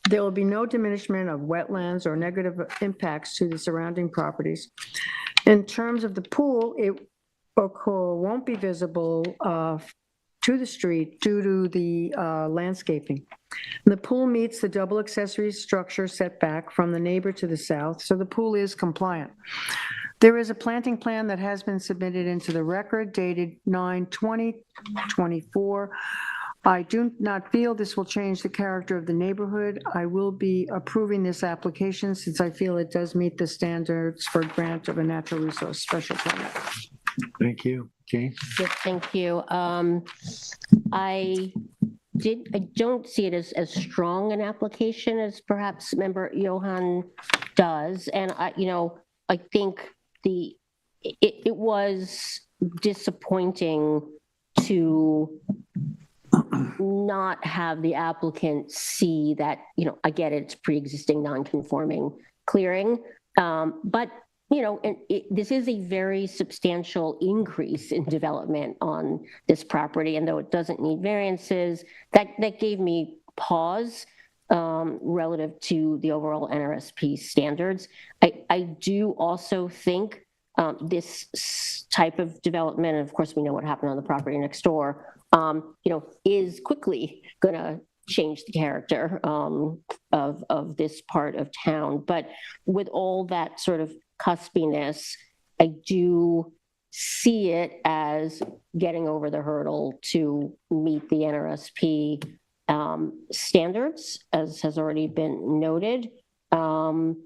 There will be no diminishment of wetlands or negative impacts to the surrounding properties. In terms of the pool, it won't be visible to the street due to the landscaping. The pool meets the double accessory structure setback from the neighbor to the south, so the pool is compliant. There is a planting plan that has been submitted into the record dated 9/20/24. I do not feel this will change the character of the neighborhood. I will be approving this application since I feel it does meet the standards for grant of a natural resource special permit. Thank you. Jane? Yes, thank you. I don't see it as strong an application as perhaps member Johan does. And I think it was disappointing to not have the applicant see that, I get it, it's pre-existing non-conforming clearing, but this is a very substantial increase in development on this property, and though it doesn't need variances, that gave me pause relative to the overall NRSP standards. I do also think this type of development, and of course we know what happened on the property next door, is quickly going to change the character of this part of town. But with all that sort of cuspiness, I do see it as getting over the hurdle to meet the NRSP standards, as has already been noted. And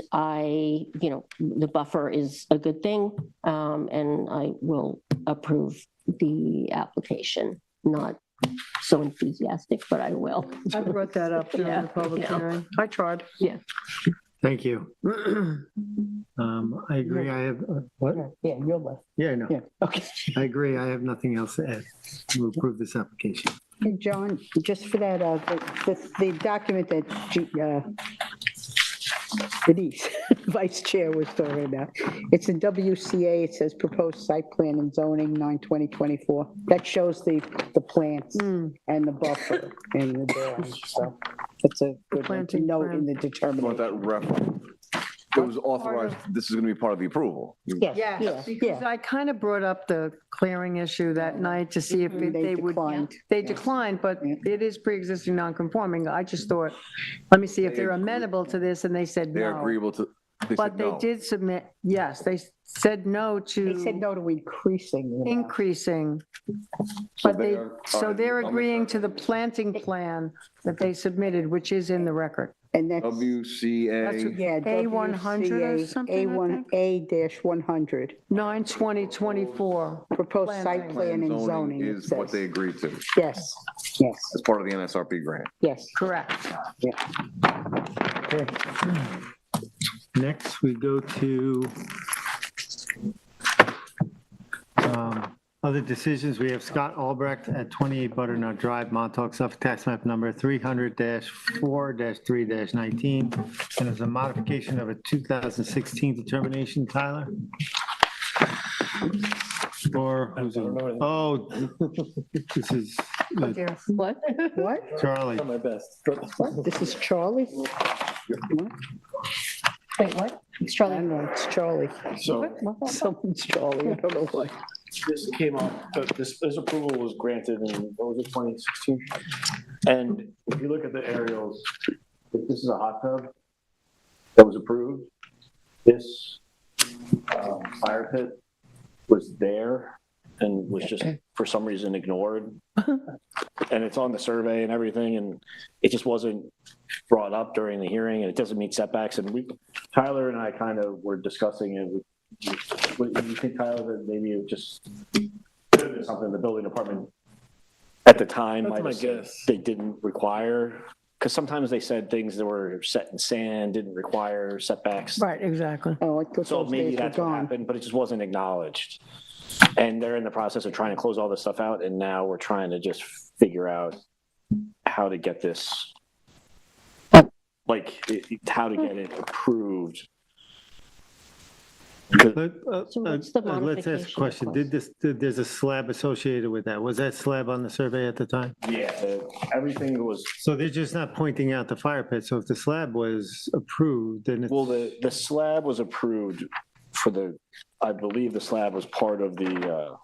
the buffer is a good thing, and I will approve the application. Not so enthusiastic, but I will. I brought that up during Yeah, the public yeah. hearing. I tried. Yeah. Thank you. I agree. I have, what? Yeah, you're left. Yeah, no. Yeah, okay. I agree. I have nothing else to add. We'll approve this application. Hey, John, just for that, the document that Denise, Vice Chair, was talking about, it's in WCA, it says proposed site plan and zoning 9/20/24. That shows the plants and the buffer and the drawings, so it's a good one to Planting note plan. in the Want determination. that reference? It was authorized, this is going to be part of the approval. Yes, Yes, because yeah. I kind of brought up the clearing issue that night to see if They they would. declined. They declined, but it is pre-existing non-conforming. I just thought, let me see if they're amenable to this, and they said They're no. agreeable to, they But said they no. did submit, yes, they said no They said to no to increasing. the amount. increasing. So But they, are- so they're I'm agreeing to sorry. the planting plan that they submitted, which is in the record. And that's, WCA, yeah. A100 or WCA something, I A1A-100, 9/20/24. proposed site Planting. plan and zoning, it is what says. they agreed to Yes, yes, as part of the NSRP grant. yes. Correct. Okay. Next, we go to other decisions. We have Scott Albrecht at 28 Butternut Drive, Montauk, Suffolk, tax map number 300-4-3-19. And it's a modification of a 2016 determination, Tyler? Or who's it? Oh, this is What? What? Charlie. My best. What? This is Charlie? Wait, what? It's I Charlie. don't know, it's Charlie. So Someone's Charlie, I don't know what. this came up, this approval was granted in, what was it, 2016? And if you look at the aerials, if this is a hot tub that was approved, this fire pit was there and was just for some reason ignored. And it's on the survey and everything, and it just wasn't brought up during the hearing, and it doesn't meet setbacks. And Tyler and I kind of were discussing it. What do you think, Tyler, that maybe it just could have been something the building department at the time might have said they didn't require? Because sometimes they said things that were set in sand didn't require setbacks. Right, exactly. Oh, I thought So those maybe days were that's what gone. happened, but it just wasn't acknowledged. And they're in the process of trying to close all this stuff out, and now we're trying to just figure out how to get this, how to get it approved. So what's the let's ask a modification question. There's a slab associated with that. Was that slab on the survey at the time? Yeah, everything was, So they're just not pointing out the fire pit. So if the slab was approved, then it's. well, the slab was approved for I believe the slab was part of the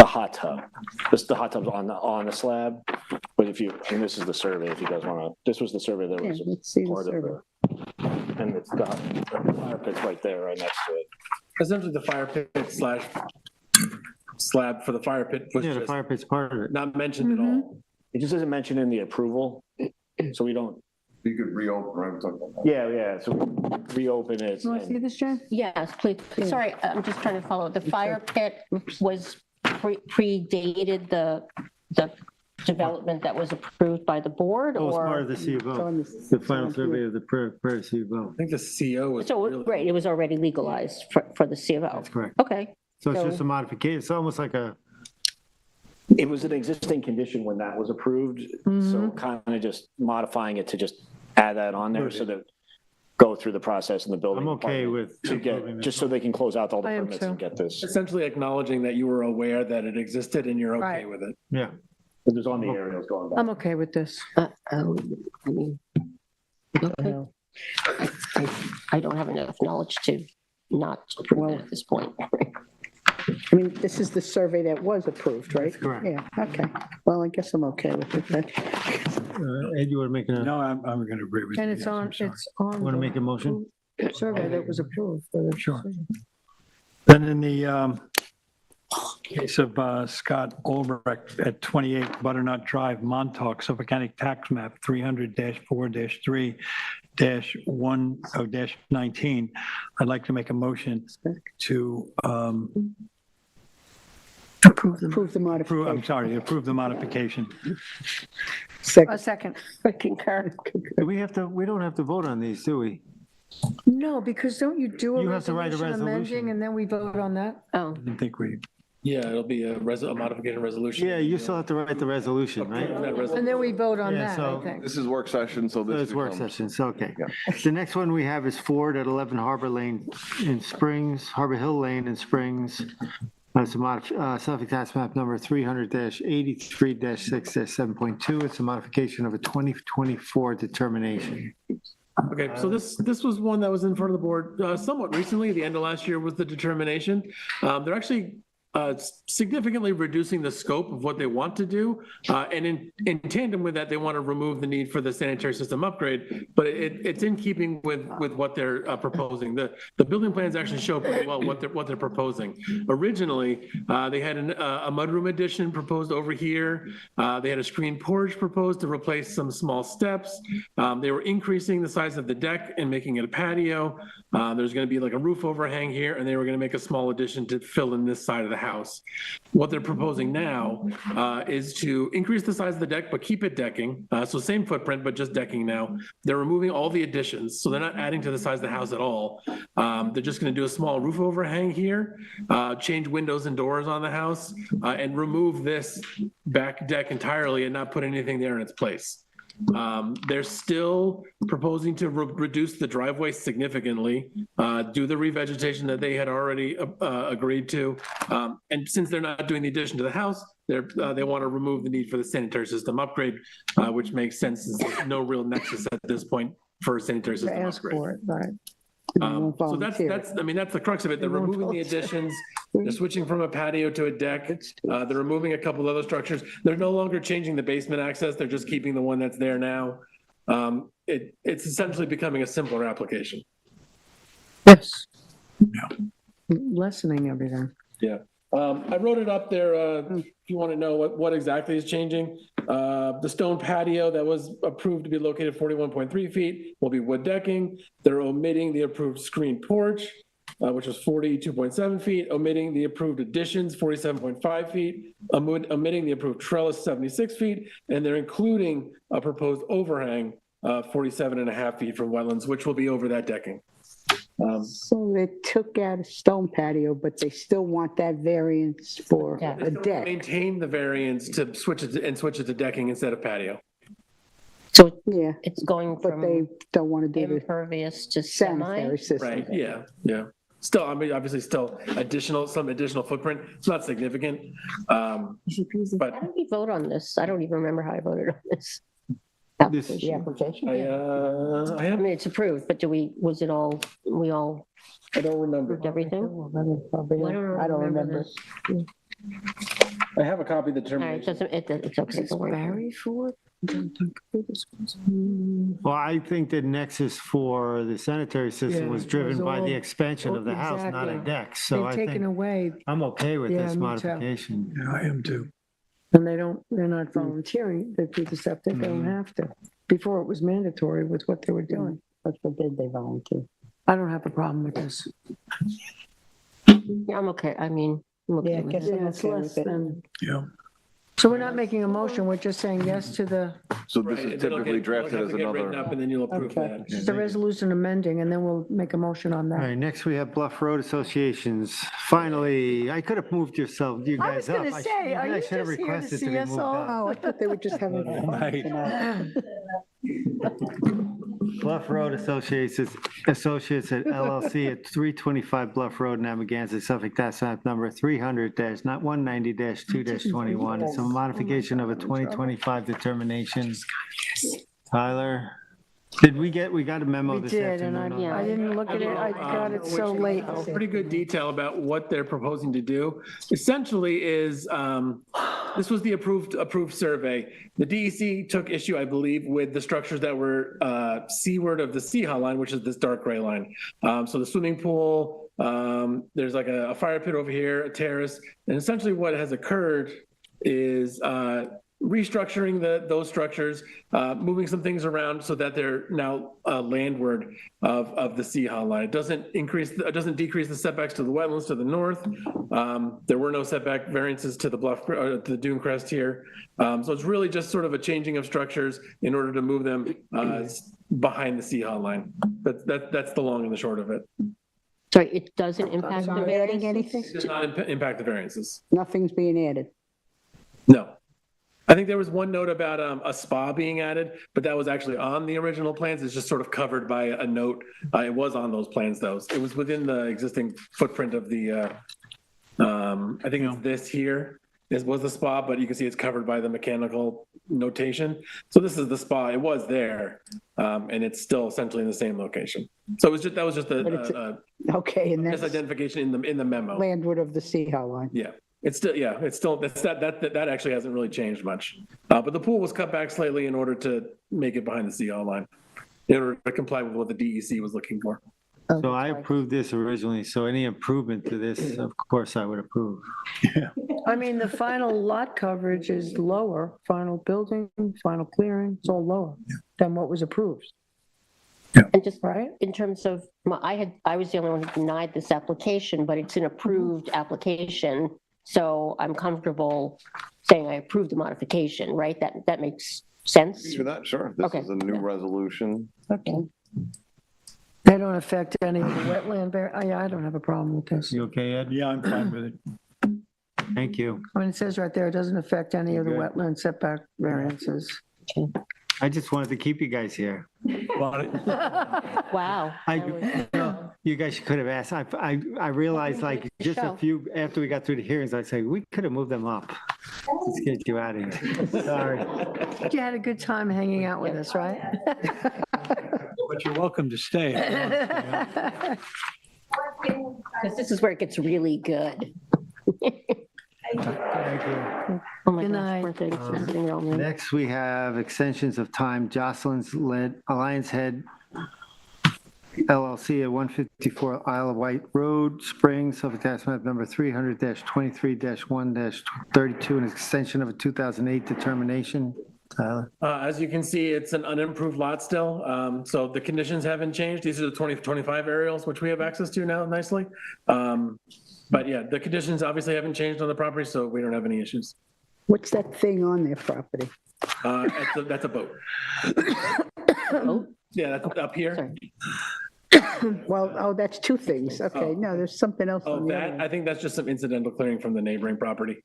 hot tub. The hot tub's on the slab, but and this is the survey, if you guys want to, this was the survey that Yeah, was let's see the part of survey. and it's got the fire pit's right there, right next to it. Essentially, the fire pit slash slab for the fire pit was Yeah, the just fire pit's part of it. not mentioned at all. It just isn't mentioned in the approval, so we don't, You could reopen, right? We're talking about that. Yeah, so reopen it. You want to see this, Jen? Yes, please. Sorry, I'm just trying to follow. The fire pit was predated the development that was approved by the board, It was part or? of the C of It's O, on the final survey of the prior C of O. I think the CO was So, really. right, it was already legalized for the C of O. That's correct. Okay, So it's So- just a modification. It's almost like a, It was an existing condition when that was approved, so kind of just modifying it to just add that on there so that go through the process in the building. I'm okay department with To approving get, this just so they can close out all the I am permits too. and get this. Essentially acknowledging that you were aware that it existed and you're okay Right. with it. yeah. It was on the aerials going back. I'm okay with this. I mean, okay. I don't have enough knowledge to not approve it at this point. I mean, this is the survey that was approved, right? That's correct. Yeah, okay. Well, I guess I'm okay with it then. Ed, you want to make a, No, I'm going to agree with you. And it's yes, I'm on, sorry. it's on. want to the make a motion? Survey that was approved. for the Sure. decision. Then in the case of Scott Olbrecht at 28 Butternut Drive, Montauk, Suffolk County Tax Map 300-4-3-1-19, I'd like to make a motion to Approve the approve, I'm modification. sorry, approve the modification. A Second. second. I concur. Do we have to, we don't have to vote on these, do we? No, because don't you do a You have to write a resolution amending resolution. and then we vote on that? Oh, I didn't think we, Yeah, it'll be a modification resolution. Yeah, you still have to write the resolution, right? And then we vote on Yeah, that, so- I think. This is work session, so this Those work becomes- sessions, okay. Yeah. The next one we have is Ford at 11 Harbor Lane in Springs, Harbor Hill Lane in Springs. It's a Suffolk Tax Map number 300-83-6-7.2. It's a modification of a 2024 determination. Okay, so this was one that was in front of the board somewhat recently, the end of last year was the determination. They're actually significantly reducing the scope of what they want to do. And in tandem with that, they want to remove the need for the sanitary system upgrade, but it's in keeping with what they're proposing. The building plans actually show pretty well what they're proposing. Originally, they had a mudroom addition proposed over here. They had a screen porch proposed to replace some small steps. They were increasing the size of the deck and making it a patio. There's going to be like a roof overhang here, and they were going to make a small addition to fill in this side of the house. What they're proposing now is to increase the size of the deck, but keep it decking. So same footprint, but just decking now. They're removing all the additions, so they're not adding to the size of the house at all. They're just going to do a small roof overhang here, change windows and doors on the house, and remove this back deck entirely and not put anything there in its place. They're still proposing to reduce the driveway significantly, do the revegetation that they had already agreed to. And since they're not doing the addition to the house, they want to remove the need for the sanitary system upgrade, which makes sense. There's no real nexus at this point for a sanitary To Mm-hmm. system ask upgrade. for it, right. So that's the crux of it. They're They won't removing the volunteer. additions. They're switching from a patio to a deck. They're removing a couple other structures. They're no longer changing the basement access. They're just keeping the one that's there now. It's essentially becoming a simpler application. Yes. Lessening everything. Yeah. I wrote it up there, if you want to know what exactly is changing. The stone patio that was approved to be located 41.3 feet will be wood decking. They're omitting the approved screen porch, which was 42.7 feet, omitting the approved additions, 47.5 feet, omitting the approved trellis, 76 feet, and they're including a proposed overhang, 47.5 feet from wetlands, which will be over that decking. So they took out a stone patio, but they still want that variance for Yeah. a deck. Maintain the variance to switch it to decking instead of patio. so Yeah, it's going but they from don't want to do the impervious to semi? sanitary system. Right, yeah. Still, I mean, obviously still some additional footprint. It's not significant. But How did we vote on this? I don't even remember how I voted on this. This- The application? I I have, mean, it's approved, but we all I don't remember. approved everything? I don't remember. this. I have a copy of the All right, determination. it's okay. don't worry. Barry Ford? Well, I think the nexus for the sanitary system Yeah, was it driven was by the all- expansion of the house, not a Exactly. deck. So They've I taken think away, I'm okay with Yeah, this me too. modification. Yeah, I am too. and they're not volunteering to do the septic, they don't have to. before it was mandatory with what they were doing. God forbid they volunteer. I don't have a problem with this. Yeah, I'm okay. I mean, I'm okay Yeah, I with guess it. Yeah, I'm it's okay less with it. than, Yeah. so we're not making a motion, we're just saying yes to the, So this Right, is and it'll typically get- it'll drafted have as to get written another. up, and then you'll approve Okay. that. just a resolution amending, and then we'll make a motion on All that. right, next we have Bluff Road Associations. Finally, I could have moved you I was guys up. gonna say, are you should have just here to requested see be us moved all? up. Oh, I thought they were just having fun Right. tonight. Bluff Road Associates at LLC at 325 Bluff Road, Narragansett, Suffolk, tax map number 300-190-2-21. It's a modification of a 2025 determination. Tyler, we got a memo We this did, and afternoon. on I didn't look at it, I got it so late. Pretty good detail about what they're proposing to do. Essentially is, this was the approved survey. The DEC took issue, I believe, with the structures that were seaward of the Sea line, which is this dark gray line. So the swimming pool, there's like a fire pit over here, a terrace, and essentially what has occurred is restructuring those structures, moving some things around so that they're now landward of the Sea line. It doesn't decrease the setbacks to the wetlands to the north. There were no setback variances to the to the dune crest here. So it's really just sort of a changing of structures in order to move them behind the Sea line. That's the long and the short of it. Sorry, it doesn't impact the Not variance? adding anything? It does not impact the variances. Nothing's being added. No. I think there was one note about a spa being added, but that was actually on the original plans. It's just sort of covered by a note. It was on those plans, though. It was within the existing footprint of the, I think it's this here. This was the spa, but you can see it's covered by the mechanical notation. So this is the spa. It was there, and it's still essentially in the same location. So it was just, that was just a Okay, and that's misidentification in the memo. landward of the Sea line. Yeah. That actually hasn't really changed much. But the pool was cut back slightly in order to make it behind the Sea line, in order to comply with what the DEC was looking for. So I approved this originally, so any improvement to this, of course, I would approve. I mean, the final lot coverage is lower, final building, final clearing, it's all lower than what was approved, And just right? in terms of, I was the only one who denied this application, but it's an approved application. So I'm comfortable saying I approve the modification, right? That makes sense? For that, sure. This Okay. is a new resolution. Okay. They don't affect any of the wetland, I don't have a problem with this. You okay, Ed? Yeah, I'm fine with it. Thank you. I mean, it says right there, it doesn't affect any of the Good. wetland setback variances. I just wanted to keep you guys here. Wow. You guys could have asked. I realized like just a Show. few, after we got through the hearings, I'd say, we could have moved them up. Let's get you out of here. Sorry. You had a good time hanging out with us, right? But you're welcome to stay. This is where it gets really good. Thank you. Oh my Good gosh, night. poor thing, it's sitting around there. Next, we have extensions of time. Jocelyn's led Alliance Head LLC at 154 Isle of Wight Road, Springs, Suffolk tax map number 300-23-1-32, an extension of a 2008 determination. Tyler? As you can see, it's an unimproved lot still. So the conditions haven't changed. These are the 2025 aerials, which we have access to now nicely. But yeah, the conditions obviously haven't changed on the property, so we don't have any issues. What's that thing on their property? That's a boat. Oh, Yeah, that's up here. sorry. Well, oh, that's two things. Okay, no, there's something else Oh, on the that, other. I think that's just some incidental clearing from the neighboring property.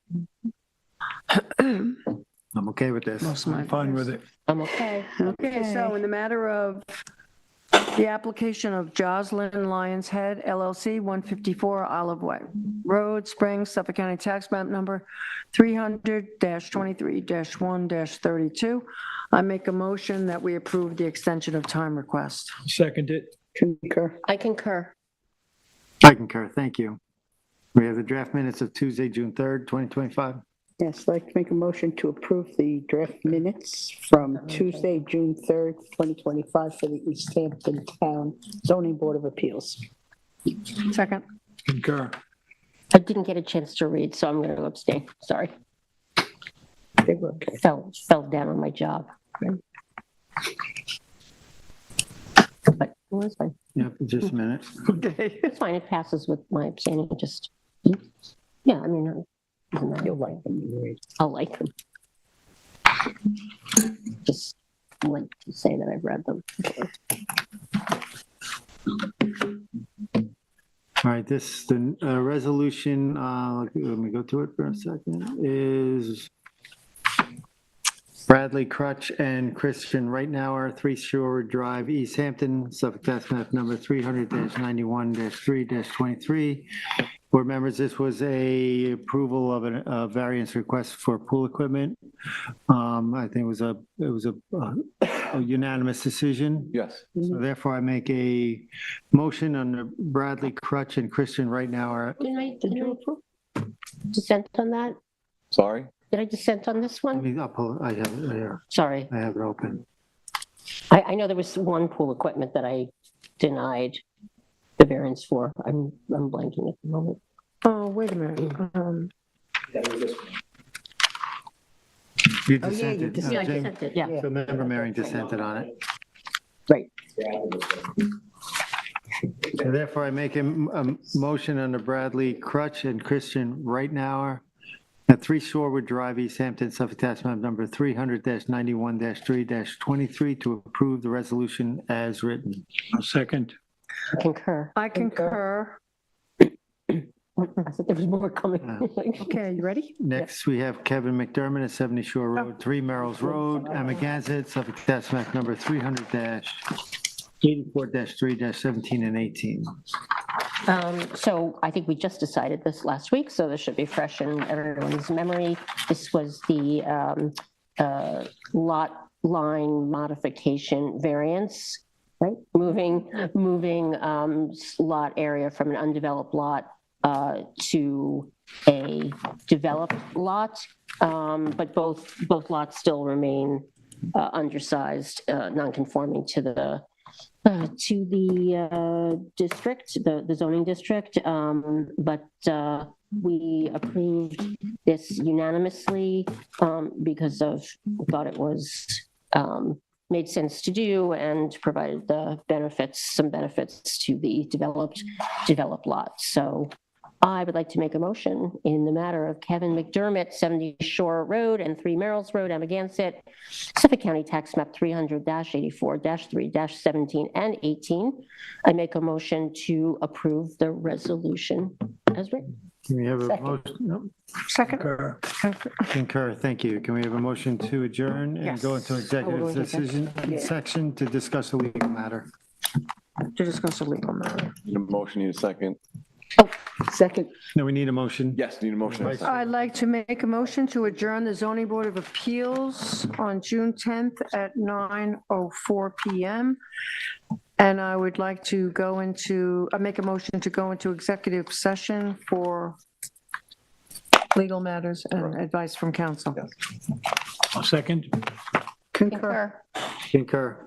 I'm okay with this. Most of my I'm fine with it. I'm okay. Okay, so in the matter of the application of Jocelyn Lyons Head LLC, 154 Olive Way Road, Springs, Suffolk County Tax Map Number 300-23-1-32, I make a motion that we approve the extension of time request. Second it. Concur. I concur. I concur. Thank you. We have the draft minutes of Tuesday, June 3rd, 2025. Yes, I'd like to make a motion to approve the draft minutes from Tuesday, June 3rd, 2025 for the East Hampton Town Zoning Board of Appeals. Second. Concur. I didn't get a chance to read, so I'm going to abstain. Sorry. They were okay. Fell down on my job. But well, it's fine. Yep, just a minute. Okay. It's fine. It passes with my abstaining. Just, yeah, I mean, doesn't matter. You'll like them. I'll like them. Just like to say that I've read them. All right, the resolution, let me go to it for a second, is Bradley Crutch and Christian Reitnauer, 3 Shore Drive, East Hampton, Suffolk Tax Map number 300-91-3-23. Board members, this was a approval of a variance request for pool equipment. I think it was a unanimous decision. Yes. So therefore, I make a motion under Bradley Crutch and Christian Reitnauer. Did I dissent on that? Sorry? Did I dissent on this I one? mean, I'll pull, I have it here. Sorry. I have it open. I know there was one pool equipment that I denied the variance for. I'm blanking at the moment. Oh, wait a minute. You Oh, yeah, you dissented. dissented. Yeah, I James- dissented, yeah. So Member Marion dissented on it. Right. So therefore, I make a motion under Bradley Crutch and Christian Reitnauer at 3 Shorewood Drive, East Hampton, Suffolk Tax Map number 300-91-3-23 to approve the resolution as written. I'll second. I concur. I concur. I thought there was more coming. Okay, you ready? Next, we have Kevin McDermott at 70 Shore Road, 3 Merrill's Road, Amagansett, Suffolk Tax Map number 300-84-3-17 and 18. So I think we just decided this last week, so this should be fresh in everyone's memory. This was the lot line modification variance, right? Moving lot area from an undeveloped lot to a developed lot, but both lots still remain undersized, non-conforming to the district, the zoning district, but we approved this unanimously because we thought it was made sense to do and provided some benefits to the developed lot. So I would like to make a motion in the matter of Kevin McDermott, 70 Shore Road and 3 Merrill's Road, Amagansett, Suffolk County Tax Map 300-84-3-17 and 18. I make a motion to approve the resolution as written. Can we have a Second. motion? No. Second. Concur, thank you. Can we have a motion to adjourn and go into executive decision section to discuss a legal matter? To discuss a legal matter. Need a motion, need a second? Second. No, we need a motion. Yes, need a motion. and a second. I'd like to make a motion to adjourn the zoning board of appeals on June 10th at 9:04 PM. And I would like to make a motion to go into executive session for legal matters and advice from counsel. I'll second. Concur. Concur.